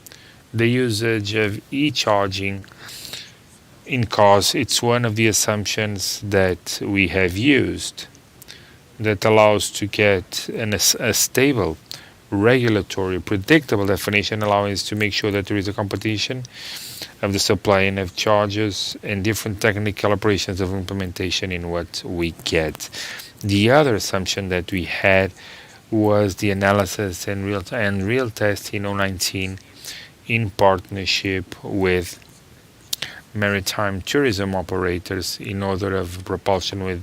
Speaker 1: The usage of e-charging in cars, it's one of the assumptions that we have used that allows to get a stable, regulatory, predictable definition, allowing us to make sure that there is a competition of the supply and of charges and different technical operations of implementation in what we get. The other assumption that we had was the analysis and real test in 2019 in partnership with maritime tourism operators in order of propulsion with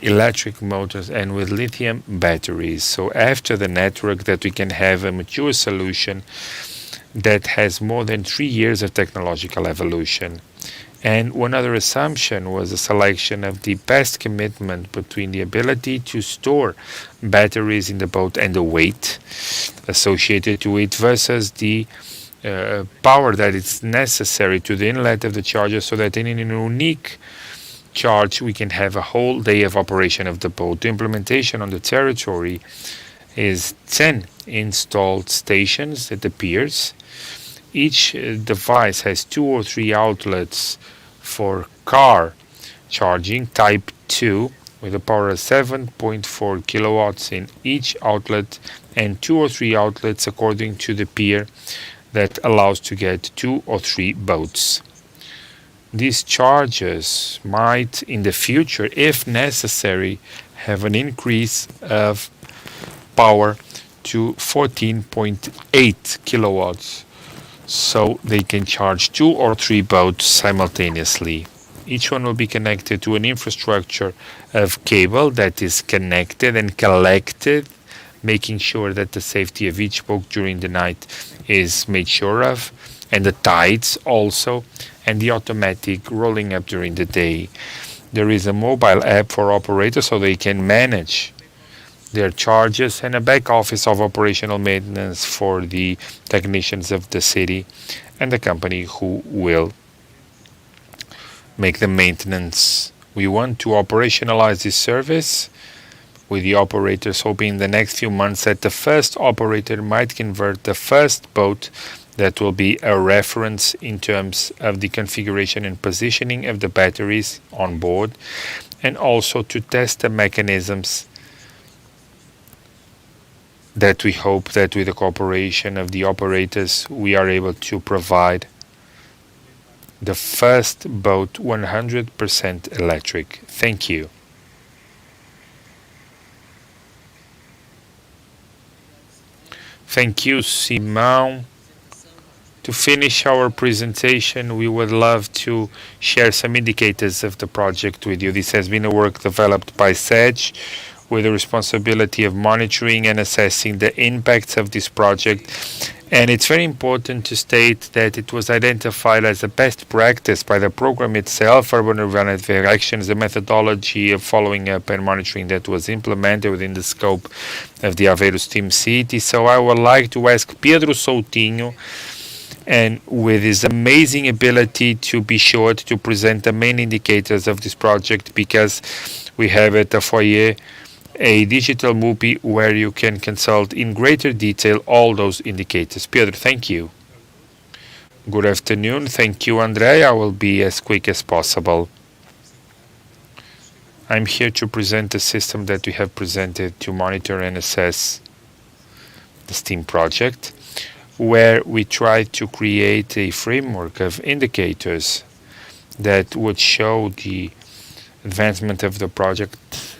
Speaker 1: electric motors and with lithium batteries. So after the network, that we can have a mature solution that has more than 3 years of technological evolution. And one other assumption was the selection of the best commitment between the ability to store batteries in the boat and the weight associated to it versus the power that is necessary to the inlet of the charger, so that in a unique charge we can have a whole day of operation of the boat. The implementation on the territory is 10 installed stations at the piers. Each device has 2 or 3 outlets for car charging type 2 with a power of 7.4 kilowatts in each outlet, and 2 or 3 outlets according to the pier that allows to get 2 or 3 boats. These charges might, in the future, if necessary, have an increase of power to 14.8 kilowatts, so they can charge 2 or 3 boats simultaneously. Each one will be connected to an infrastructure of cable that is connected and collected, making sure that the safety of each boat during the night is made sure of, and the tides also, and the automatic rolling up during the day. There is a mobile app for operators so they can manage their charges, and a back office of operational maintenance for the technicians of the city and the company who will make the maintenance. We want to operationalize this service with the operators, hoping in the next few months that the first operator might convert the first boat that will be a reference in terms of the configuration and positioning of the batteries on board, and also to test the mechanisms that we hope that with the cooperation of the operators we are able to provide the first boat 100% electric. Thank you. Thank you, Simão. To finish our presentation, we would love to share some indicators of the project with you. This has been a work developed by SEDG with the responsibility of monitoring and assessing the impacts of this project. And it's very important to state that it was identified as a best practice by the program itself, Urban Environment Actions, the methodology of following up and monitoring that was implemented within the scope of the Aveiro Steam City. So I would like to ask Pedro Soutinho, and with his amazing ability to be short, to present the main indicators of this project, because we have at the foyer a digital movie where you can consult in greater detail all those indicators. Pedro, thank you. Good afternoon. Thank you, André. I will be as quick as possible. I'm here to present the system that we have presented to monitor and assess the STEAM project, where we try to create a framework of indicators that would show the advancement of the project,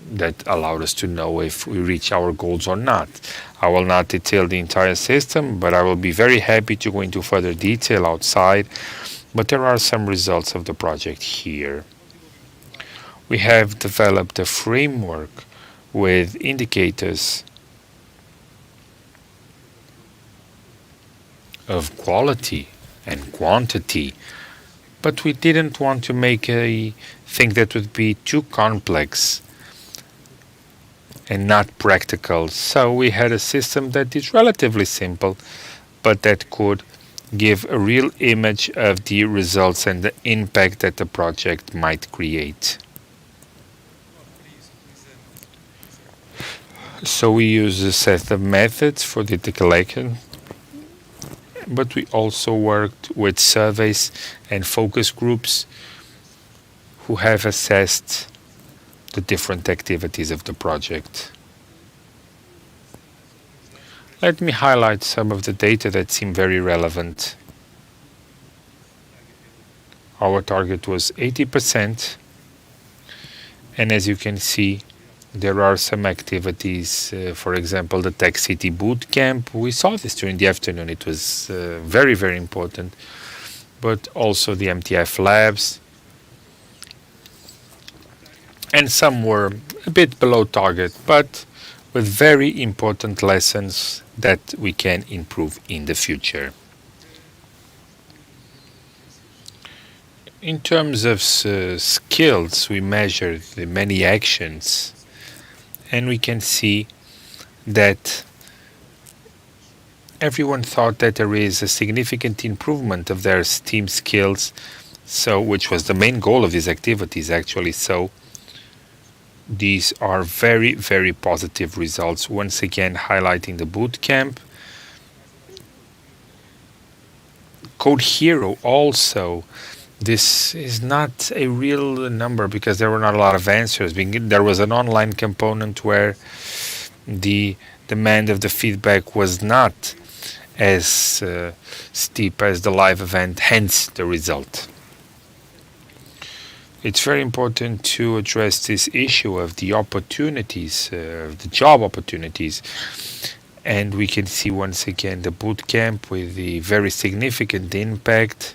Speaker 1: that allowed us to know if we reach our goals or not. I will not detail the entire system, but I will be very happy to go into further detail outside. But there are some results of the project here. We have developed a framework with indicators of quality and quantity, but we didn't want to make a thing that would be too complex and not practical. So we had a system that is relatively simple, but that could give a real image of the results and the impact that the project might create. So we use a set of methods for data collection, but we also worked with surveys and focus groups who have assessed the different activities of the project. Let me highlight some of the data that seem very relevant. Our target was 80%, and as you can see, there are some activities, for example, the Tech City Boot Camp. We saw this during the afternoon. It was very, very important. But also the MTF labs. And some were a bit below target, but with very important lessons that we can improve in the future. In terms of skills, we measured the many actions, and we can see that everyone thought that there is a significant improvement of their STEAM skills, so which was the main goal of these activities actually. So these are very, very positive results. Once again, highlighting the boot camp. Code Hero also. This is not a real number because there were not a lot of answers. There was an online component where the demand of the feedback was not as steep as the live event, hence the result. It's very important to address this issue of the opportunities, the job opportunities. And we can see once again the boot camp with the very significant impact.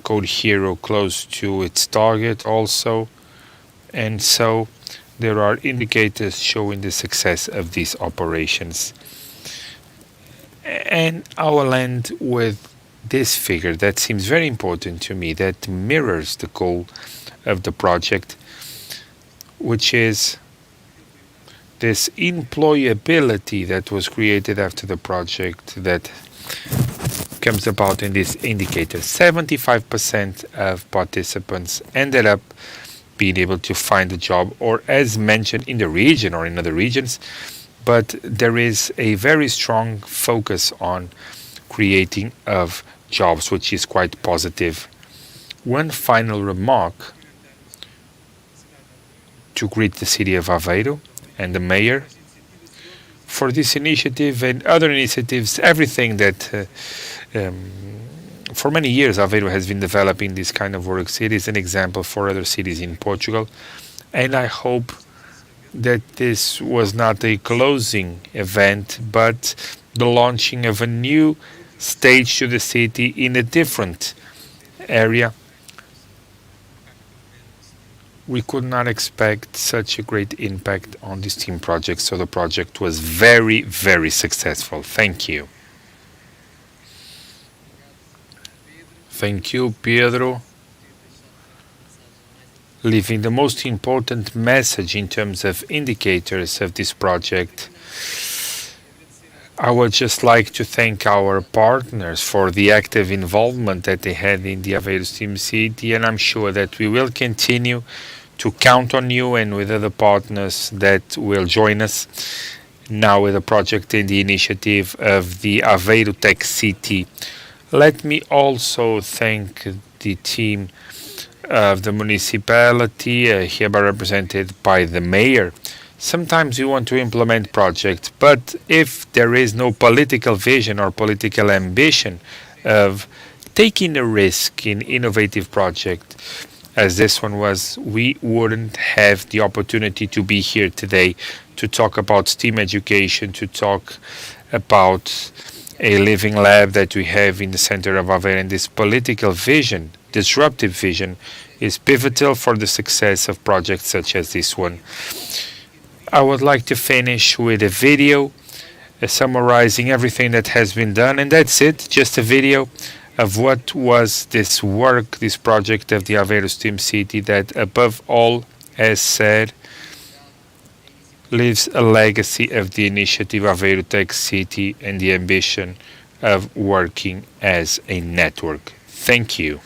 Speaker 1: Code Hero close to its target also. And so there are indicators showing the success of these operations. And I will end with this figure that seems very important to me, that mirrors the goal of the project, which is this employability that was created after the project that comes about in this indicator. 75% of participants ended up being able to find a job, or as mentioned, in the region or in other regions, but there is a very strong focus on creating of jobs, which is quite positive. One final remark to greet the city of Aveiro and the mayor for this initiative and other initiatives, everything that for many years Aveiro has been developing this kind of work. It is an example for other cities in Portugal, and I hope that this was not a closing event, but the launching of a new stage to the city in a different area. We could not expect such a great impact on this team project, so the project was very, very successful. Thank you. Thank you, Pedro. Leaving the most important message in terms of indicators of this project, I would just like to thank our partners for the active involvement that they had in the Aveiro Steam City, and I'm sure that we will continue to count on you and with other partners that will join us now with the project and the initiative of the Aveiro Tech City. Let me also thank the team of the municipality, hereby represented by the mayor. Sometimes we want to implement projects, but if there is no political vision or political ambition of taking a risk in innovative project, as this one was, we wouldn't have the opportunity to be here today to talk about STEAM education, to talk about a living lab that we have in the center of Aveiro. And this political vision, disruptive vision, is pivotal for the success of projects such as this one. I would like to finish with a video summarizing everything that has been done, and that's it, just a video of what was this work, this project of the Aveiro Steam City that above all, as said, leaves a legacy of the initiative Aveiro Tech City and the ambition of working as a network. Thank you.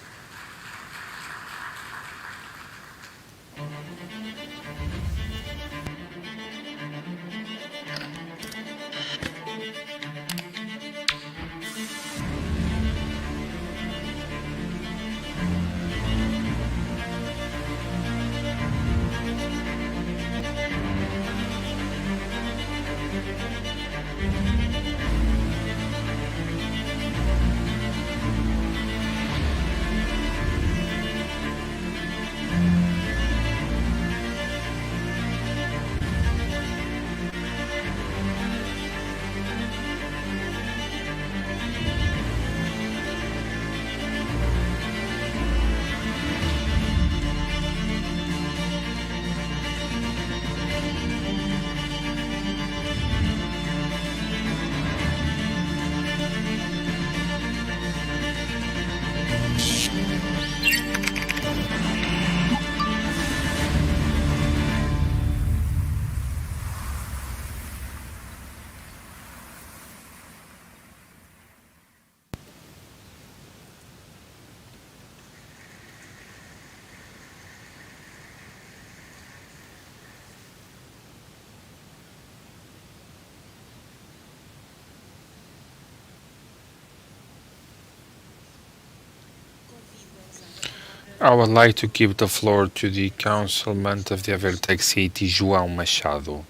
Speaker 1: I would like to give the floor to the councilman of the Aveiro Tech City, João Machado.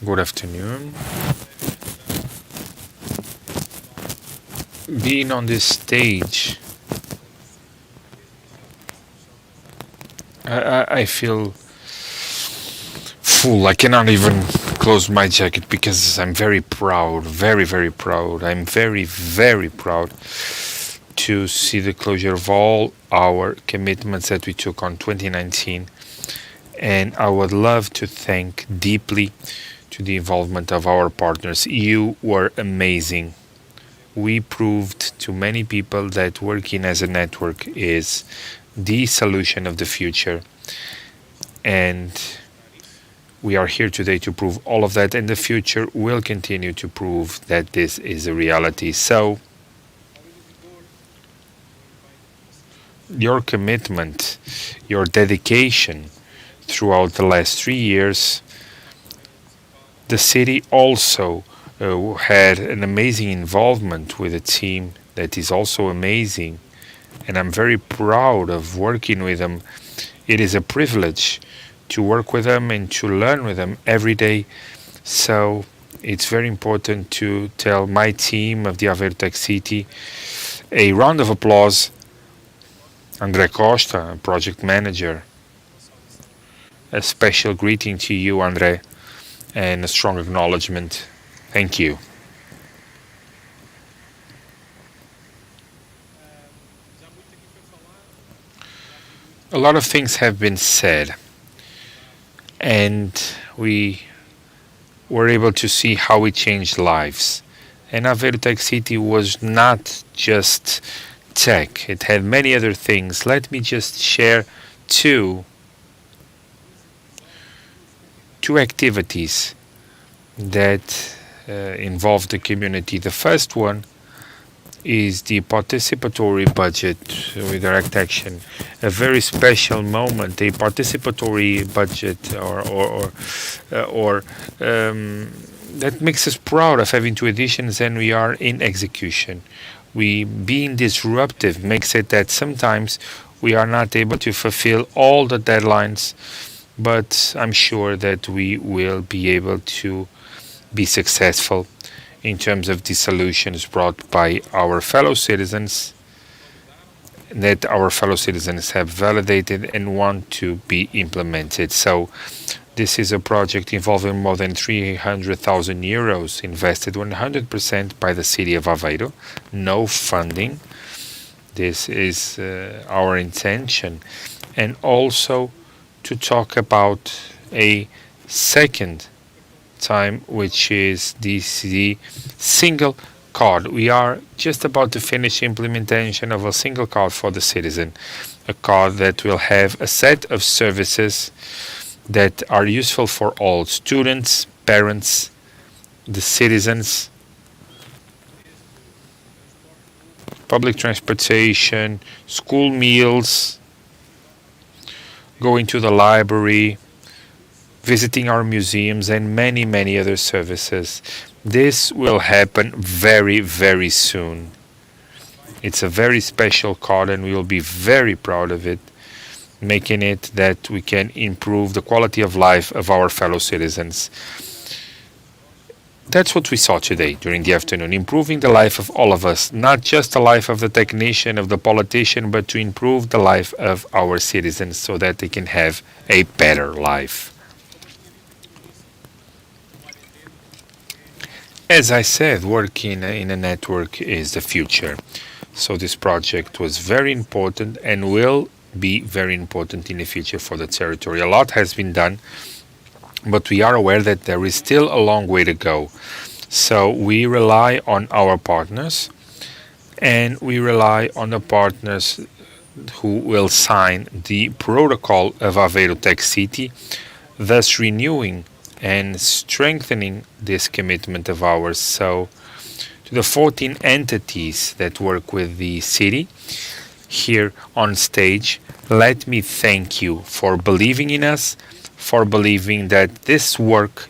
Speaker 1: Good afternoon. Being on this stage, I feel full. I cannot even close my jacket because I'm very proud, very, very proud. I'm very, very proud to see the closure of all our commitments that we took on 2019. And I would love to thank deeply to the involvement of our partners. You were amazing. We proved to many people that working as a network is the solution of the future. And we are here today to prove all of that, and the future will continue to prove that this is a reality. So, your commitment, your dedication throughout the last 3 years, the city also had an amazing involvement with a team that is also amazing, and I'm very proud of working with them. It is a privilege to work with them and to learn with them every day. So it's very important to tell my team of the Aveiro City a round of applause. André Costa, project manager. A special greeting to you, André, and a strong acknowledgement. Thank you. A lot of things have been said, and we were able to see how it changed lives. And Aveiro City was not just tech, it had many other things. Let me just share two activities that involve the community. The first one is the participatory budget with direct action, a very special moment, a participatory budget or that makes us proud of having two editions, and we are in execution. We being disruptive makes it that sometimes we are not able to fulfill all the deadlines, but I'm sure that we will be able to be successful in terms of the solutions brought by our fellow citizens, that our fellow citizens have validated and want to be implemented. So this is a project involving more than 300,000 euros invested 100% by the city of Aveiro. No funding. This is our intention. And also to talk about a second time, which is the single card. We are just about to finish implementation of a single card for the citizen, a card that will have a set of services that are useful for all students, parents, the citizens, public transportation, school meals, going to the library, visiting our museums, and many, many other services. This will happen very, very soon. It's a very special card, and we will be very proud of it, making it that we can improve the quality of life of our fellow citizens. That's what we saw today during the afternoon, improving the life of all of us, not just the life of the technician, of the politician, but to improve the life of our citizens so that they can have a better life. As I said, working in a network is the future. So this project was very important and will be very important in the future for the territory. A lot has been done, but we are aware that there is still a long way to go. So we rely on our partners, and we rely on the partners who will sign the protocol of Aveiro City, thus renewing and strengthening this commitment of ours. So to the 14 entities that work with the city here on stage, let me thank you for believing in us, for believing that this work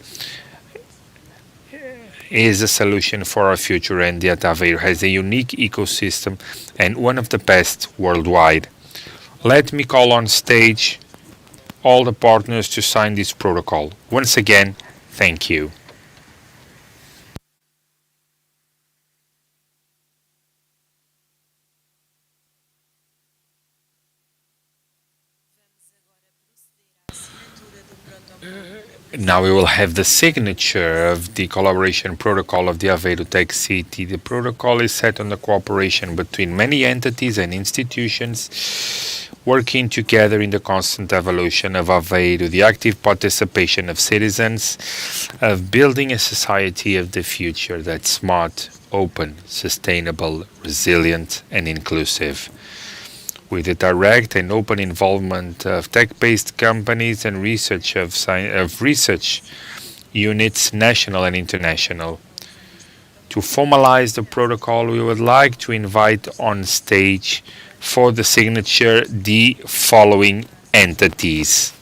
Speaker 1: is a solution for our future, and that Aveiro has a unique ecosystem and one of the best worldwide. Let me call on stage all the partners to sign this protocol. Once again, thank you. Now we will have the signature of the collaboration protocol of the Aveiro Tech City. The protocol is set on the cooperation between many entities and institutions working together in the constant evolution of Aveiro, the active participation of citizens, of building a society of the future that's smart, open, sustainable, resilient, and inclusive, with the direct and open involvement of tech-based companies and research units, national and international. To formalize the protocol, we would like to invite on stage for the signature the following entities: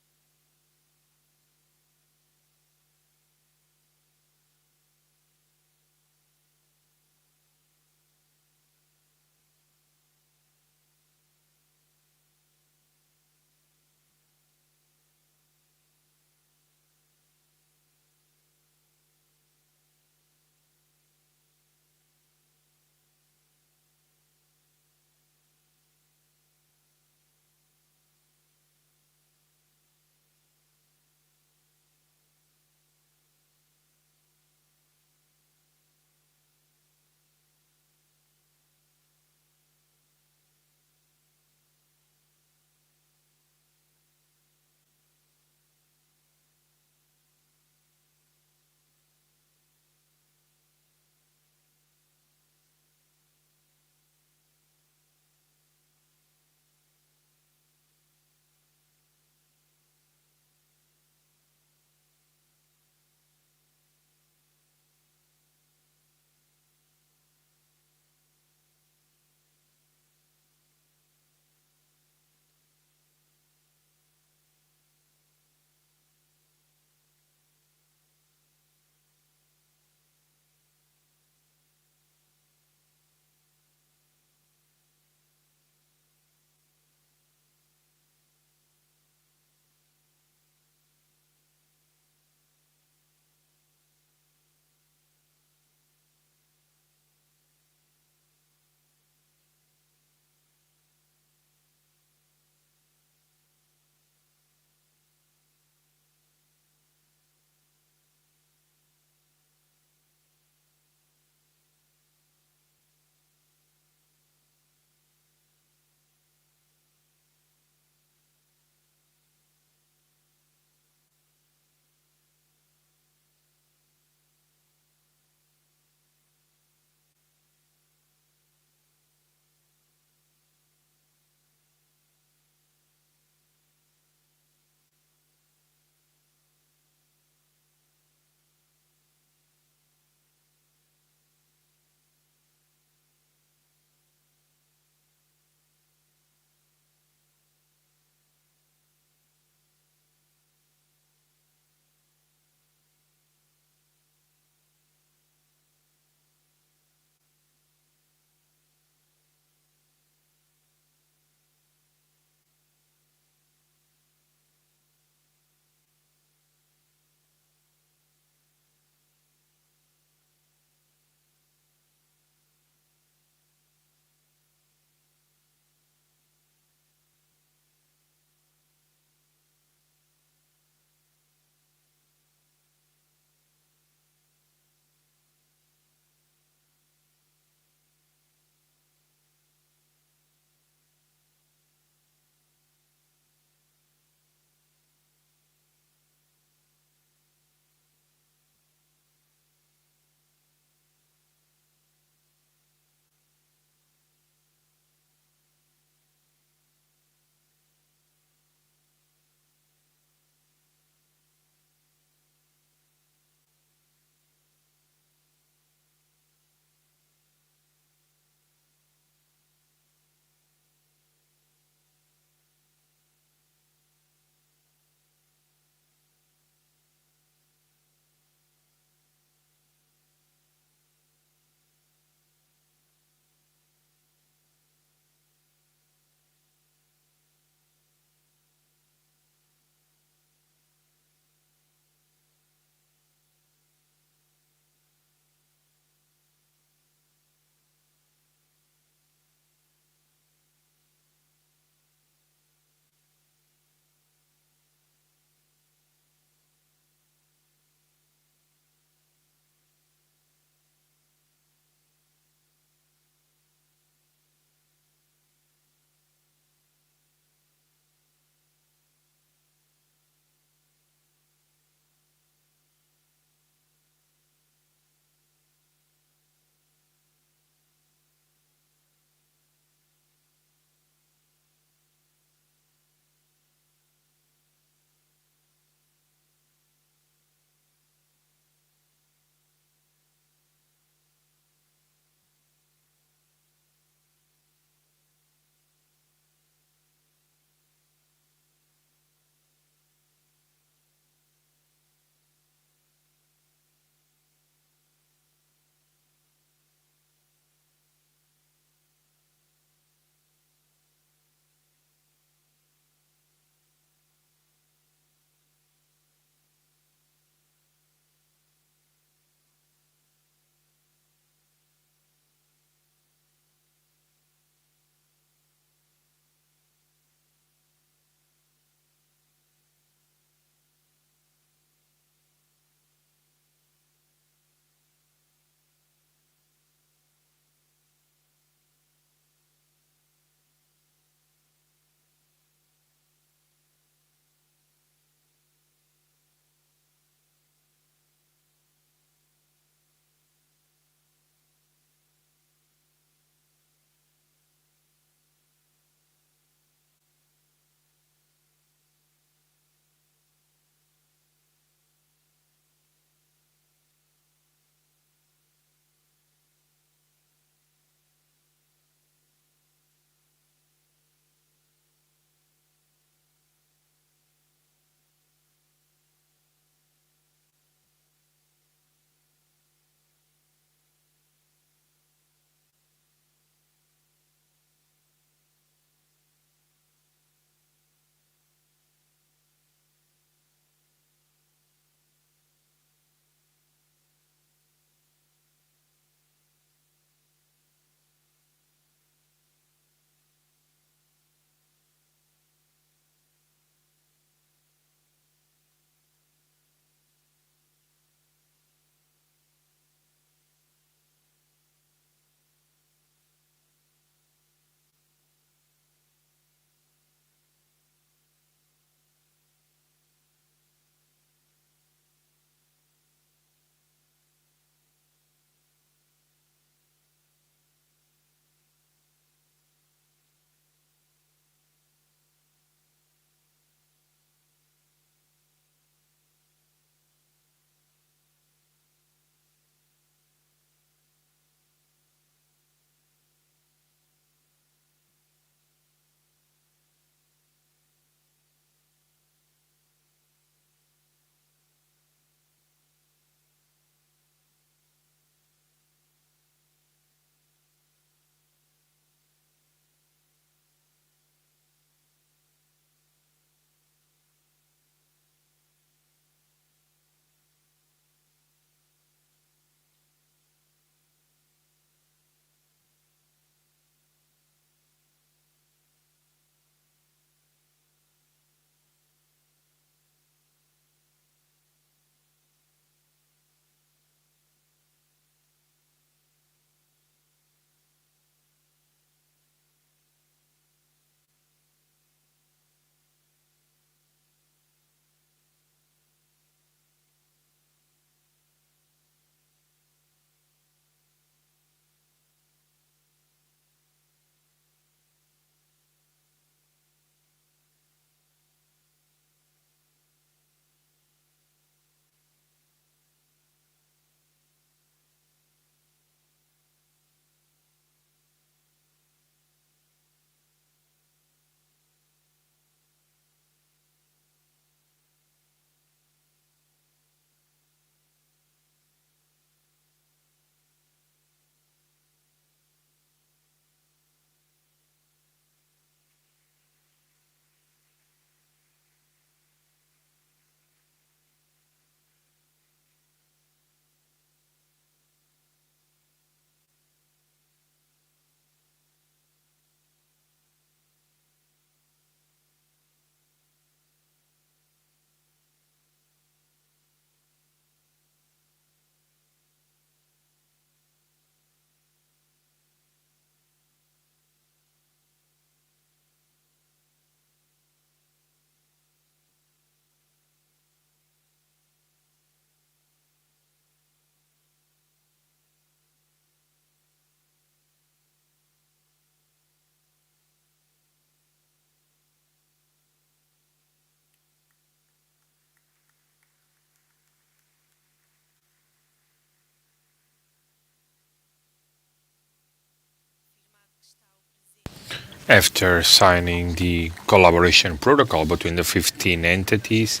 Speaker 1: After signing the collaboration protocol between the 15 entities,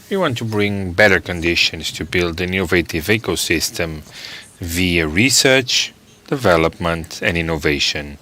Speaker 1: we want to bring better conditions to build an innovative ecosystem via research, development, and innovation.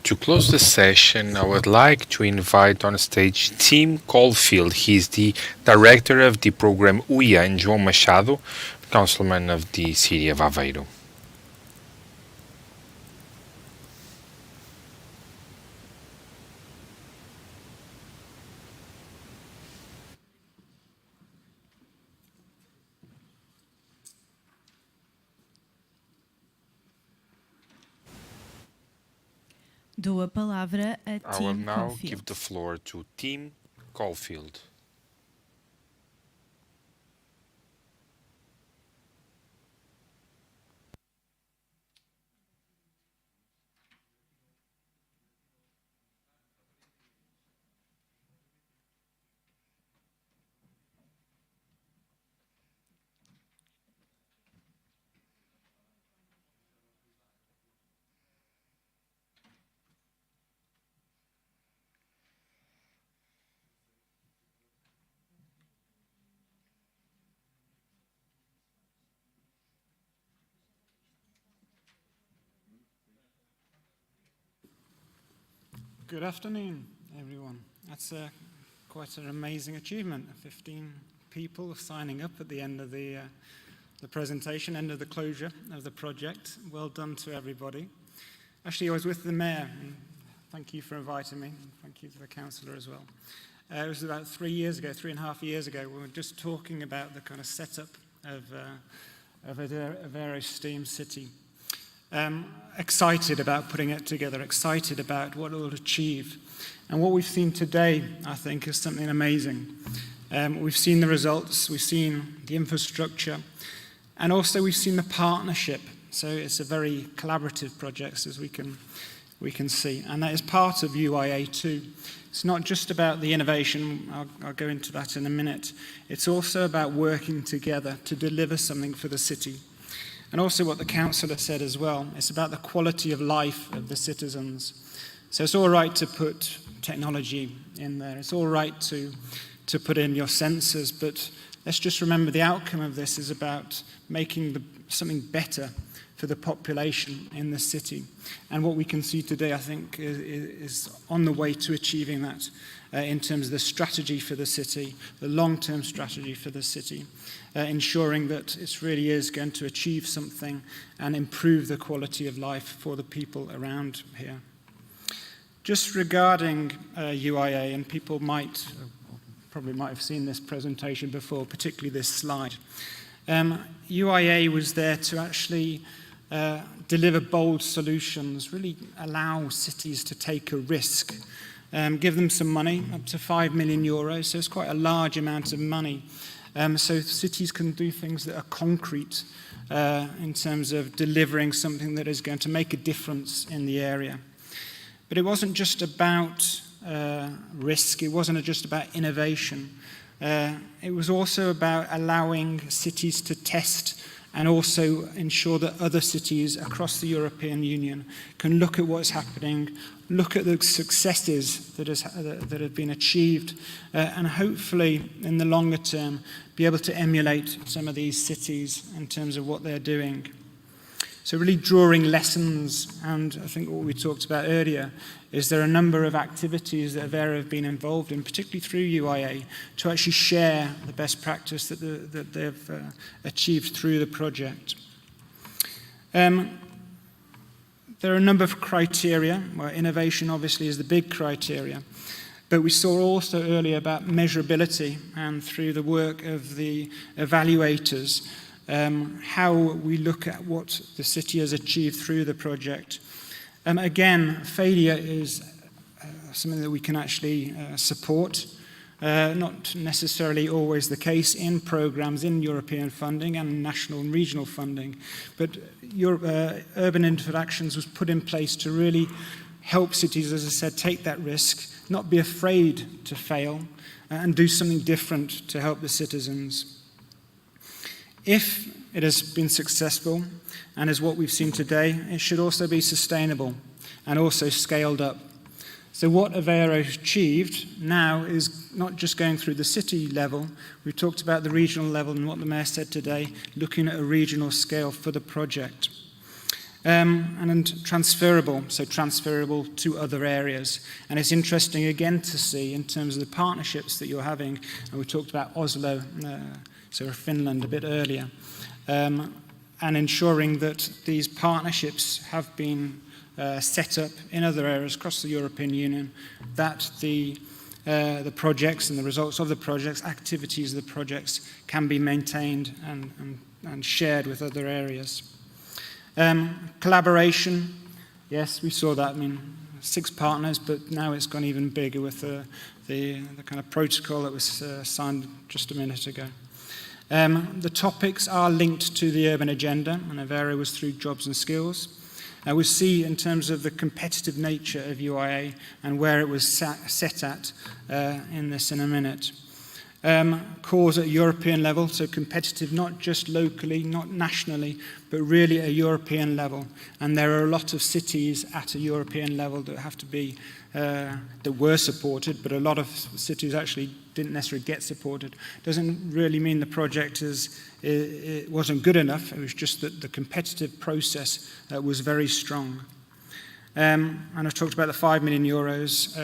Speaker 1: To close the session, I would like to invite on stage Tim Caulfield. He's the director of the program UIA, and João Machado, councilman of the city of Aveiro.
Speaker 2: Dou a palavra a
Speaker 1: I will
Speaker 2: Tim
Speaker 1: now
Speaker 2: Caulfield.
Speaker 1: give the floor to Tim Caulfield.
Speaker 4: Good afternoon, everyone. That's quite an amazing achievement. 15 people signing up at the end of the presentation, end of the closure of the project. Well done to everybody. Actually, I was with the mayor, and thank you for inviting me. Thank you to the councillor as well. It was about 3.5 years ago, we were just talking about the kind of setup of Aveiro Steam City. Excited about putting it together, excited about what it will achieve. And what we've seen today, I think, is something amazing. We've seen the results, we've seen the infrastructure, and also we've seen the partnership. So it's a very collaborative project, as we can see. And that is part of UIA too. It's not just about the innovation, I'll go into that in a minute. It's also about working together to deliver something for the city. And also what the councillor said as well, it's about the quality of life of the citizens. So it's all right to put technology in there, it's all right to put in your sensors, but let's just remember the outcome of this is about making something better for the population in the city. And what we can see today, I think, is on the way to achieving that in terms of the strategy for the city, the long-term strategy for the city, ensuring that it really is going to achieve something and improve the quality of life for the people around here. Just regarding UIA, and people probably might have seen this presentation before, particularly this slide. UIA was there to actually deliver bold solutions, really allow cities to take a risk, give them some money, up to €5 million, so it's quite a large amount of money. So cities can do things that are concrete in terms of delivering something that is going to make a difference in the area. But it wasn't just about risk, it wasn't just about innovation. It was also about allowing cities to test and also ensure that other cities across the European Union can look at what's happening, look at the successes that have been achieved, and hopefully in the longer term be able to emulate some of these cities in terms of what they're doing. So really drawing lessons, and I think what we talked about earlier is there are a number of activities that Aveiro have been involved in, particularly through UIA, to actually share the best practice that they've achieved through the project. There are a number of criteria, where innovation obviously is the big criteria, but we saw also earlier about measurability, and through the work of the evaluators, how we look at what the city has achieved through the project. Again, failure is something that we can actually support. not necessarily always the case in programs in European funding and national and regional funding, but Urban Interactions was put in place to really help cities, as I said, take that risk, not be afraid to fail, and do something different to help the citizens. If it has been successful, and is what we've seen today, it should also be sustainable and also scaled up. So what Aveiro achieved now is not just going through the city level. We've talked about the regional level and what the Mayor said today, looking at a regional scale for the project. And transferable, so transferable to other areas. And it's interesting again to see in terms of the partnerships that you're having, and we talked about Oslo, so Finland a bit earlier, and ensuring that these partnerships have been set up in other areas across the European Union, that the projects and the results of the projects, activities of the projects can be maintained and shared with other areas. Collaboration, yes, we saw that. I mean, 6 partners, but now it's gone even bigger with the kind of protocol that was signed just a minute ago. The topics are linked to the urban agenda, and Aveiro was through jobs and skills. We see in terms of the competitive nature of UIA and where it was set at in this in a minute. Cause at European level, so competitive not just locally, not nationally, but really at a European level. And there are a lot of cities at a European level that have to be, that were supported, but a lot of cities actually didn't necessarily get supported. Doesn't really mean the project it wasn't good enough, it was just that the competitive process was very strong. And I've talked about the 5 million euros,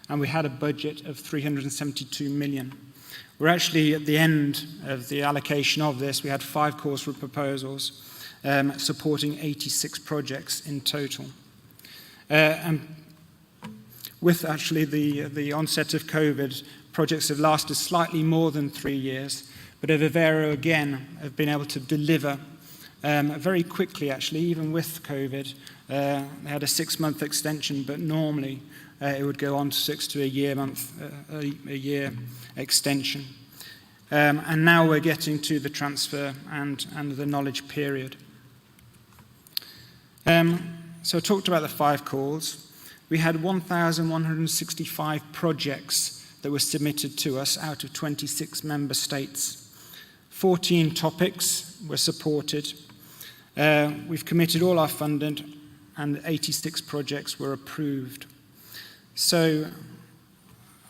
Speaker 4: and we had a budget of 372 million. We're actually at the end of the allocation of this. We had 5 calls for proposals, supporting 86 projects in total. And with actually the onset of COVID, projects have lasted slightly more than 3 years, but Aveiro again have been able to deliver very quickly actually, even with COVID. They had a 6-month extension, but normally it would go on to 6 to a year extension. And now we're getting to the transfer and the knowledge period. So I talked about the 5 calls. We had 1,165 projects that were submitted to us out of 26 member states. 14 topics were supported. We've committed all our funding, and 86 projects were approved. So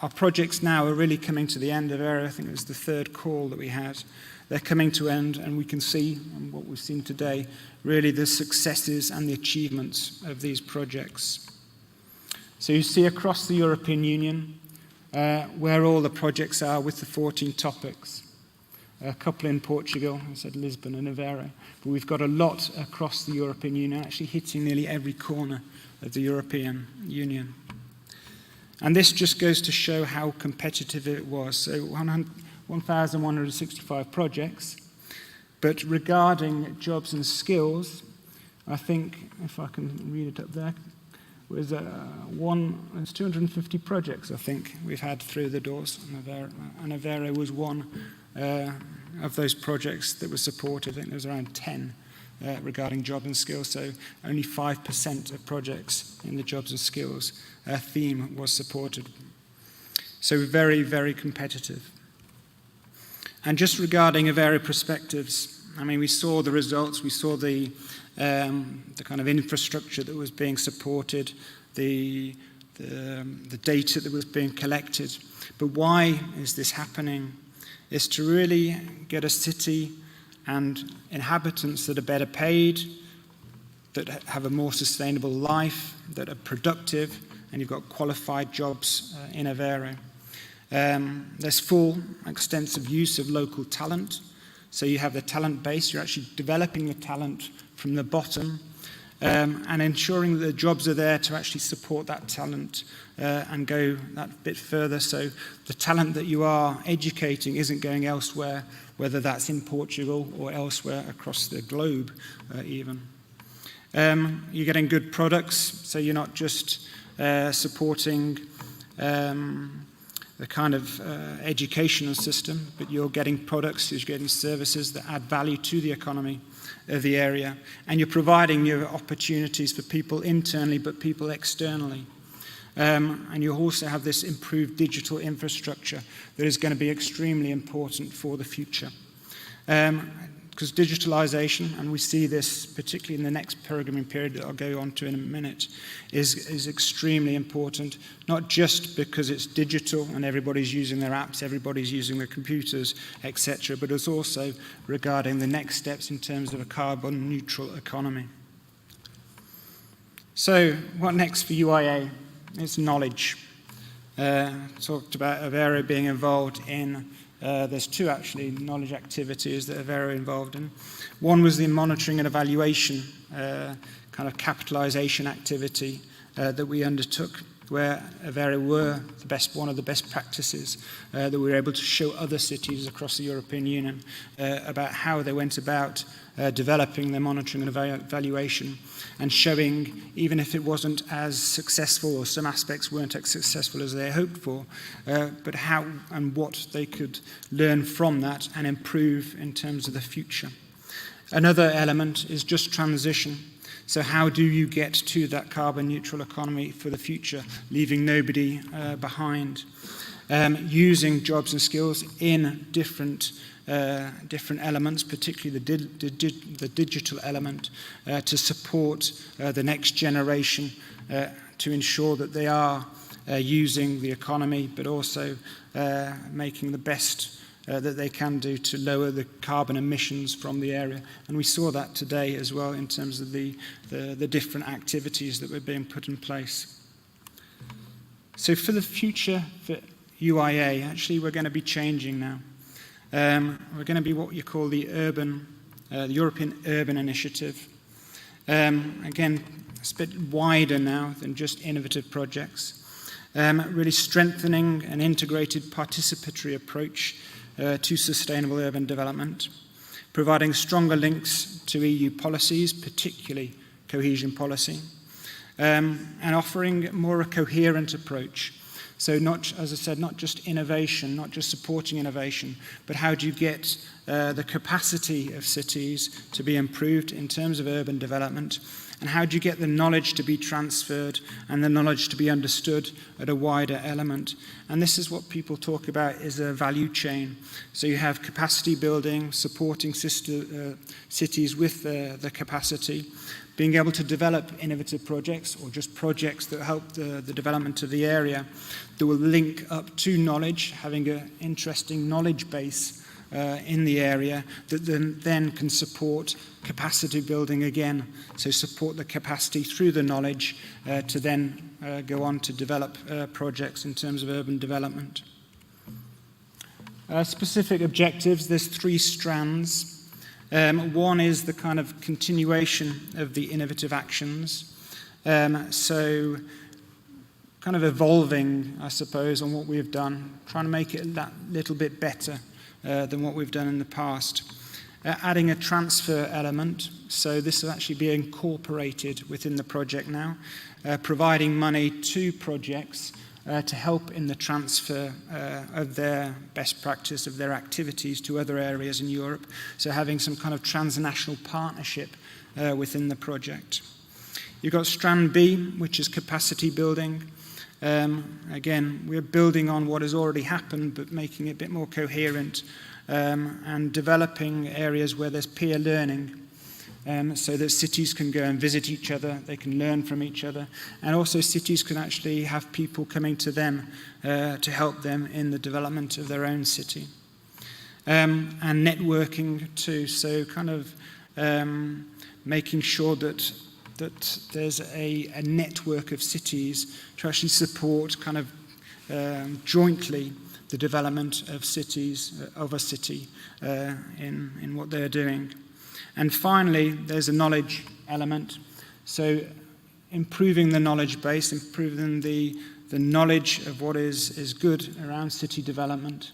Speaker 4: our projects now are really coming to the end of Aveiro. I think it was the 3rd call that we had. They're coming to end, and we can see, and what we've seen today, really the successes and the achievements of these projects. So you see across the European Union where all the projects are with the 14 topics. A couple in Portugal, I said Lisbon and Aveiro, but we've got a lot across the European Union, actually hitting nearly every corner of the European Union. And this just goes to show how competitive it was. So 1,165 projects, but regarding jobs and skills, I think, if I can read it up there, was it's 250 projects, I think, we've had through the doors, and Aveiro was one of those projects that was supported. I think there was around 10 regarding jobs and skills, so only 5% of projects in the jobs and skills theme was supported. So very, very competitive. And just regarding Aveiro perspectives, I mean, we saw the results, we saw the kind of infrastructure that was being supported, the data that was being collected. But why is this happening? It's to really get a city and inhabitants that are better paid, that have a more sustainable life, that are productive, and you've got qualified jobs in Aveiro. There's full, extensive use of local talent. So you have the talent base, you're actually developing the talent from the bottom, and ensuring that the jobs are there to actually support that talent and go that bit further. So the talent that you are educating isn't going elsewhere, whether that's in Portugal or elsewhere across the globe even. You're getting good products, so you're not just supporting a kind of educational system, but you're getting products, you're getting services that add value to the economy of the area, and you're providing new opportunities for people internally, but people externally. And you also have this improved digital infrastructure that is going to be extremely important for the future. Because digitalization, and we see this particularly in the next programming period that I'll go on to in a minute, is extremely important, not just because it's digital and everybody's using their apps, everybody's using their computers, etc., but it's also regarding the next steps in terms of a carbon neutral economy. So what next for UIA? It's knowledge. Talked about Aveiro being involved in there's two actually knowledge activities that Aveiro involved in. One was the monitoring and evaluation kind of capitalization activity that we undertook, where Aveiro were one of the best practices that we were able to show other cities across the European Union about how they went about developing their monitoring and evaluation, and showing, even if it wasn't as successful or some aspects weren't as successful as they hoped for, but how and what they could learn from that and improve in terms of the future. Another element is just transition. So how do you get to that carbon neutral economy for the future, leaving nobody behind? Using jobs and skills in different elements, particularly the digital element, to support the next generation, to ensure that they are using the economy, but also making the best that they can do to lower the carbon emissions from the area. And we saw that today as well in terms of the different activities that were being put in place. So for the future for UIA, actually we're going to be changing now. We're going to be what you call the European Urban Initiative. Again, it's a bit wider now than just innovative projects. Really strengthening an integrated participatory approach to sustainable urban development, providing stronger links to EU policies, particularly cohesion policy, and offering more a coherent approach. So not, as I said, not just innovation, not just supporting innovation, but how do you get the capacity of cities to be improved in terms of urban development, and how do you get the knowledge to be transferred and the knowledge to be understood at a wider element. And this is what people talk about is a value chain. So you have capacity building, supporting cities with the capacity, being able to develop innovative projects or just projects that help the development of the area that will link up to knowledge, having an interesting knowledge base in the area that then can support capacity building again. So support the capacity through the knowledge to then go on to develop projects in terms of urban development. Specific objectives, there's 3 strands. One is the kind of continuation of the innovative actions. So kind of evolving, I suppose, on what we've done, trying to make it that little bit better than what we've done in the past. Adding a transfer element, so this will actually be incorporated within the project now, providing money to projects to help in the transfer of their best practice, of their activities to other areas in Europe. So having some kind of transnational partnership within the project. You've got strand B, which is capacity building. Again, we're building on what has already happened, but making it a bit more coherent and developing areas where there's peer learning. So that cities can go and visit each other, they can learn from each other, and also cities can actually have people coming to them to help them in the development of their own city. And networking too, so kind of making sure that there's a network of cities to actually support kind of jointly the development of cities, of a city in what they're doing. And finally, there's a knowledge element. So improving the knowledge base, improving the knowledge of what is good around city development,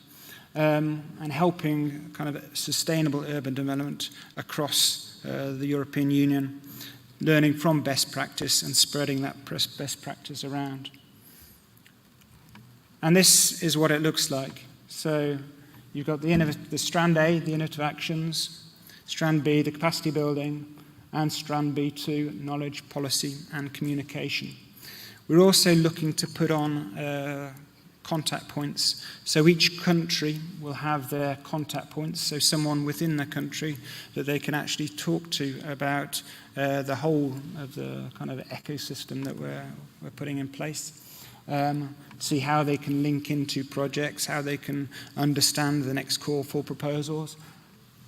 Speaker 4: and helping kind of sustainable urban development across the European Union, learning from best practice and spreading that best practice around. And this is what it looks like. So you've got the strand A, the innovative actions, strand B, the capacity building, and strand B2, knowledge, policy, and communication. We're also looking to put on contact points. So each country will have their contact points, so someone within the country that they can actually talk to about the whole of the kind of ecosystem that we're putting in place. See how they can link into projects, how they can understand the next call for proposals.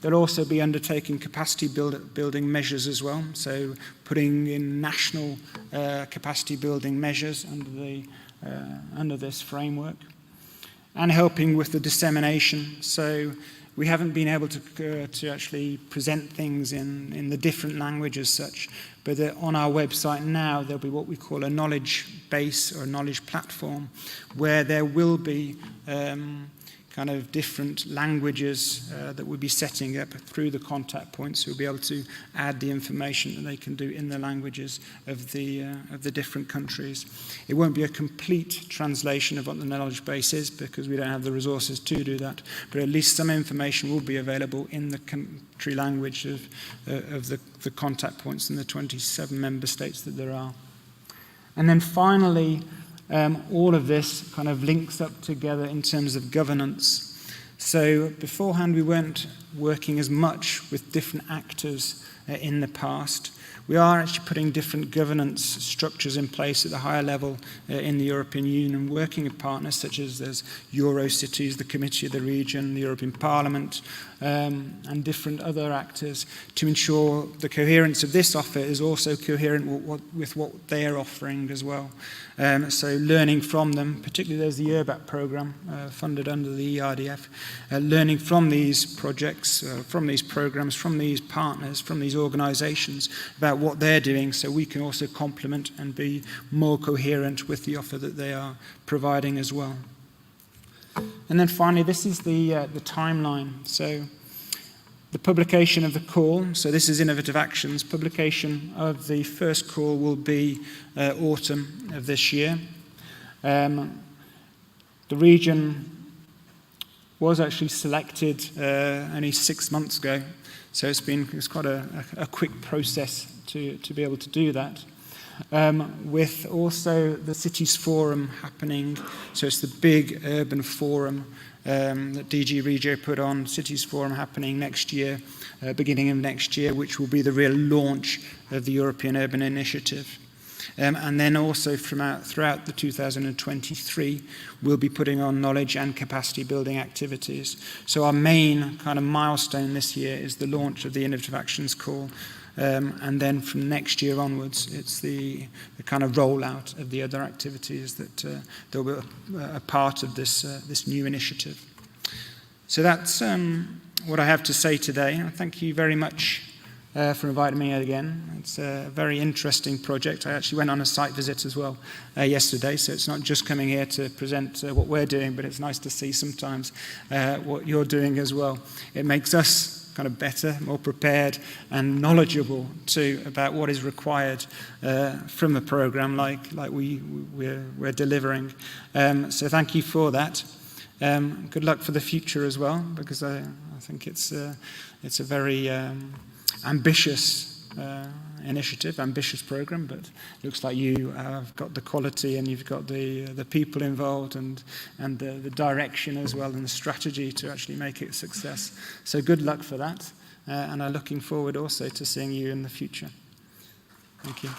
Speaker 4: They'll also be undertaking capacity building measures as well, so putting in national capacity building measures under this framework, and helping with the dissemination. So we haven't been able to actually present things in the different languages such, but on our website now there'll be what we call a knowledge base or a knowledge platform, where there will be kind of different languages that we'll be setting up through the contact points. We'll be able to add the information that they can do in the languages of the different countries. It won't be a complete translation of what the knowledge base is because we don't have the resources to do that, but at least some information will be available in the country language of the contact points in the 27 member states that there are. And then finally, all of this kind of links up together in terms of governance. So beforehand, we weren't working as much with different actors in the past. We are actually putting different governance structures in place at the higher level in the European Union, working with partners such as there's Eurocities, the Committee of the Region, the European Parliament, and different other actors to ensure the coherence of this offer is also coherent with what they are offering as well. So learning from them, particularly there's the ERDF programme funded under the ERDF, learning from these projects, from these programmes, from these partners, from these organisations about what they're doing so we can also complement and be more coherent with the offer that they are providing as well. And then finally, this is the timeline. So the publication of the call, so this is Innovative Actions, publication of the first call will be autumn of this year. The region was actually selected only 6 months ago, so it's quite a quick process to be able to do that. With also the Cities Forum happening, so it's the big urban forum that DG Regio put on, Cities Forum happening next year, beginning of next year, which will be the real launch of the European Urban Initiative. And then also throughout the 2023, we'll be putting on knowledge and capacity building activities. So our main kind of milestone this year is the launch of the Innovative Actions Call. And then from next year onwards, it's the kind of rollout of the other activities that will be a part of this new initiative. So that's what I have to say today. Thank you very much for inviting me again. It's a very interesting project. I actually went on a site visit as well yesterday, so it's not just coming here to present what we're doing, but it's nice to see sometimes what you're doing as well. It makes us kind of better, more prepared and knowledgeable too about what is required from a program like we're delivering. So thank you for that. Good luck for the future as well, because I think it's a very ambitious initiative, ambitious program, but it looks like you have got the quality and you've got the people involved and the direction as well and the strategy to actually make it a success. So good luck for that, and I'm looking forward also to seeing you in the future. Thank you.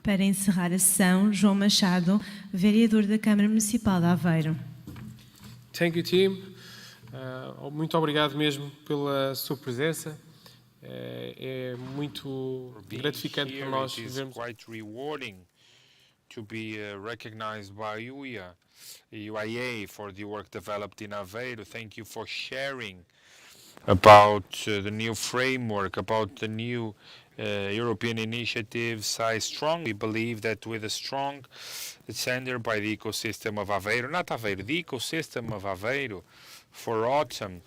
Speaker 2: Para encerrar a sessão, João Machado, vereador da Câmara Municipal de Aveiro.
Speaker 5: Thank you, team. Muito obrigado mesmo pela sua presença. É muito gratificante para nós vermos.
Speaker 1: Quite rewarding to be recognized by UIA for the work developed in Aveiro. Thank you for sharing about the new framework, about the new European initiatives. I strongly believe that with a strong center by the ecosystem of Aveiro, not Aveiro, the ecosystem of Aveiro for autumn,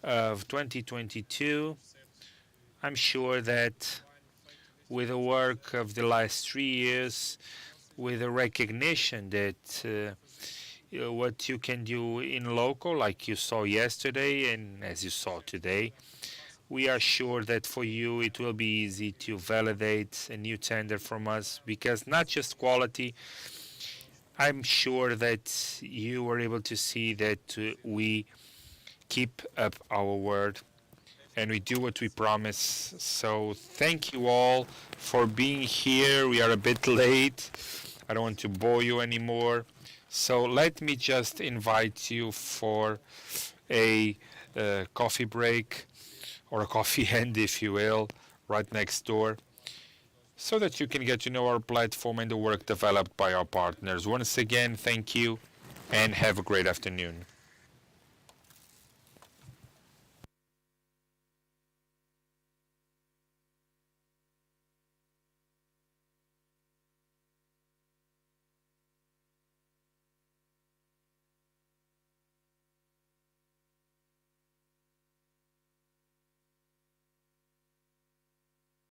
Speaker 1: of 2022. I'm sure that with the work of the last 3 years, with the recognition that what you can do in local, like you saw yesterday and as you saw today, we are sure that for you it will be easy to validate a new tender from us, because not just quality, I'm sure that you were able to see that we keep up our word and we do what we promise. So thank you all for being here. We are a bit late. I don't want to bore you anymore. So let me just invite you for a coffee break, or a coffee end, if you will, right next door, so that you can get to know our platform and the work developed by our partners. Once again, thank you and have a great afternoon.